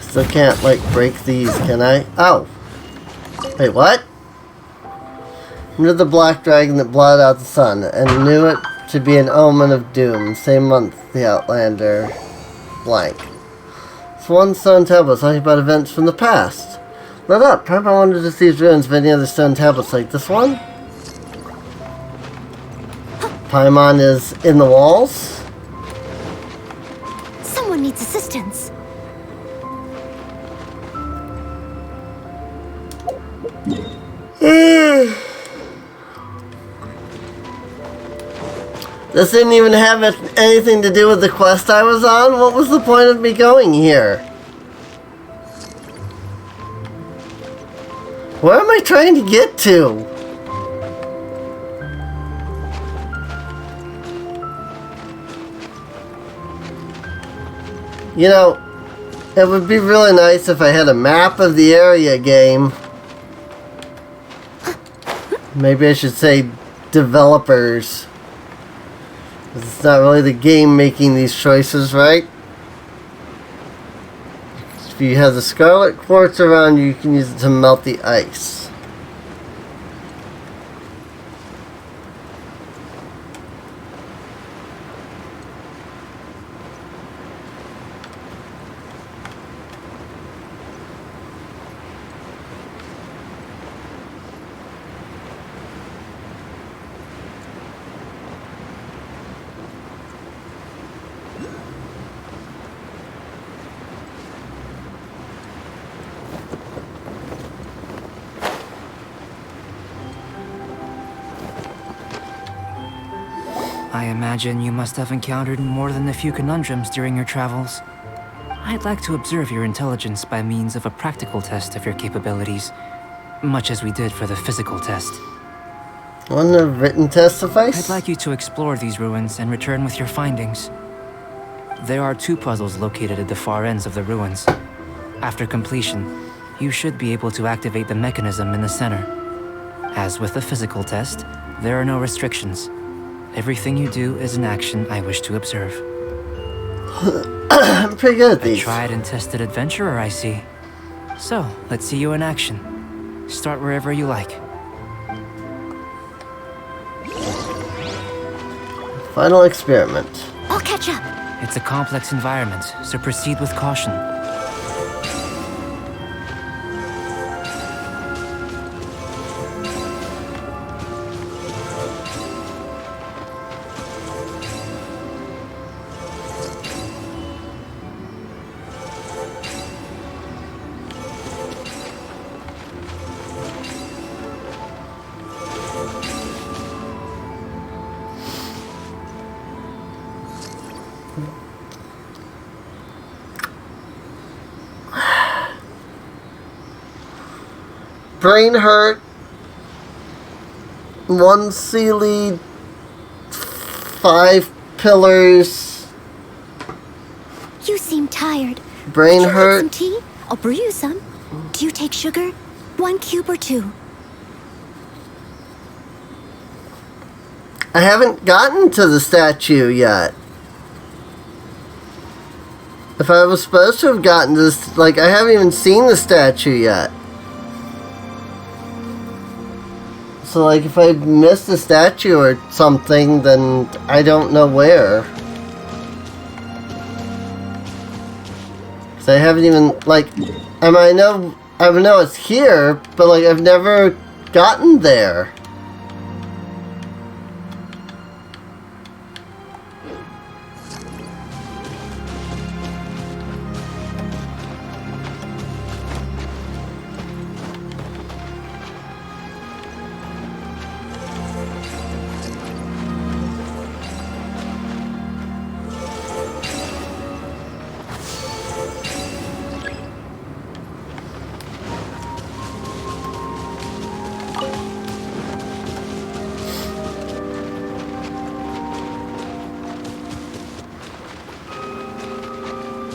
Still can't, like, break these, can I? Oh! Wait, what? Knew the black dragon that blotted out the sun, and knew it to be an omen of doom. Same month, the Outlander... blank. It's one stone tablet talking about events from the past. Lit up. Perhaps I wanted to see these ruins of any other stone tablets like this one. Paimon is in the walls. place. This didn't even have anything to do with the quest I was on. What was the point of me going here? Where am I trying to get to? You know, it would be really nice if I had a map of the area game. Maybe I should say developers. It's not really the game making these choices, right? If you have the scarlet quartz around you, you can use it to melt the ice. I imagine you must have encountered more than a few conundrums during your travels. I'd like to observe your intelligence by means of a practical test of your capabilities, much as we did for the physical test. Wouldn't a written test suffice? I'd like you to explore these ruins and return with your findings. There are 2 puzzles located at the far ends of the ruins. After completion, you should be able to activate the mechanism in the center. As with the physical test, there are no restrictions. Everything you do is an action I wish to observe. I'm pretty good at these. A tried and tested adventurer, I see. So, let's see you in action. Start wherever you like. Final experiment. I'll catch up. It's a complex environment, so proceed with caution. Brain hurt. 1 Sealy. 5 pillars. You seem tired. Brain Would you hurt. like some tea? I'll brew you some. Do you take sugar? 1 cube or 2? I haven't gotten to the statue yet. If I was supposed to have gotten to this, like, I haven't even seen the statue yet. So, like, if I missed the statue or something, then I don't know where. Because I haven't even, like, I mean, I know it's here, but, like, I've never gotten there.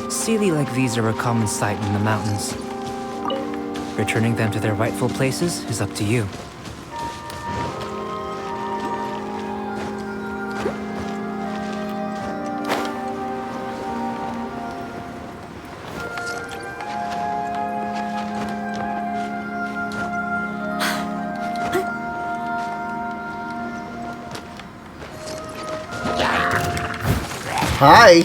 Sealy like these are a common sight in the mountains. Returning them to their rightful places is up to you. Hi.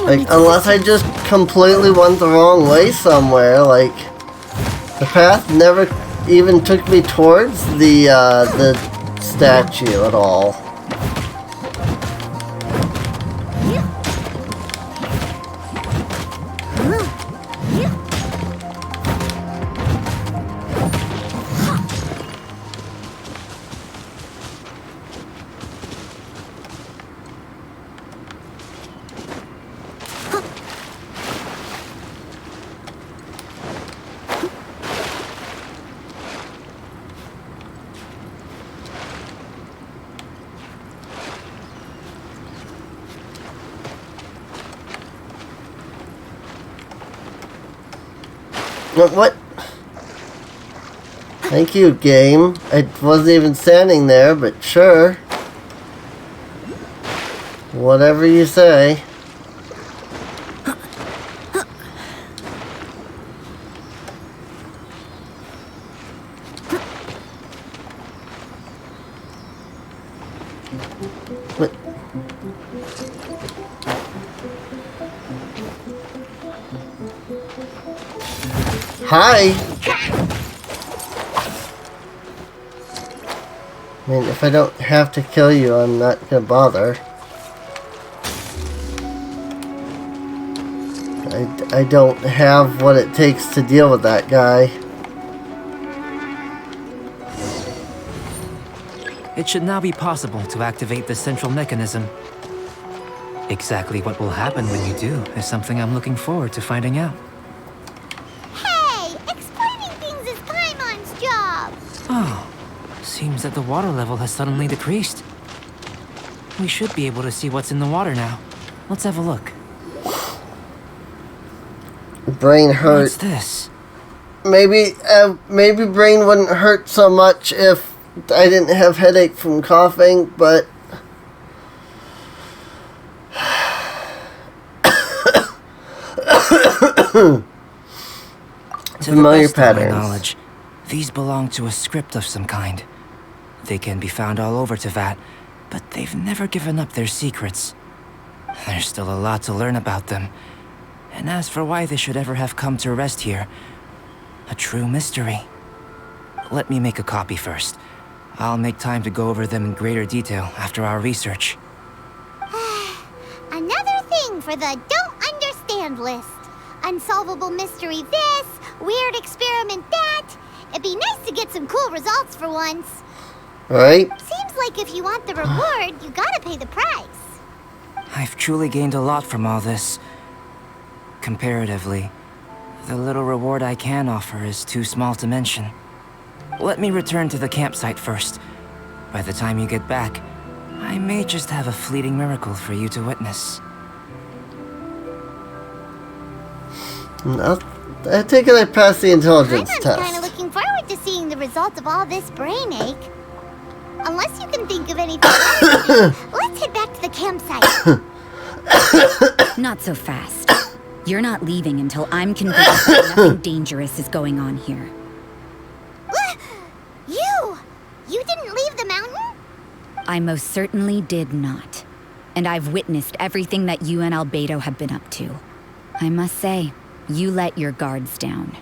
Like, unless I just completely went the wrong way somewhere. Like, the path never even took me towards the statue at all. What? Thank you, game. I wasn't even standing there, but sure. Whatever you say. What? Hi! I mean, if I don't have to kill you, I'm not gonna bother. I don't have what it takes to deal with that guy. It should now be possible to activate the central mechanism. Exactly what will happen when you do is something I'm looking forward to finding out. Hey! Explaining things is Paimon's job! Oh, seems that the water level has suddenly decreased. We should be able to see what's in the water now. Let's have a look. Brain hurt. What's this? Maybe brain wouldn't hurt so much if I didn't have headache from coughing, but To familiar the best of my patterns. knowledge, these belong to a script of some kind. They can be found all over Teyvat, but they've never given up their secrets. There's still a lot to learn about them. And as for why they should ever have come to rest here, a true mystery. Let me make a copy first. I'll make time to go over them in greater detail after our research. Another thing for the don't understand list. Unsolvable mystery this, weird experiment that. It'd be nice to get some cool results for once. Right? Seems like if you want the reward, you gotta pay the price. I've truly gained a lot from all this. Comparatively, the little reward I can offer is too small to mention. Let me return to the campsite first. By the time you get back, I may just have a fleeting miracle for you to witness. I take it I passed the intelligence I'm test. kind of looking forward to seeing the results of all this brain ache. Unless you can think of anything else to do, let's head back to the campsite. Not so fast. You're not leaving until I'm convinced that nothing dangerous is going on here. You didn't leave the mountain? I most certainly did not. And I've witnessed everything that you and Albedo have been up to. I must say, you let your guards down.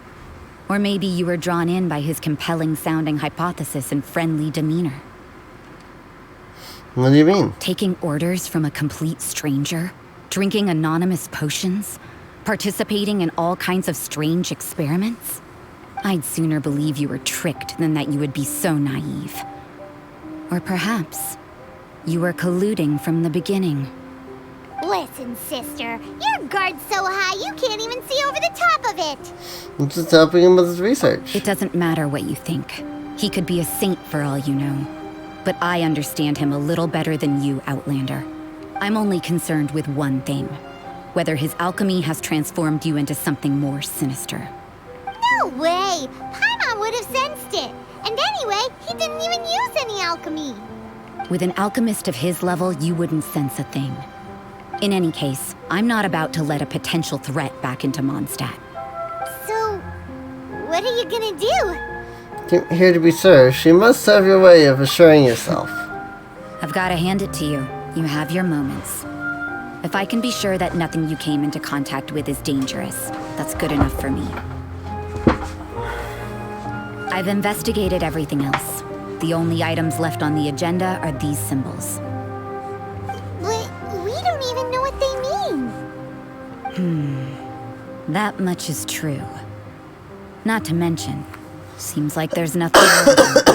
Or maybe you were drawn in by his compelling-sounding hypothesis and friendly demeanor. What do you mean? Taking orders from a complete stranger? Drinking anonymous potions? Participating in all kinds of strange experiments? I'd sooner believe you were tricked than that you would be so naive. Or perhaps, you were colluding from the beginning. Listen, sister, your guard's so high you can't even see over the top of it. I'm just helping him with his research. It doesn't matter what you think. He could be a saint for all you know. But I understand him a little better than you, Outlander. I'm only concerned with one thing. Whether his alchemy has transformed you into something more sinister. No way! Paimon would have sensed it. And anyway, he didn't even use any alchemy. With an alchemist of his level, you wouldn't sense a thing. In any case, I'm not about to let a potential threat back into Mondstadt. So, what are you gonna do? Here to be served. You must have your way of assuring yourself. I've got to hand it to you. You have your moments. If I can be sure that nothing you came into contact with is dangerous, that's good enough for me. I've investigated everything else. The only items left on the agenda are these symbols. But we don't even know what they mean. That much is true. Not to mention, seems like there's nothing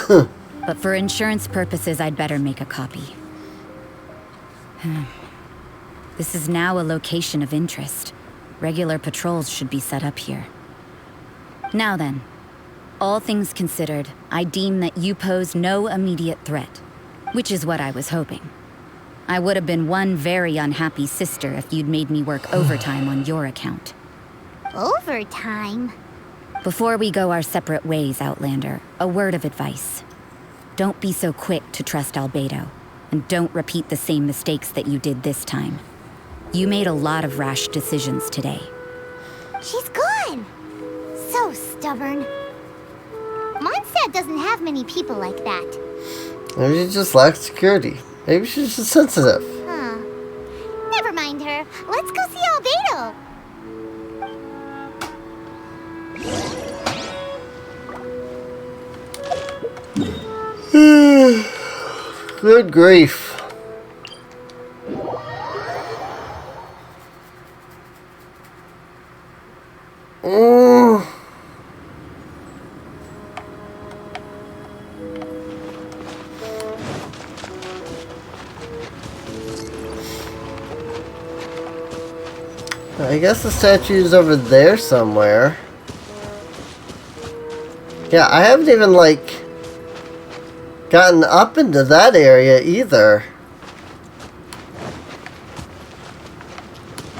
wrong. But for insurance purposes, I'd better make a copy. This is now a location of interest. Regular patrols should be set up here. Now then, all things considered, I deem that you pose no immediate threat, which is what I was hoping. I would have been one very unhappy sister if you'd made me work overtime on your account. Overtime? Before we go our separate ways, Outlander, a word of advice. Don't be so quick to trust Albedo, and don't repeat the same mistakes that you did this time. You made a lot of rash decisions today. She's gone! So stubborn. Mondstadt doesn't have many people like that. Maybe she just lacks security. Maybe she's just sensitive. Huh. Never mind her. Let's go see Albedo. Good grief. I guess the statue's over there somewhere. Yeah, I haven't even, like, gotten up into that area either.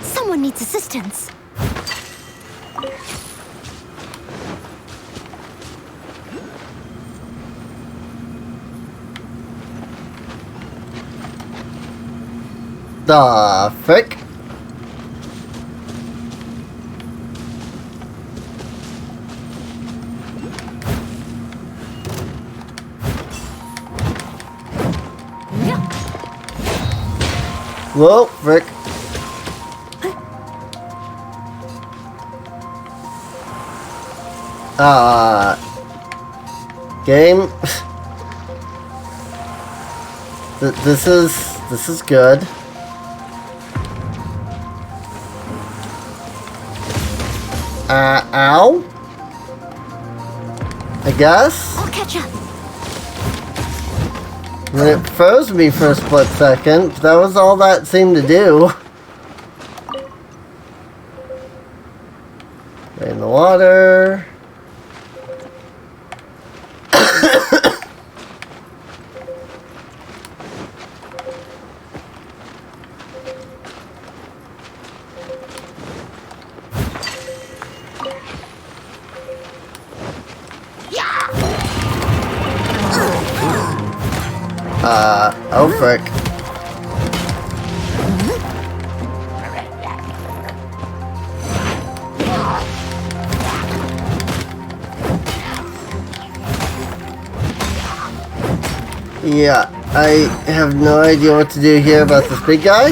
Someone needs assistance. The frick? Whoa, frick. Game. This is good. Ow? I guess? I'll catch up. I mean, it froze me for a split second. That was all that seemed to do. In the water. Oh frick. Yeah, I have no idea what to do here about this big guy.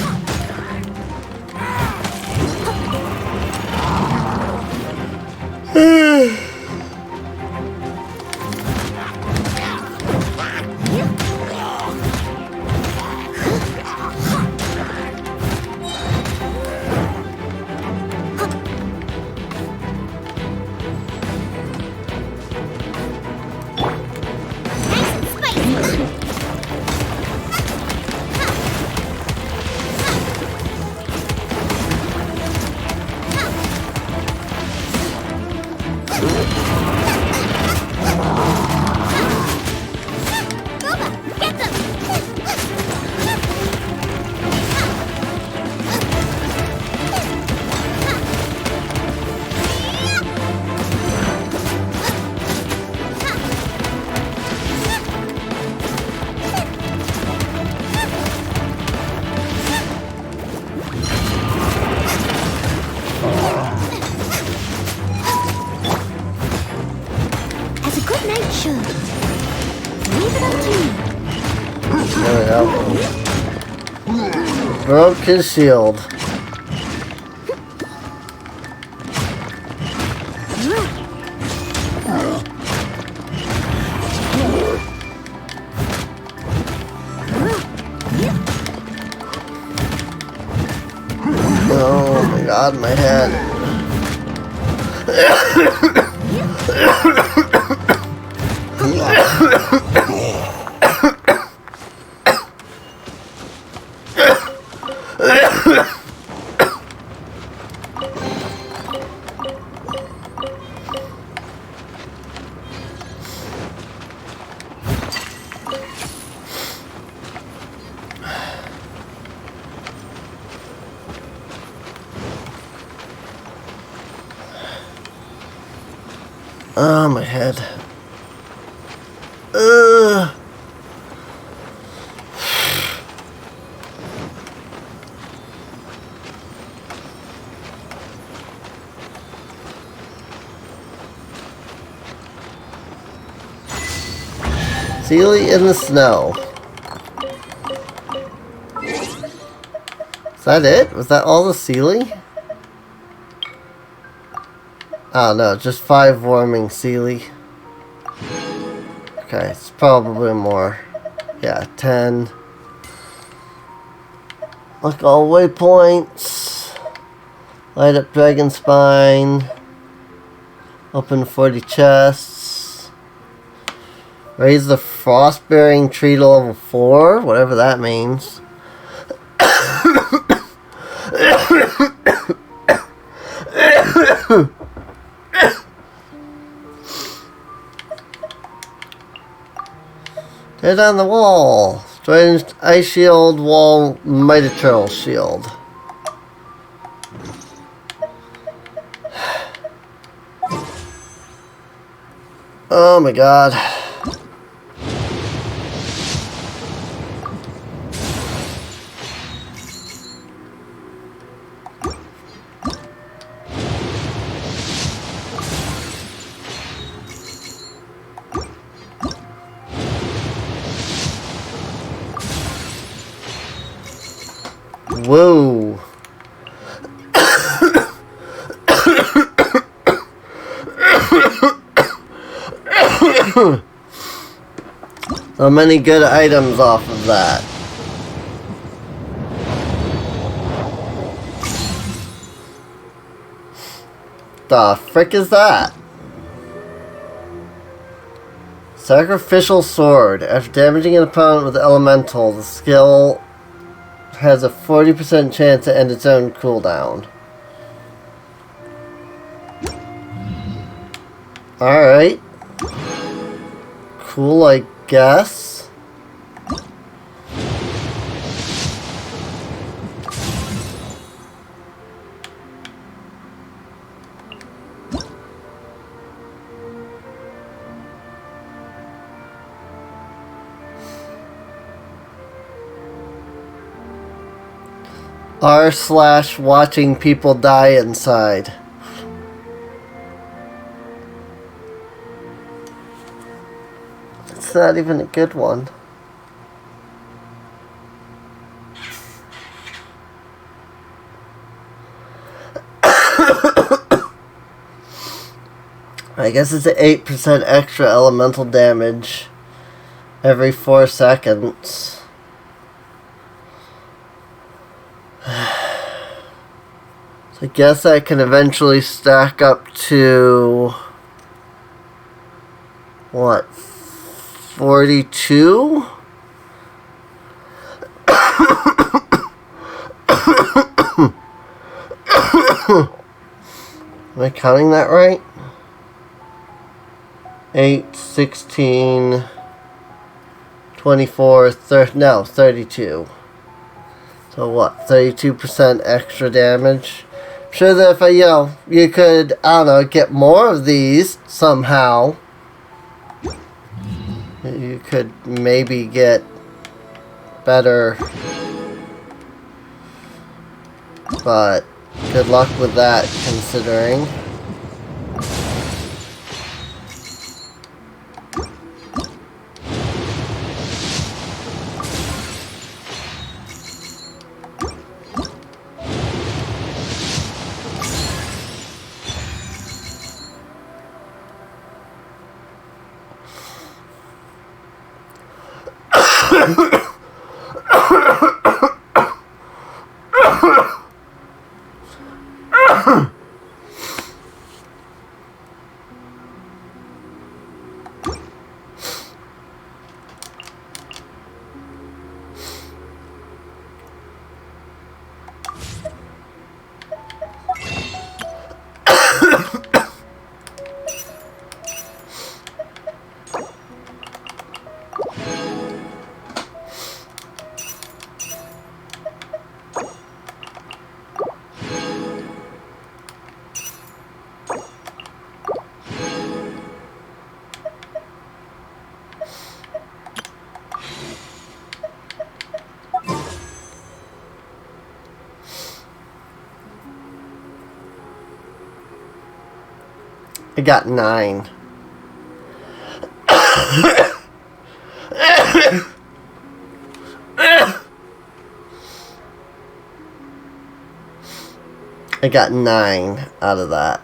There we go. Broke his shield. Oh my god, my head. Oh, my head. Sealy in the snow. Is that it? Was that all the Sealy? Oh no, just 5 warming Sealy. Okay, it's probably more. Yeah, 10. Look, all waypoints. Light up Dragon Spine. Open 40 chests. Raise the Frost-bearing tree to level 4, whatever that means. Tear down the wall. Strange ice shield, wall, Mithril shield. Oh my god. Whoa. So many good items off of that. The frick is that? Sacrificial sword. After damaging an opponent with elemental, the skill has a 40% chance to end its own cooldown. Alright. Cool, I guess. r/watching people die inside. It's not even a good one. I guess it's an 8% extra elemental damage every 4 seconds. I guess I can eventually stack up to what, 42? Am I counting that right? 8, 16, 24, 30, no, 32. So what, 32% extra damage? I'm sure that if I, you could, I don't know, get more of these somehow. You could maybe get better. But good luck with that, considering. I got 9. I got 9 out of that.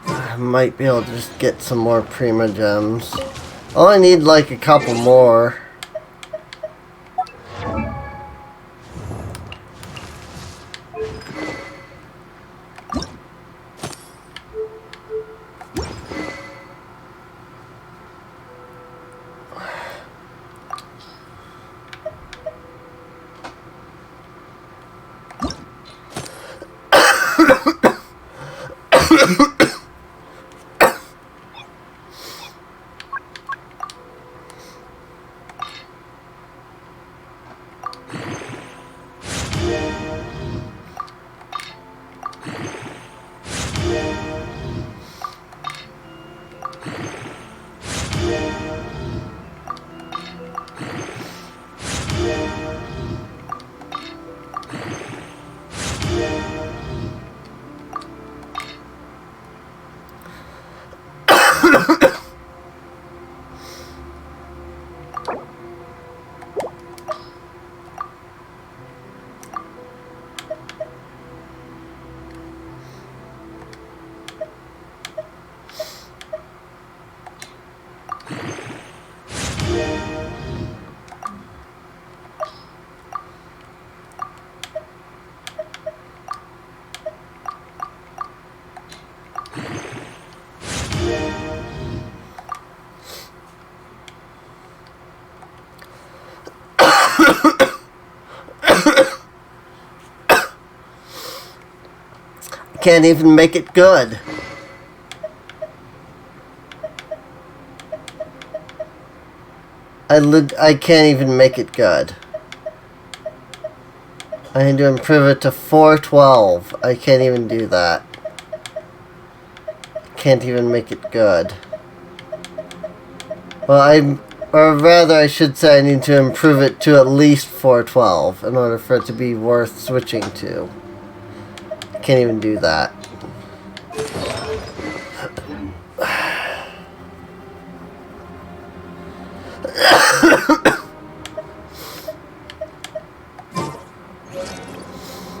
I might be able to just get some more Prima Gems. Only need like a couple more. Can't even make it good. I can't even make it good. I need to improve it to 412. I can't even do that. Can't even make it good. Well, or rather I should say I need to improve it to at least 412 in order for it to be worth switching to. Can't even do that.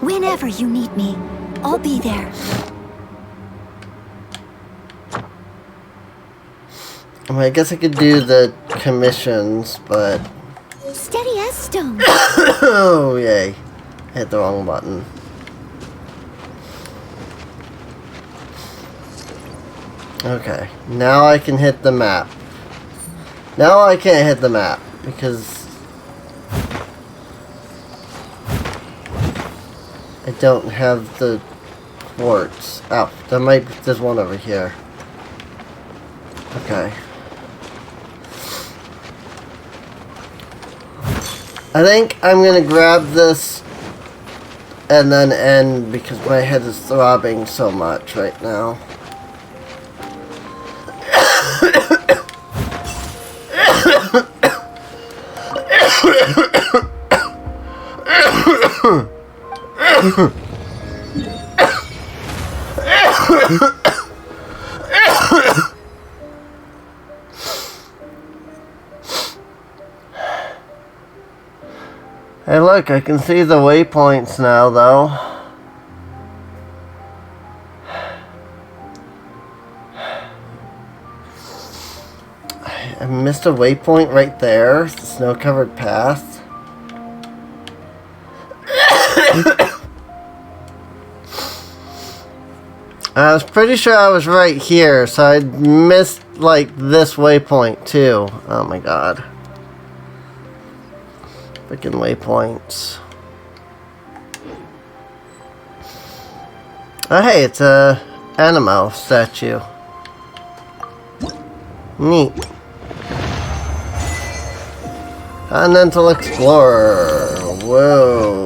Whenever you need me, I'll be there. Well, I guess I could do the commissions, but... Steady as stone. Oh, yay. I hit the wrong button. Okay, now I can hit the map. Now I can't hit the map, because... I don't have the quartz. Oh, there's one over here. Okay. I think I'm gonna grab this and then end because my head is throbbing so much right now. Hey look, I can see the waypoints now though. I missed a waypoint right there. The snow-covered path. I was pretty sure I was right here, so I missed, like, this waypoint, too. Oh my god. Freaking waypoints. Oh hey, it's a Animo statue. Neat. Continental Explorer. Whoa.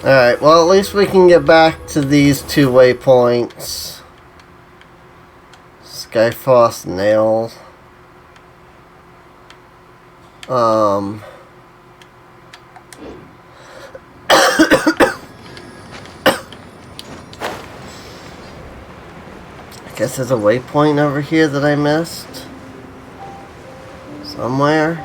Alright, well at least we can get back to these two waypoints. Skyfrost Nail. I guess there's a waypoint over here that I missed. Somewhere.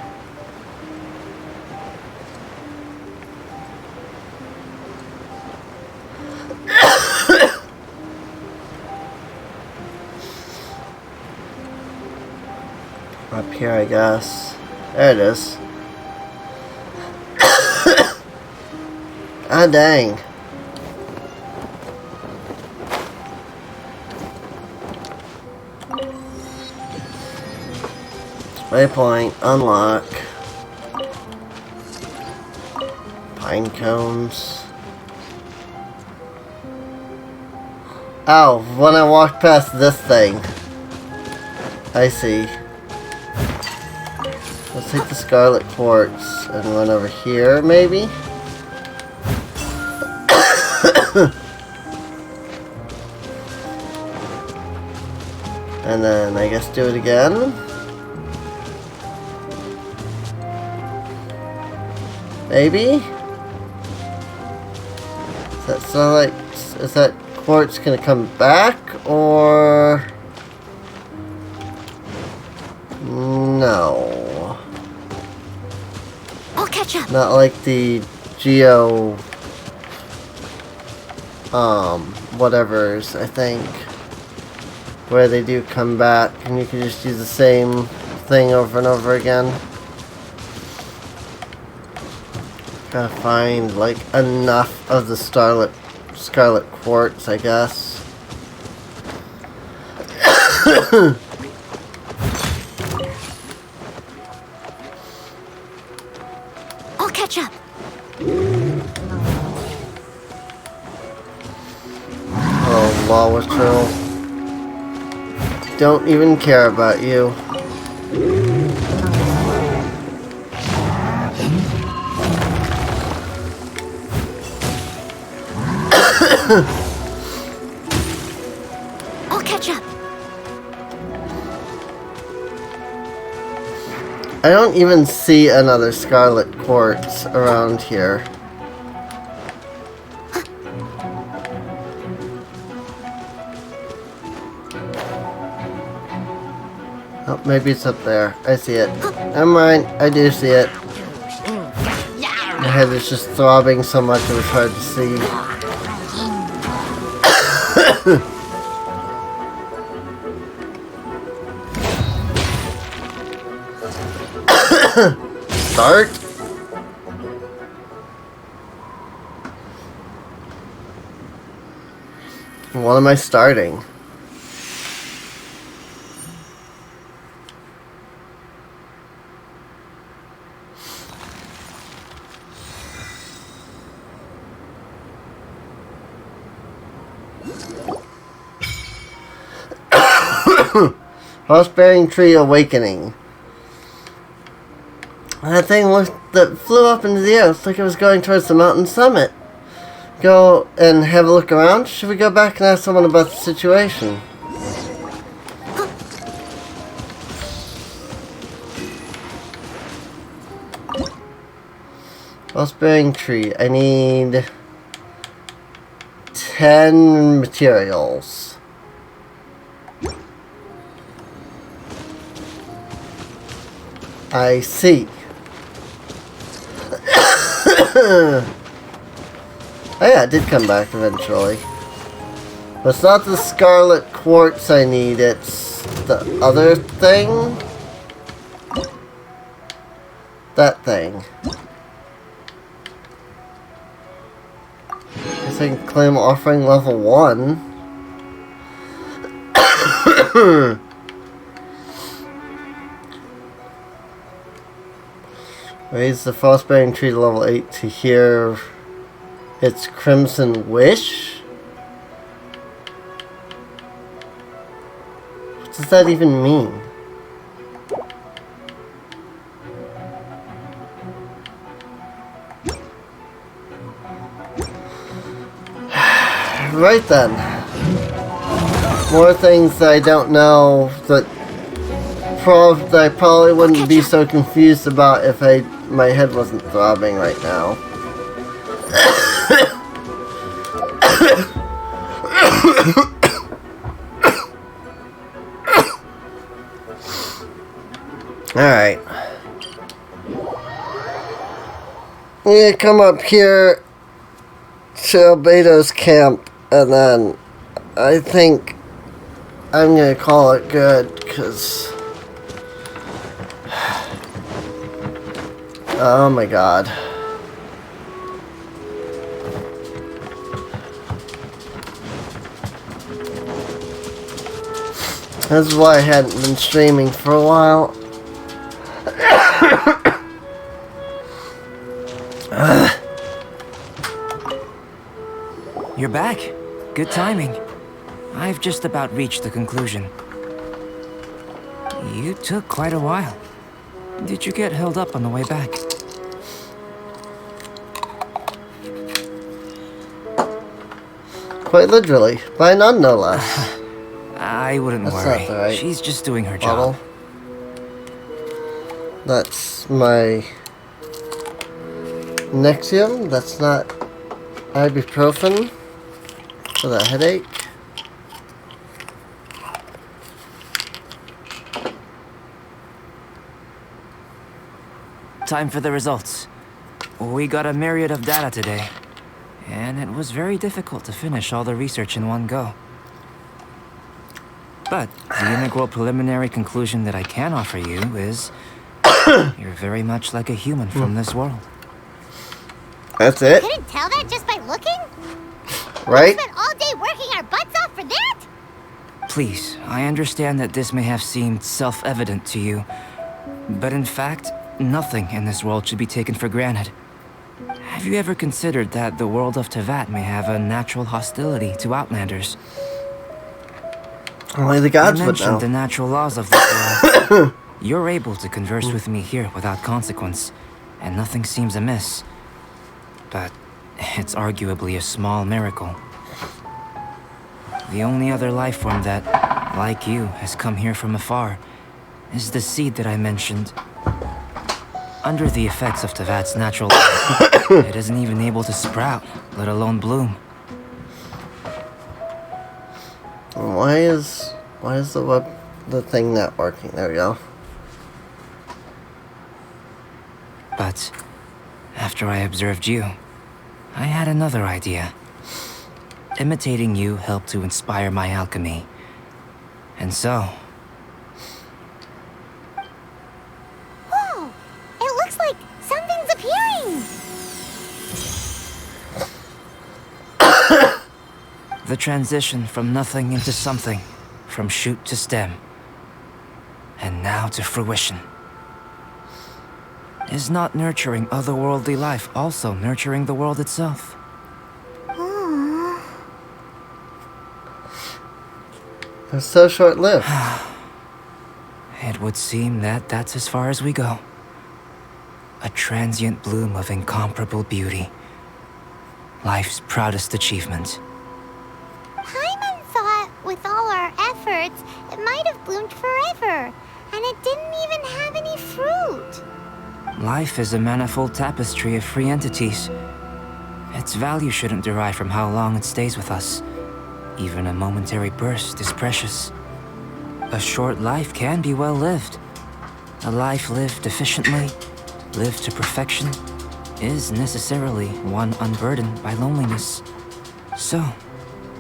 Up here, I guess. There it is. Ah, dang. Waypoint, unlock. Pine cones. Oh, when I walked past this thing. I see. Let's take the Scarlet Quartz and run over here, maybe? And then I guess do it again. Maybe? Is that so like, is that quartz gonna come back or no? I'll catch up. Not like the Geo whatever's, I think, where they do come back and you can just use the same thing over and over again. Gotta find like enough of the Scarlet Quartz, I guess. I'll catch up. Oh, Lawless Turtle. Don't even care about you. I'll catch up. I don't even see another Scarlet Quartz around here. Oh, maybe it's up there. I see it. Never mind. I do see it. My head is just throbbing so much it was hard to see. Start. What am I starting? Horse-bearing tree awakening. That thing that flew up into the air. Looks like it was going towards the mountain summit. Go and have a look around. Should we go back and ask someone about the situation? Horse-bearing tree. I need 10 10 materials. I see. Oh yeah, it did come back eventually. But it's not the scarlet quartz I need, it's the other thing. That thing. I think claim offering level 1. Raise the frostbearing tree to level 8 to hear its crimson wish? What does that even mean? Right then. More things that I don't know that I probably wouldn't be so confused about if my head wasn't throbbing right now. Alright. I'm gonna come up here to Albedo's camp, and then I think I'm gonna call it good, because oh my god. That's why I hadn't been streaming for a while. You're back. Good timing. I've just about reached the conclusion. You took quite a while. Did you get held up on the way back? Quite literally. By none, no less. I wouldn't That's worry. not the right She's just doing her bottle. job. That's my Nexium. That's not ibuprofen for the headache. Time for the results. We got a myriad of data today, and it was very difficult to finish all the research in one go. But the integral preliminary conclusion that I can offer you is you're very much like a human from this world. That's it? Couldn't tell that just by looking? Right? We spent all day working our butts off for that? Please, I understand that this may have seemed self-evident to you, but in fact, nothing in this world should be taken for granted. Have you ever considered that the world of Teyvat may have a natural hostility to Outlanders? Only the gods you would know. mentioned the natural laws of this world. You're able to converse with me here without consequence, and nothing seems amiss. But it's arguably a small miracle. The only other life form that, like you, has come here from afar is the seed that I mentioned. Under the effects of Teyvat's natural life, it isn't even able to sprout, let alone bloom. Why is the thing not working? There we go. But after I observed you, I had another idea. Imitating you helped to inspire my alchemy. And so... Whoa! It looks like something's appearing! the transition from nothing into something, from shoot to stem, and now to fruition. Is not nurturing otherworldly life also nurturing the world itself? It's so short-lived. It would seem that that's as far as we go. A transient bloom of incomparable beauty. Life's proudest achievement. Paimon thought, with all our efforts, it might have bloomed forever, and it didn't even have any fruit. Life is a manifold tapestry of free entities. Its value shouldn't derive from how long it stays with us. Even a momentary burst is precious. A short life can be well lived. A life lived efficiently, lived to perfection, is necessarily one unburdened by loneliness. So,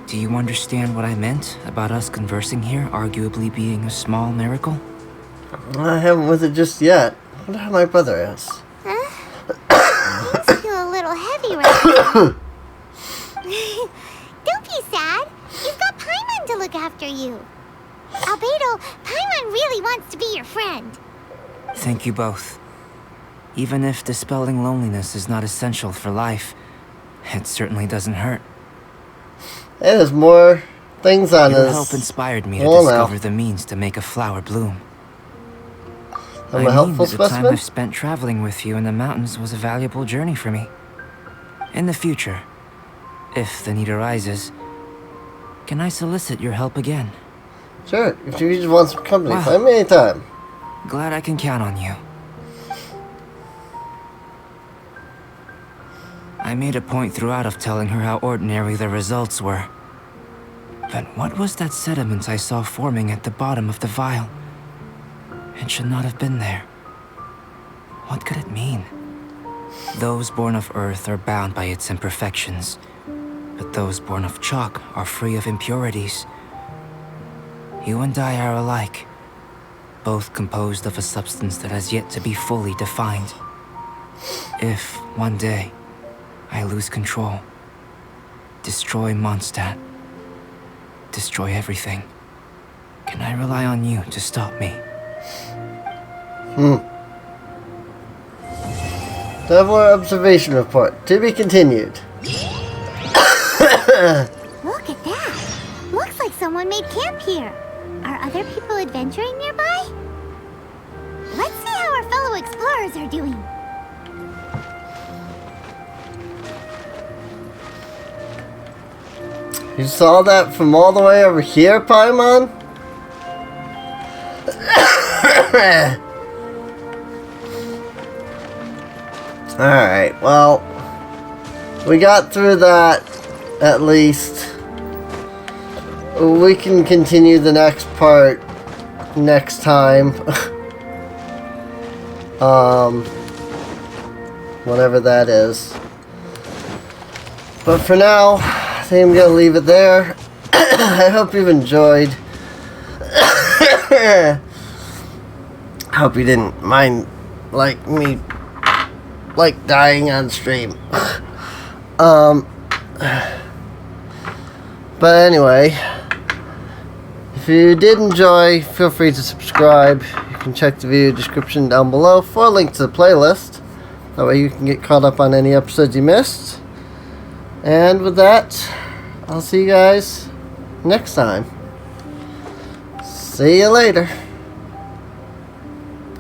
do you understand what I meant about us conversing here arguably being a small miracle? I haven't with it just yet. I wonder how my brother is. Huh? Things feel a little heavy right now. Don't be sad. You've got Paimon to look after you. Albedo, Paimon really wants to be your friend. Thank you both. Even if dispelling loneliness is not essential for life, it certainly doesn't hurt. Hey, there's more things on Your his help inspired me to wall discover now. the means to make a flower bloom. I'm a helpful the time specimen? I've spent traveling with you in the mountains was a valuable journey for me. In the future, if the need arises, can I solicit your help again? Sure, if you just want some company, Wow. find me anytime. Glad I can count on you. I made a point throughout of telling her how ordinary the results were. But what was that sediment I saw forming at the bottom of the vial? It should not have been there. What could it mean? Those born of Earth are bound by its imperfections, but those born of chalk are free of impurities. You and I are alike, both composed of a substance that has yet to be fully defined. If, one day, I lose control, destroy Mondstadt, destroy everything, can I rely on you to stop me? Traveler observation report. To be continued. Look at that. Looks like someone made camp here. Are other people adventuring nearby? Let's see how our fellow explorers are doing. You saw that from all the way over here, Paimon? Alright, well, we got through that, at least. We can continue the next part next time. Whatever that is. But for now, I think I'm gonna leave it there. I hope you've enjoyed. I hope you didn't mind, like, me, like, dying on stream. But anyway, if you did enjoy, feel free to subscribe. You can check the video description down below for a link to the playlist. That way you can get caught up on any episodes you missed. And with that, I'll see you guys next time. See you later.